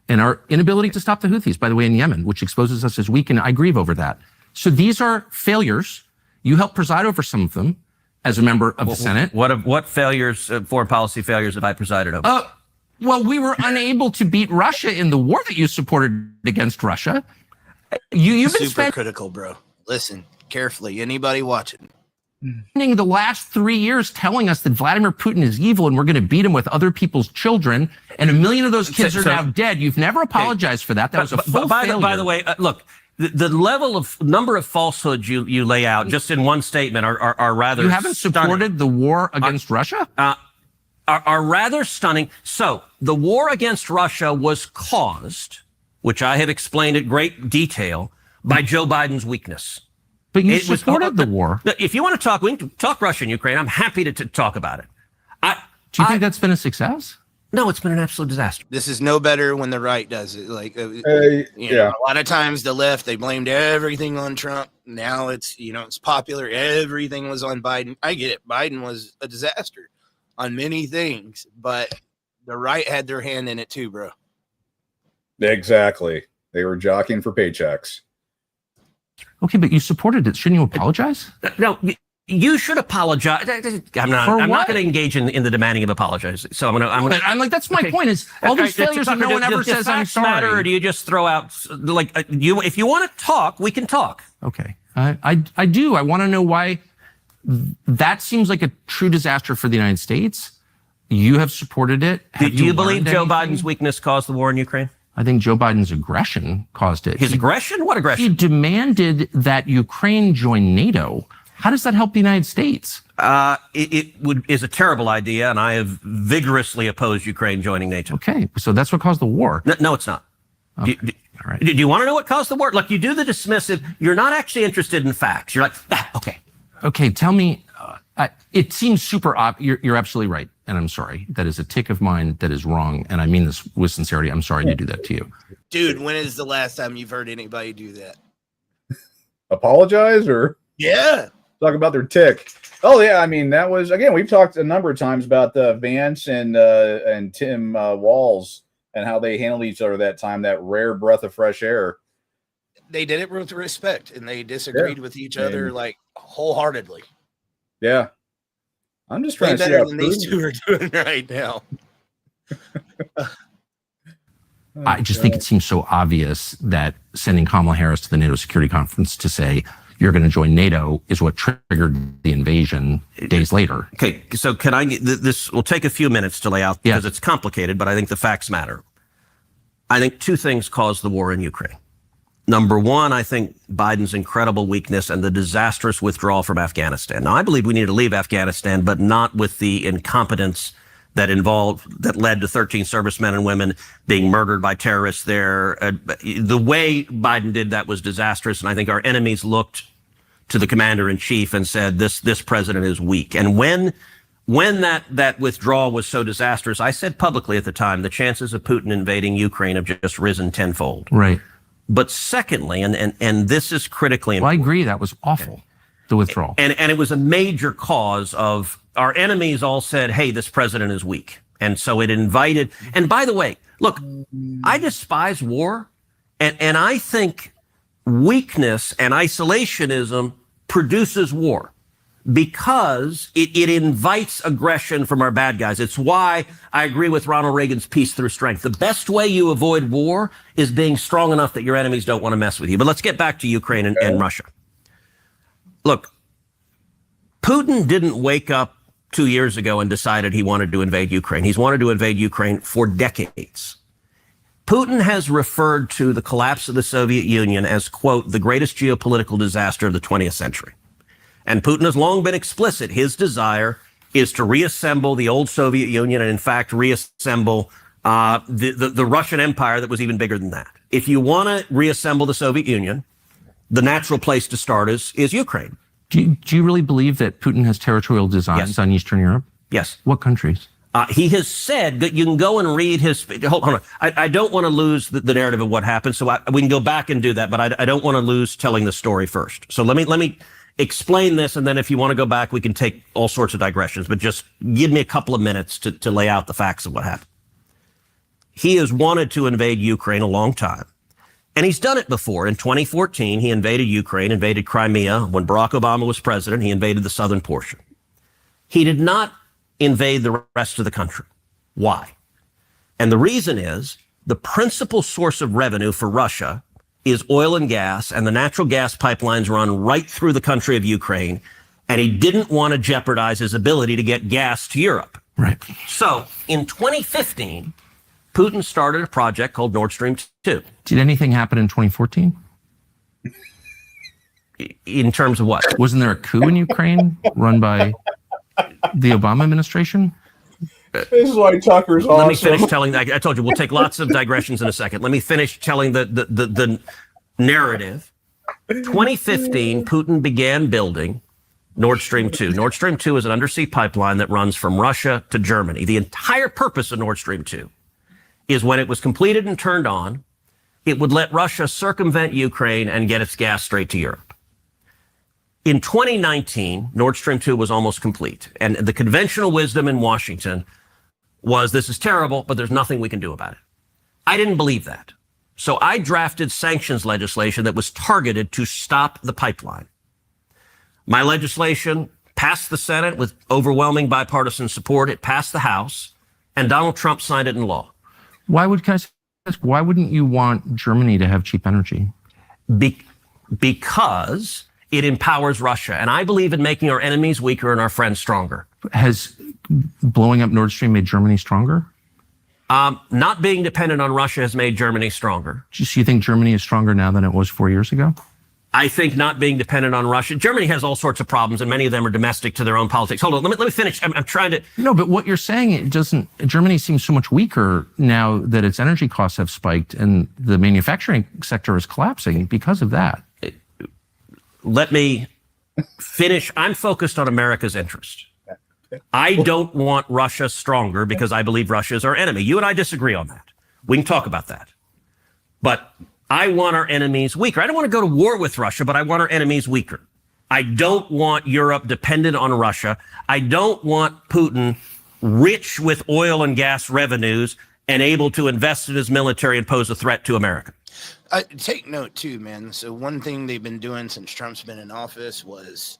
Speaker 6: and our inability to stop the Houthis, by the way, in Yemen, which exposes us as weak, and I grieve over that. So these are failures. You helped preside over some of them as a member of the Senate.
Speaker 5: What failures, foreign policy failures, have I presided over?
Speaker 6: Well, we were unable to beat Russia in the war that you supported against Russia. You've been
Speaker 2: super critical, bro. Listen carefully. Anybody watching?
Speaker 6: Spending the last 3 years telling us that Vladimir Putin is evil and we're going to beat him with other people's children, and 1 million of those kids are now dead. You've never apologized for that. That was a full failure.
Speaker 5: By the way, look. The level of number of falsehoods you lay out just in one statement are rather.
Speaker 6: You haven't supported the war against Russia?
Speaker 5: Are rather stunning. So the war against Russia was caused, which I have explained at great detail, by Joe Biden's weakness.
Speaker 6: But you supported the war.
Speaker 5: If you want to talk, we can talk Russia and Ukraine. I'm happy to talk about it.
Speaker 6: Do you think that's been a success?
Speaker 5: No, it's been an absolute disaster.
Speaker 2: This is no better when the right does it. Like,
Speaker 3: yeah,
Speaker 2: a lot of times the left, they blamed everything on Trump. Now it's, it's popular. Everything was on Biden. I get it. Biden was a disaster on many things, but the right had their hand in it too, bro.
Speaker 3: Exactly. They were jockeying for paychecks.
Speaker 6: Okay, but you supported it. Shouldn't you apologize?
Speaker 5: No. You should apologize. I'm not going to engage in the demanding of apologizing. So I'm like,
Speaker 6: that's my point. Is all these failures and no one ever says I'm sorry.
Speaker 5: Matter, or do you just throw out if you want to talk, we can talk.
Speaker 6: Okay, I do. I want to know why that seems like a true disaster for the United States. You have supported it.
Speaker 5: Do you believe Joe Biden's weakness caused the war in Ukraine?
Speaker 6: I think Joe Biden's aggression caused it.
Speaker 5: His aggression? What aggression?
Speaker 6: He demanded that Ukraine join NATO. How does that help the United States?
Speaker 5: It is a terrible idea, and I have vigorously opposed Ukraine joining NATO.
Speaker 6: Okay, so that's what caused the war.
Speaker 5: No, it's not.
Speaker 6: Okay. All right.
Speaker 5: Do you want to know what caused the war? Like, you do the dismissive. You're not actually interested in facts. You're like, okay.
Speaker 6: Okay, tell me, It seems super you're absolutely right, and I'm sorry. That is a tick of mine that is wrong, and I mean this with sincerity. I'm sorry to do that to you,
Speaker 2: dude. When is the last time you've heard anybody do that?
Speaker 3: Apologize or talk about their tick? Oh yeah, I mean that was again. We've talked a number of times about Vance and Tim Walz and how they handled each other that time. That rare breath of fresh air.
Speaker 2: They did it with respect, and they disagreed with each other like wholeheartedly.
Speaker 3: Yeah, I'm just trying to see
Speaker 2: better
Speaker 3: how
Speaker 2: than these two are doing right now.
Speaker 6: I just think it seems so obvious that sending Kamala Harris to the NATO Security Conference to say you're going to join NATO is what triggered the invasion days later.
Speaker 5: Okay, so can I? This will take a few minutes to lay out because it's complicated, but I think the facts matter. I think two things caused the war in Ukraine. Number one, I think Biden's incredible weakness and the disastrous withdrawal from Afghanistan. Now, I believe we need to leave Afghanistan, but not with the incompetence that led to 13 servicemen and women being murdered by terrorists there. The way Biden did that was disastrous, and I think our enemies looked to the commander in chief and said, this president is weak. And when that withdrawal was so disastrous, I said publicly at the time, the chances of Putin invading Ukraine have just risen tenfold.
Speaker 6: Right.
Speaker 5: But secondly, and this is critically important.
Speaker 6: Well, I agree. That was awful, the withdrawal.
Speaker 5: And it was a major cause of our enemies all said, hey, this president is weak. And so it invited, and by the way, look, I despise war. And I think weakness and isolationism produces war because it invites aggression from our bad guys. It's why I agree with Ronald Reagan's peace through strength. The best way you avoid war is being strong enough that your enemies don't want to mess with you. But let's get back to Ukraine and Russia. Look, Putin didn't wake up 2 years ago and decided he wanted to invade Ukraine. He's wanted to invade Ukraine for decades. Putin has referred to the collapse of the Soviet Union as, quote, the greatest geopolitical disaster of the 20th century. And Putin has long been explicit. His desire is to reassemble the old Soviet Union and, in fact, reassemble the Russian Empire that was even bigger than that. If you want to reassemble the Soviet Union, the natural place to start is Ukraine.
Speaker 6: Do you really believe that Putin has territorial designs on Eastern Europe?
Speaker 5: Yes.
Speaker 6: What countries?
Speaker 5: He has said that you can go and read his. Hold on. I don't want to lose the narrative of what happened, so we can go back and do that. But I don't want to lose telling the story first. So let me explain this, and then if you want to go back, we can take all sorts of digressions. But just give me a couple of minutes to lay out the facts of what happened. He has wanted to invade Ukraine a long time, and he's done it before. In 2014, he invaded Ukraine, invaded Crimea. When Barack Obama was president, he invaded the southern portion. He did not invade the rest of the country. Why? And the reason is the principal source of revenue for Russia is oil and gas, and the natural gas pipelines run right through the country of Ukraine, and he didn't want to jeopardize his ability to get gas to Europe.
Speaker 6: Right.
Speaker 5: So in 2015, Putin started a project called Nord Stream 2.
Speaker 6: Did anything happen in 2014?
Speaker 5: In terms of what?
Speaker 6: Wasn't there a coup in Ukraine run by the Obama administration?
Speaker 3: This is why Tucker's awesome.
Speaker 5: Let me finish telling. I told you we'll take lots of digressions in a second. Let me finish telling the narrative. 2015, Putin began building Nord Stream 2. Nord Stream 2 is an undersea pipeline that runs from Russia to Germany. The entire purpose of Nord Stream 2 is when it was completed and turned on, it would let Russia circumvent Ukraine and get its gas straight to Europe. In 2019, Nord Stream 2 was almost complete. And the conventional wisdom in Washington was, this is terrible, but there's nothing we can do about it. I didn't believe that. So I drafted sanctions legislation that was targeted to stop the pipeline. My legislation passed the Senate with overwhelming bipartisan support. It passed the House, and Donald Trump signed it in law.
Speaker 6: Why wouldn't you want Germany to have cheap energy?
Speaker 5: Because it empowers Russia. And I believe in making our enemies weaker and our friends stronger.
Speaker 6: Has blowing up Nord Stream made Germany stronger?
Speaker 5: Not being dependent on Russia has made Germany stronger.
Speaker 6: Do you think Germany is stronger now than it was 4 years ago?
Speaker 5: I think not being dependent on Russia. Germany has all sorts of problems, and many of them are domestic to their own politics. Hold on, let me finish. I'm trying to.
Speaker 6: No, but what you're saying, it doesn't. Germany seems so much weaker now that its energy costs have spiked and the manufacturing sector is collapsing because of that.
Speaker 5: Let me finish. I'm focused on America's interest. I don't want Russia stronger because I believe Russia is our enemy. You and I disagree on that. We can talk about that. But I want our enemies weaker. I don't want to go to war with Russia, but I want our enemies weaker. I don't want Europe dependent on Russia. I don't want Putin rich with oil and gas revenues and able to invest in his military and pose a threat to America.
Speaker 2: Take note too, man. So one thing they've been doing since Trump's been in office was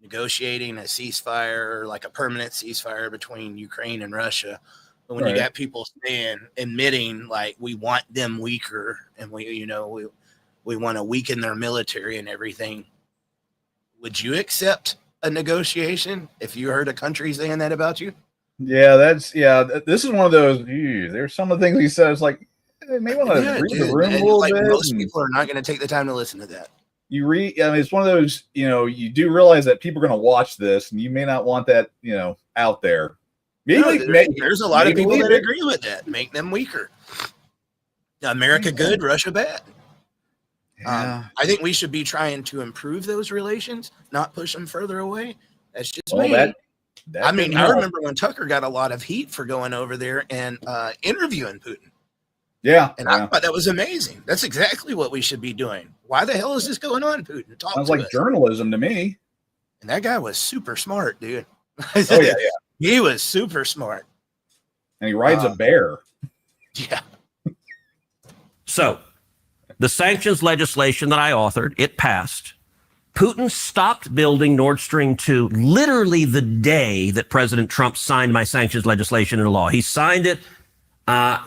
Speaker 2: negotiating a ceasefire, like a permanent ceasefire between Ukraine and Russia. But when you got people admitting like we want them weaker and we want to weaken their military and everything, would you accept a negotiation if you heard a country saying that about you?
Speaker 3: Yeah, this is one of those. There's some of the things he says like maybe want to read the room a little bit.
Speaker 2: Most people are not going to take the time to listen to that.
Speaker 3: I mean, it's one of those, you do realize that people are going to watch this and you may not want that, out there.
Speaker 2: There's a lot of people that agree with that. Make them weaker. America good, Russia bad. Yeah. I think we should be trying to improve those relations, not push them further away. That's just me. I remember when Tucker got a lot of heat for going over there and interviewing Putin.
Speaker 3: Yeah.
Speaker 2: And I thought that was amazing. That's exactly what we should be doing. Why the hell is this going on, Putin?
Speaker 3: Sounds like journalism to me.
Speaker 2: And that guy was super smart, dude.
Speaker 3: Oh, yeah.
Speaker 2: He was super smart.
Speaker 3: And he rides a bear.
Speaker 2: Yeah.
Speaker 5: So, the sanctions legislation that I authored, it passed. Putin stopped building Nord Stream 2 literally the day that President Trump signed my sanctions legislation into law. He signed it,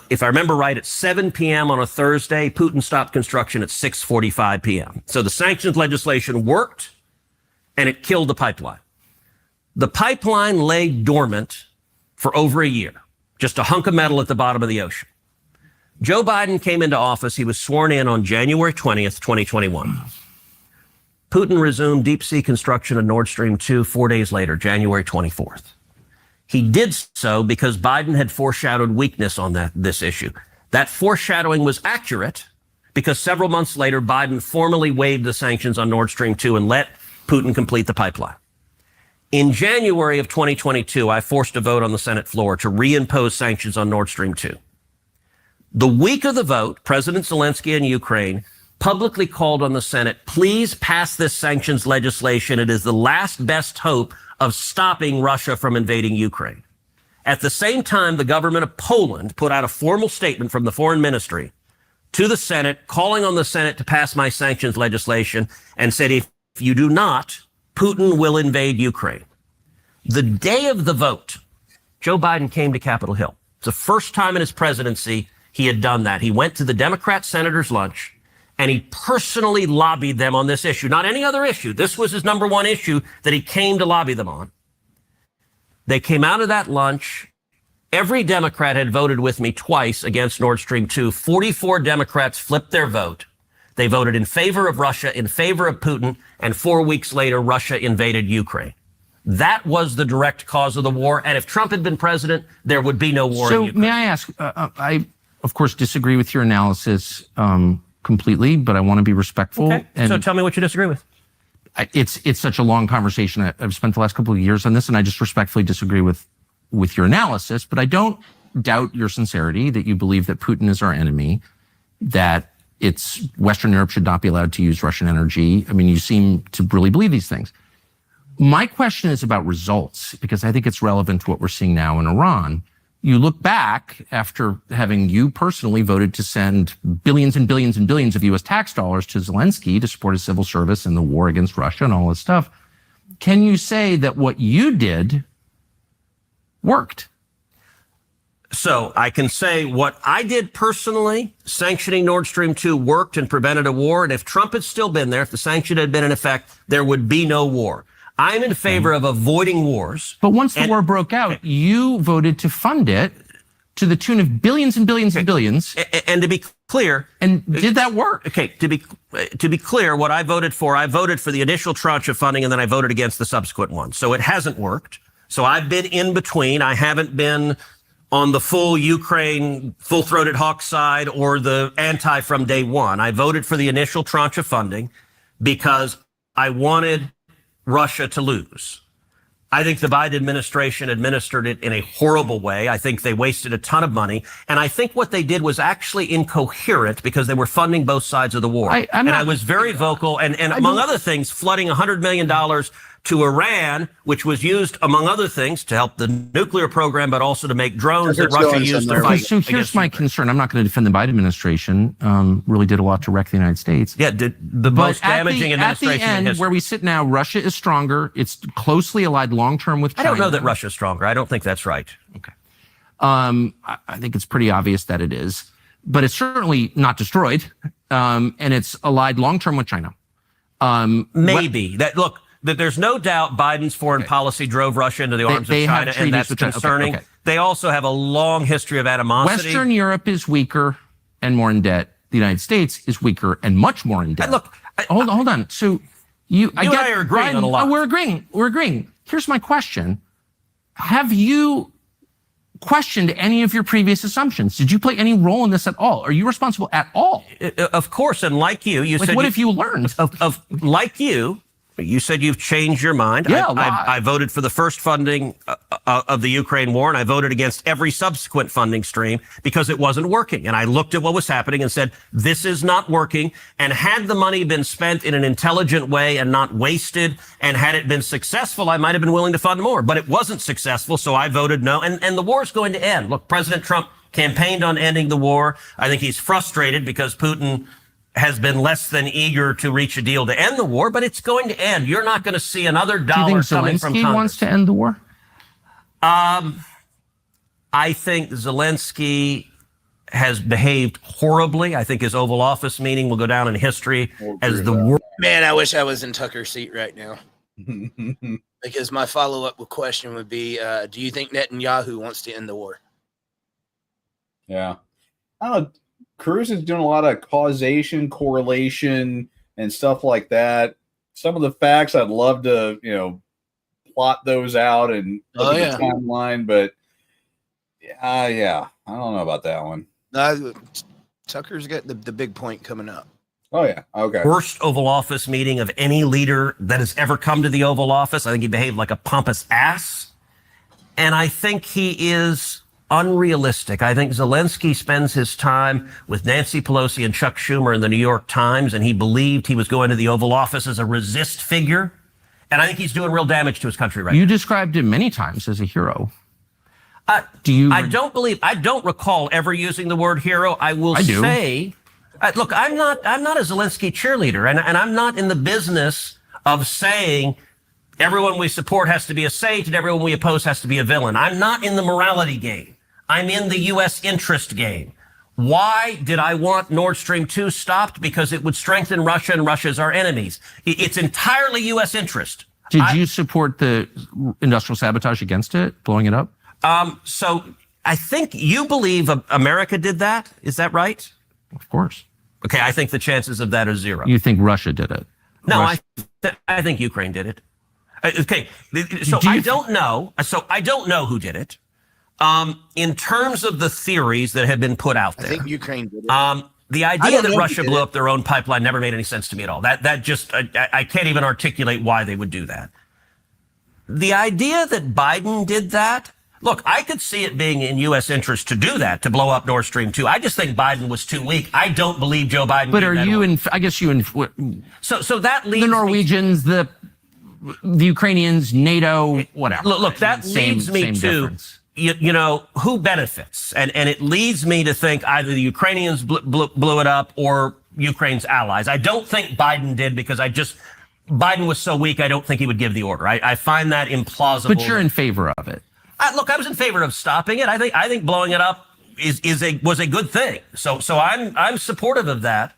Speaker 5: if I remember right, at 7 p.m. on a Thursday. Putin stopped construction at 6:45 p.m. So the sanctions legislation worked, and it killed the pipeline. The pipeline lay dormant for over a year, just a hunk of metal at the bottom of the ocean. Joe Biden came into office. He was sworn in on January 20th, 2021. Putin resumed deep-sea construction of Nord Stream 2 4 days later, January 24th. He did so because Biden had foreshadowed weakness on this issue. That foreshadowing was accurate because several months later, Biden formally waived the sanctions on Nord Stream 2 and let Putin complete the pipeline. In January of 2022, I forced a vote on the Senate floor to reimpose sanctions on Nord Stream 2. The week of the vote, President Zelensky in Ukraine publicly called on the Senate, please pass this sanctions legislation. It is the last best hope of stopping Russia from invading Ukraine. At the same time, the government of Poland put out a formal statement from the foreign ministry to the Senate, calling on the Senate to pass my sanctions legislation, and said, if you do not, Putin will invade Ukraine. The day of the vote, Joe Biden came to Capitol Hill. It's the first time in his presidency he had done that. He went to the Democrat senators' lunch, and he personally lobbied them on this issue, not any other issue. This was his number one issue that he came to lobby them on. They came out of that lunch. Every Democrat had voted with me twice against Nord Stream 2. 44 Democrats flipped their vote. They voted in favor of Russia, in favor of Putin, and 4 weeks later, Russia invaded Ukraine. That was the direct cause of the war. And if Trump had been president, there would be no war in Ukraine.
Speaker 6: So may I ask, I, of course, disagree with your analysis completely, but I want to be respectful.
Speaker 5: Okay. So tell me what you disagree with.
Speaker 6: It's such a long conversation. I've spent the last couple of years on this, and I just respectfully disagree with your analysis. But I don't doubt your sincerity that you believe that Putin is our enemy, that Western Europe should not be allowed to use Russian energy. I mean, you seem to really believe these things. My question is about results, because I think it's relevant to what we're seeing now in Iran. You look back after having you personally voted to send billions and billions and billions of U.S. tax dollars to Zelensky to support his civil service and the war against Russia and all this stuff. Can you say that what you did worked?
Speaker 5: So I can say what I did personally, sanctioning Nord Stream 2 worked and prevented a war. And if Trump had still been there, if the sanction had been in effect, there would be no war. I'm in favor of avoiding wars.
Speaker 6: But once the war broke out, you voted to fund it to the tune of billions and billions and billions.
Speaker 5: And to be clear,
Speaker 6: and did that work?
Speaker 5: Okay, to be clear, what I voted for the initial tranche of funding, and then I voted against the subsequent one. So it hasn't worked. So I've been in between. I haven't been on the full Ukraine, full-throated hawk side or the anti from day one. I voted for the initial tranche of funding because I wanted Russia to lose. I think the Biden administration administered it in a horrible way. I think they wasted a ton of money. And I think what they did was actually incoherent because they were funding both sides of the war. I was very vocal and among other things, flooding $100 million to Iran, which was used, among other things, to help the nuclear program, but also to make drones that Russia used to fight.
Speaker 6: So here's my concern. I'm not going to defend the Biden administration. Really did a lot to wreck the United States.
Speaker 5: Yeah, did the most damaging administration
Speaker 6: at the end,
Speaker 5: in history.
Speaker 6: where we sit now, Russia is stronger. It's closely allied long-term with China.
Speaker 5: I don't know that Russia's stronger. I don't think that's right.
Speaker 6: Okay. I think it's pretty obvious that it is. But it's certainly not destroyed. And it's allied long-term with China.
Speaker 5: Maybe. That there's no doubt Biden's foreign policy drove Russia into the arms of China, and that's concerning. They also have a long history of animosity.
Speaker 6: Western Europe is weaker and more in debt. The United States is weaker and much more in debt. Hold on. So you and I are agreeing on a lot. We're agreeing. Here's my question. Have you questioned any of your previous assumptions? Did you play any role in this at all? Are you responsible at all?
Speaker 5: Of course, and like you said.
Speaker 6: What have you learned?
Speaker 5: Like you said you've changed your mind.
Speaker 6: Yeah,
Speaker 5: I voted for the first funding of the Ukraine war, and I voted against every subsequent funding stream because it wasn't working. And I looked at what was happening and said, this is not working. And had the money been spent in an intelligent way and not wasted, and had it been successful, I might have been willing to fund more. But it wasn't successful, so I voted no. And the war is going to end. Look, President Trump campaigned on ending the war. I think he's frustrated because Putin has been less than eager to reach a deal to end the war, but it's going to end. You're not going to see another dollar coming from Congress.
Speaker 6: Do you think Zelensky wants to end the war?
Speaker 5: I think Zelensky has behaved horribly. I think his Oval Office meeting will go down in history as the worst.
Speaker 2: Man, I wish I was in Tucker's seat right now. Because my follow-up question would be, do you think Netanyahu wants to end the war?
Speaker 3: Yeah. I don't know. Cruz is doing a lot of causation, correlation, and stuff like that. Some of the facts I'd love to, plot those out and look at the timeline, but I don't know about that one.
Speaker 2: Tucker's got the big point coming up.
Speaker 3: Oh yeah, okay.
Speaker 5: Worst Oval Office meeting of any leader that has ever come to the Oval Office. I think he behaved like a pompous ass, and I think he is unrealistic. I think Zelensky spends his time with Nancy Pelosi and Chuck Schumer in the New York Times, and he believed he was going to the Oval Office as a resist figure. And I think he's doing real damage to his country right now.
Speaker 6: You described him many times as a hero.
Speaker 5: I don't recall ever using the word hero. I do. Say, look, I'm not a Zelensky cheerleader, and I'm not in the business of saying everyone we support has to be a saint and everyone we oppose has to be a villain. I'm not in the morality game. I'm in the U.S. interest game. Why did I want Nord Stream 2 stopped? Because it would strengthen Russia, and Russia's our enemies. It's entirely U.S. interest.
Speaker 6: Did you support the industrial sabotage against it, blowing it up?
Speaker 5: So I think you believe America did that. Is that right?
Speaker 6: Of course.
Speaker 5: Okay, I think the chances of that are zero.
Speaker 6: You think Russia did it?
Speaker 5: No, I think Ukraine did it. Okay, so I don't know. So I don't know who did it. In terms of the theories that have been put out there,
Speaker 2: I think Ukraine did it.
Speaker 5: The idea that Russia blew up their own pipeline never made any sense to me at all. That just I can't even articulate why they would do that. The idea that Biden did that, look, I could see it being in U.S. interest to do that, to blow up Nord Stream 2. I just think Biden was too weak. I don't believe Joe Biden.
Speaker 6: But are you in? I guess you in.
Speaker 5: So that leads
Speaker 6: the Norwegians, the Ukrainians, NATO, whatever.
Speaker 5: Look, that leads me to. Who benefits? And it leads me to think either the Ukrainians blew it up or Ukraine's allies. I don't think Biden did because Biden was so weak, I don't think he would give the order. I find that implausible.
Speaker 6: But you're in favor of it.
Speaker 5: Look, I was in favor of stopping it. I think blowing it up was a good thing. So I'm supportive of that,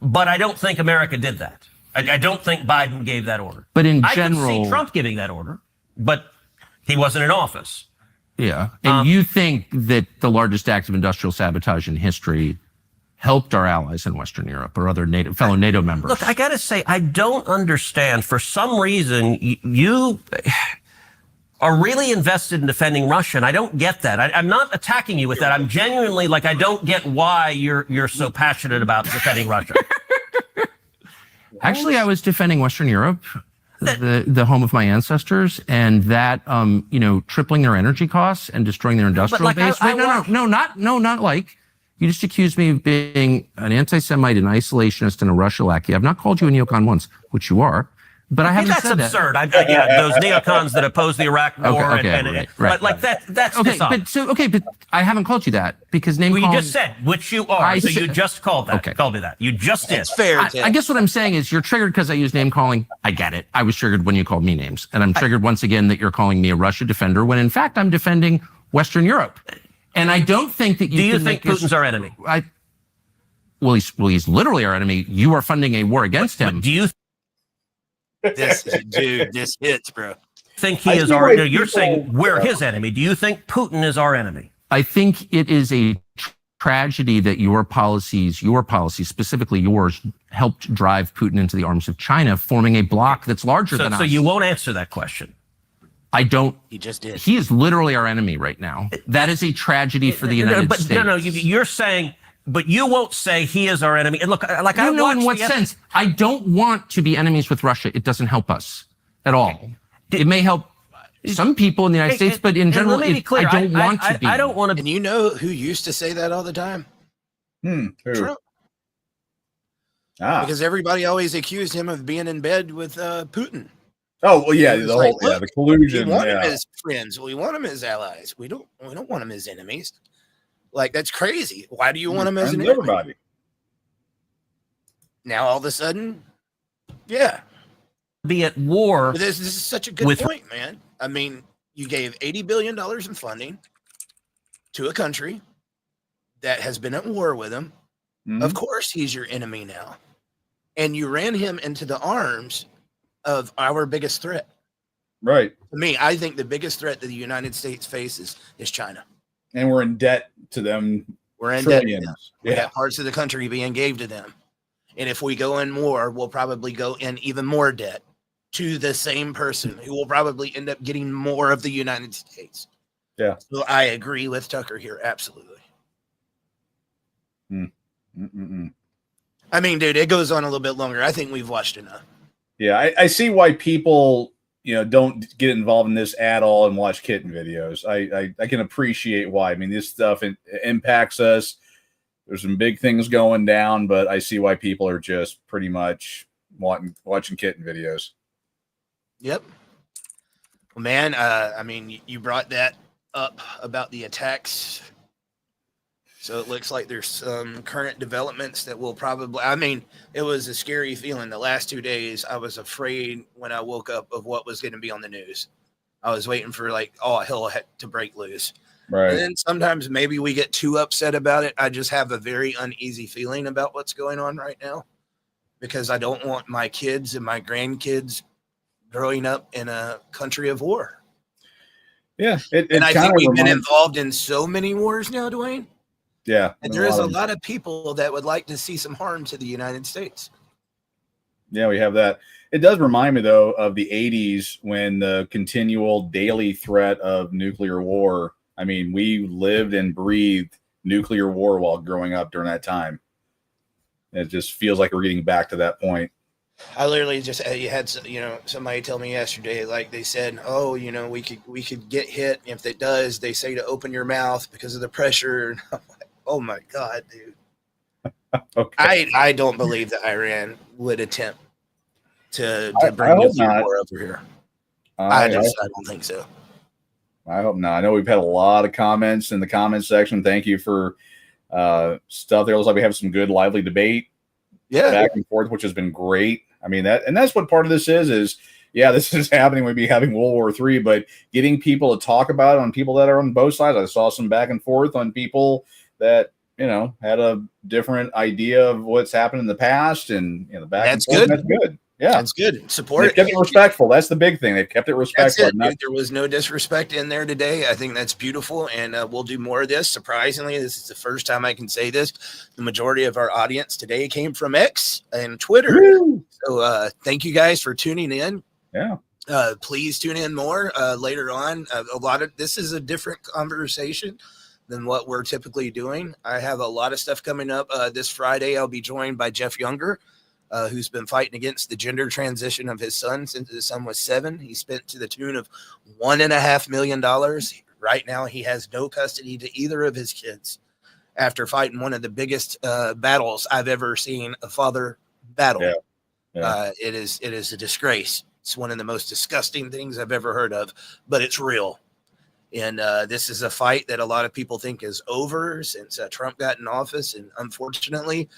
Speaker 5: but I don't think America did that. I don't think Biden gave that order.
Speaker 6: But in general,
Speaker 5: I could see Trump giving that order, but he wasn't in office.
Speaker 6: Yeah. And you think that the largest act of industrial sabotage in history helped our allies in Western Europe or other fellow NATO members?
Speaker 5: Look, I got to say, I don't understand. For some reason, you are really invested in defending Russia, and I don't get that. I'm not attacking you with that. I'm genuinely I don't get why you're so passionate about defending Russia.
Speaker 6: Actually, I was defending Western Europe. the home of my ancestors, and that tripling their energy costs and destroying their industrial base. Not like. You just accused me of being an anti-Semite, an isolationist, and a Russia-lackey. I've not called you a neocon once, which you are, but I haven't said that.
Speaker 5: That's absurd. Those neocons that oppose the Iraq War,
Speaker 6: right.
Speaker 5: like that's
Speaker 6: okay.
Speaker 5: dishonest.
Speaker 6: But I haven't called you that because
Speaker 5: you just said which you are. You just called that.
Speaker 6: Okay.
Speaker 5: Called me that. You just did.
Speaker 2: It's fair.
Speaker 6: I guess what I'm saying is you're triggered because I use name calling. I get it. I was triggered when you called me names, and I'm triggered once again that you're calling me a Russia defender when in fact I'm defending Western Europe. And I don't think that you.
Speaker 5: Do you think Putin's our enemy?
Speaker 6: He's literally our enemy. You are funding a war against him.
Speaker 5: Do you
Speaker 2: This hits, bro.
Speaker 5: think he is our? You're saying we're his enemy. Do you think Putin is our enemy?
Speaker 6: I think it is a tragedy that your policies, specifically yours, helped drive Putin into the arms of China, forming a bloc that's larger than us.
Speaker 5: So you won't answer that question.
Speaker 6: I don't.
Speaker 2: He just did.
Speaker 6: He is literally our enemy right now. That is a tragedy for the United States.
Speaker 5: No, you're saying, but you won't say he is our enemy. And look, like I
Speaker 6: know in what sense? I don't want to be enemies with Russia. It doesn't help us at all. It may help some people in the United States, but in general, I don't want to be.
Speaker 5: I don't want to.
Speaker 2: And you know who used to say that all the time?
Speaker 3: Who?
Speaker 2: Trump. Because everybody always accused him of being in bed with Putin.
Speaker 3: Oh well, yeah, the collusion.
Speaker 2: We want him as friends. We want him as allies. We don't want him as enemies. Like that's crazy. Why do you want him as an enemy?
Speaker 3: Everybody.
Speaker 2: Now all of a sudden, yeah,
Speaker 5: be at war.
Speaker 2: But this is such a good point, man. I mean, you gave $80 billion in funding to a country that has been at war with him. Mm-hmm. Of course, he's your enemy now, and you ran him into the arms of our biggest threat.
Speaker 3: Right.
Speaker 2: To me, I think the biggest threat that the United States faces is China.
Speaker 3: And we're in debt to them.
Speaker 2: We're in debt to them. We have parts of the country being gave to them. And if we go in war, we'll probably go in even more debt to the same person who will probably end up getting more of the United States.
Speaker 3: Yeah.
Speaker 2: So I agree with Tucker here. Absolutely. I mean, dude, it goes on a little bit longer. I think we've watched enough.
Speaker 3: Yeah, I see why people, don't get involved in this at all and watch kitten videos. I can appreciate why. I mean, this stuff impacts us. There's some big things going down, but I see why people are just pretty much watching kitten videos.
Speaker 2: Yep. Well, man, I mean, you brought that up about the attacks. So it looks like there's some current developments that will probably, I mean, it was a scary feeling. The last 2 days, I was afraid when I woke up of what was going to be on the news. I was waiting for hell to break loose.
Speaker 3: Right.
Speaker 2: And then sometimes maybe we get too upset about it. I just have a very uneasy feeling about what's going on right now because I don't want my kids and my grandkids growing up in a country of war.
Speaker 3: Yeah.
Speaker 2: And I think we've been involved in so many wars now, Dwayne.
Speaker 3: Yeah.
Speaker 2: And there is a lot of people that would like to see some harm to the United States.
Speaker 3: Yeah, we have that. It does remind me, though, of the 80s when the continual daily threat of nuclear war. I mean, we lived and breathed nuclear war while growing up during that time. It just feels like we're getting back to that point.
Speaker 2: I literally just had somebody tell me yesterday, like they said, oh, we could get hit. If it does, they say to open your mouth because of the pressure. And I'm like, oh my God, dude.
Speaker 3: Okay.
Speaker 2: I don't believe that Iran would attempt to bring nuclear war over here. I don't think so.
Speaker 3: I hope not. I know we've had a lot of comments in the comments section. Thank you for stuff there. Looks like we have some good, lively debate.
Speaker 2: Yeah,
Speaker 3: back and forth, which has been great. I mean, that's what part of this is this is happening. We'd be having World War III, but getting people to talk about it on people that are on both sides. I saw some back and forth on people that, had a different idea of what's happened in the past and the back.
Speaker 2: That's
Speaker 3: and forth.
Speaker 2: good.
Speaker 3: That's good. Yeah,
Speaker 2: that's good. Support it.
Speaker 3: Kept it respectful. That's the big thing. They've kept it respectful.
Speaker 2: There was no disrespect in there today. I think that's beautiful, and we'll do more of this. Surprisingly, this is the first time I can say this. The majority of our audience today came from X and Twitter. Woo! So thank you guys for tuning in.
Speaker 3: Yeah.
Speaker 2: Please tune in more later on. This is a different conversation than what we're typically doing. I have a lot of stuff coming up. This Friday, I'll be joined by Jeff Younger. who's been fighting against the gender transition of his son since his son was 7. He spent to the tune of $1.5 million. Right now, he has no custody to either of his kids after fighting one of the biggest battles I've ever seen a father battle.
Speaker 3: Yeah. Yeah.
Speaker 2: It is a disgrace. It's one of the most disgusting things I've ever heard of, but it's real. And this is a fight that a lot of people think is over since Trump got in office. And unfortunately,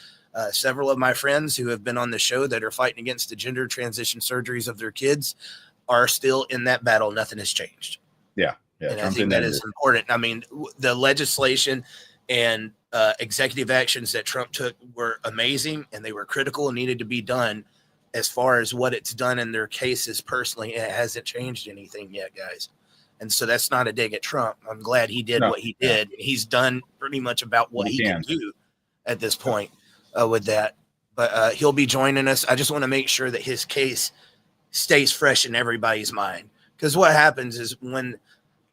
Speaker 2: several of my friends who have been on the show that are fighting against the gender transition surgeries of their kids are still in that battle. Nothing has changed.
Speaker 3: Yeah. Yeah.
Speaker 2: And I think that is important. I mean, the legislation and executive actions that Trump took were amazing, and they were critical and needed to be done. As far as what it's done in their cases personally, it hasn't changed anything yet, guys. And so that's not a dig at Trump. I'm glad he did what he did. He's done pretty much about what he can do at this point with that. But he'll be joining us. I just want to make sure that his case stays fresh in everybody's mind. Because what happens is when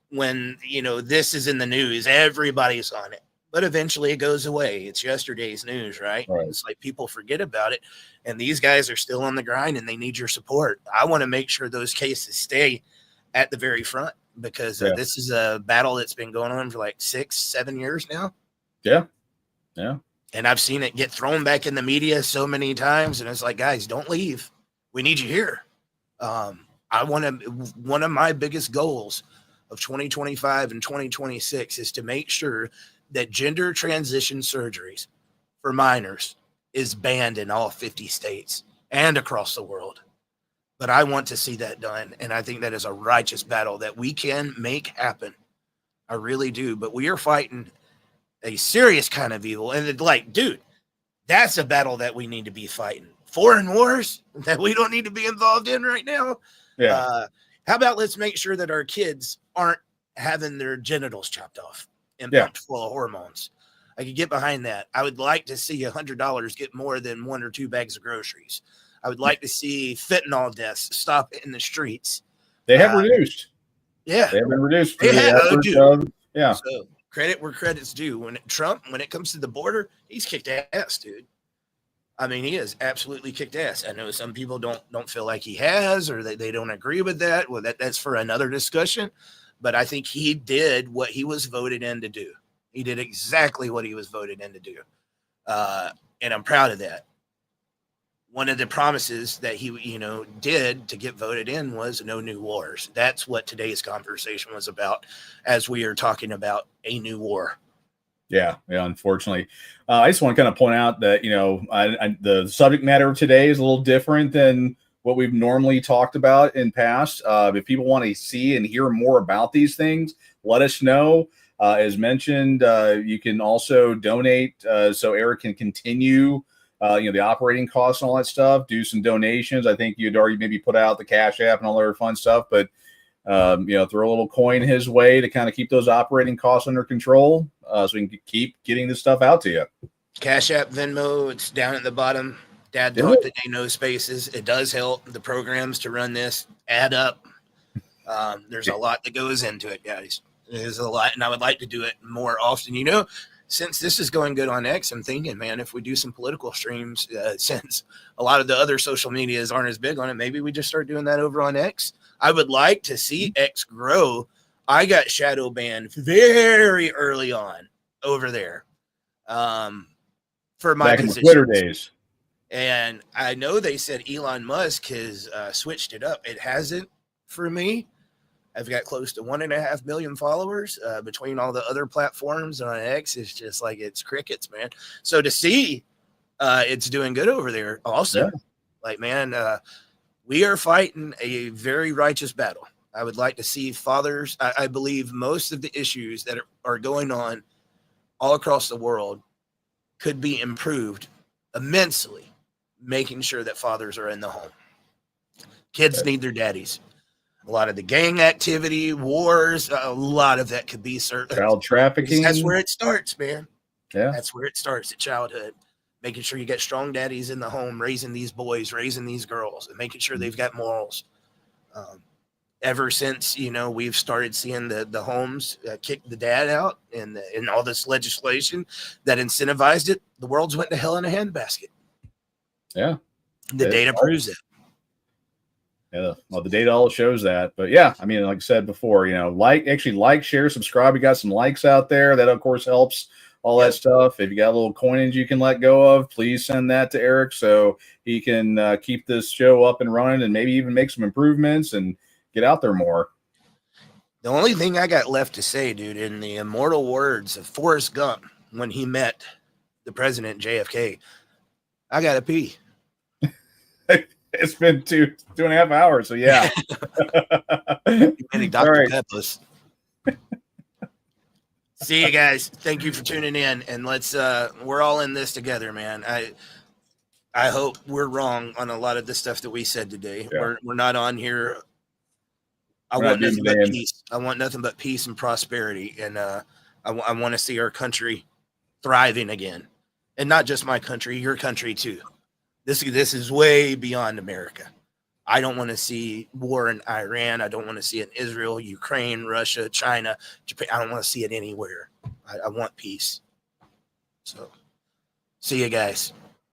Speaker 2: this is in the news, everybody's on it. But eventually it goes away. It's yesterday's news, right? It's like people forget about it. And these guys are still on the grind and they need your support. I want to make sure those cases stay at the very front because this is a battle that's been going on for like 6-7 years now.
Speaker 3: Yeah. Yeah.
Speaker 2: And I've seen it get thrown back in the media so many times. And it's like, guys, don't leave. We need you here. One of my biggest goals of 2025 and 2026 is to make sure that gender transition surgeries for minors is banned in all 50 states and across the world. But I want to see that done. And I think that is a righteous battle that we can make happen. I really do. But we are fighting a serious kind of evil. And it's like, dude, that's a battle that we need to be fighting. Foreign wars that we don't need to be involved in right now.
Speaker 3: Yeah.
Speaker 2: How about let's make sure that our kids aren't having their genitals chopped off and pumped full of hormones. I could get behind that. I would like to see $100 get more than 1 or 2 bags of groceries. I would like to see fentanyl deaths stop in the streets.
Speaker 3: They have reduced.
Speaker 2: Yeah.
Speaker 3: They have been reduced.
Speaker 2: So credit where credit's due. When it comes to the border, he's kicked ass, dude. I mean, he has absolutely kicked ass. I know some people don't feel like he has, or they don't agree with that. Well, that's for another discussion. But I think he did what he was voted in to do. He did exactly what he was voted in to do. And I'm proud of that. One of the promises that he, did to get voted in was no new wars. That's what today's conversation was about as we are talking about a new war.
Speaker 3: Yeah, unfortunately. I just want to kind of point out that, the subject matter of today is a little different than what we've normally talked about in past. If people want to see and hear more about these things, let us know. As mentioned, you can also donate so Eric can continue, the operating costs and all that stuff, do some donations. I think you'd already maybe put out the Cash App and all that fun stuff, but throw a little coin his way to kind of keep those operating costs under control so we can keep getting this stuff out to you.
Speaker 2: Cash App, Venmo, it's down at the bottom. Dad Talk Today, no spaces. It does help the programs to run this add up. There's a lot that goes into it, guys. There's a lot, and I would like to do it more often. Since this is going good on X, I'm thinking, man, if we do some political streams, since a lot of the other social medias aren't as big on it, maybe we just start doing that over on X. I would like to see X grow. I got shadow banned very early on over there for my position.
Speaker 3: Twitter days.
Speaker 2: And I know they said Elon Musk has switched it up. It hasn't for me. I've got close to 1.5 million followers between all the other platforms on X. It's just like it's crickets, man. So to see it's doing good over there also, we are fighting a very righteous battle. I would like to see fathers. I believe most of the issues that are going on all across the world could be improved immensely, making sure that fathers are in the home. Kids need their daddies. A lot of the gang activity, wars, a lot of that could be certain.
Speaker 3: Child trafficking.
Speaker 2: That's where it starts, man.
Speaker 3: Yeah.
Speaker 2: That's where it starts at childhood. Making sure you get strong daddies in the home, raising these boys, raising these girls, and making sure they've got morals. Ever since, we've started seeing the homes kick the dad out and all this legislation that incentivized it, the world's went to hell in a handbasket.
Speaker 3: Yeah.
Speaker 2: The data proves it.
Speaker 3: Yeah, well, the data all shows that. But yeah, I mean, like I said before, like, share, subscribe. We got some likes out there. That of course helps. All that stuff. If you got a little coinage you can let go of, please send that to Eric so he can keep this show up and running and maybe even make some improvements and get out there more.
Speaker 2: The only thing I got left to say, dude, in the immortal words of Forrest Gump when he met the president JFK, I gotta pee.
Speaker 3: It's been two and a half hours, so yeah.
Speaker 2: Any Dr. Peppers. See you guys. Thank you for tuning in, and let's we're all in this together, man. I hope we're wrong on a lot of the stuff that we said today. Yeah. We're not on here. I want nothing but peace. I want nothing but peace and prosperity, and I want to see our country thriving again, and not just my country, your country too. This is way beyond America. I don't want to see war in Iran. I don't want to see it in Israel, Ukraine, Russia, China, Japan. I don't want to see it anywhere. I want peace. So, see you guys.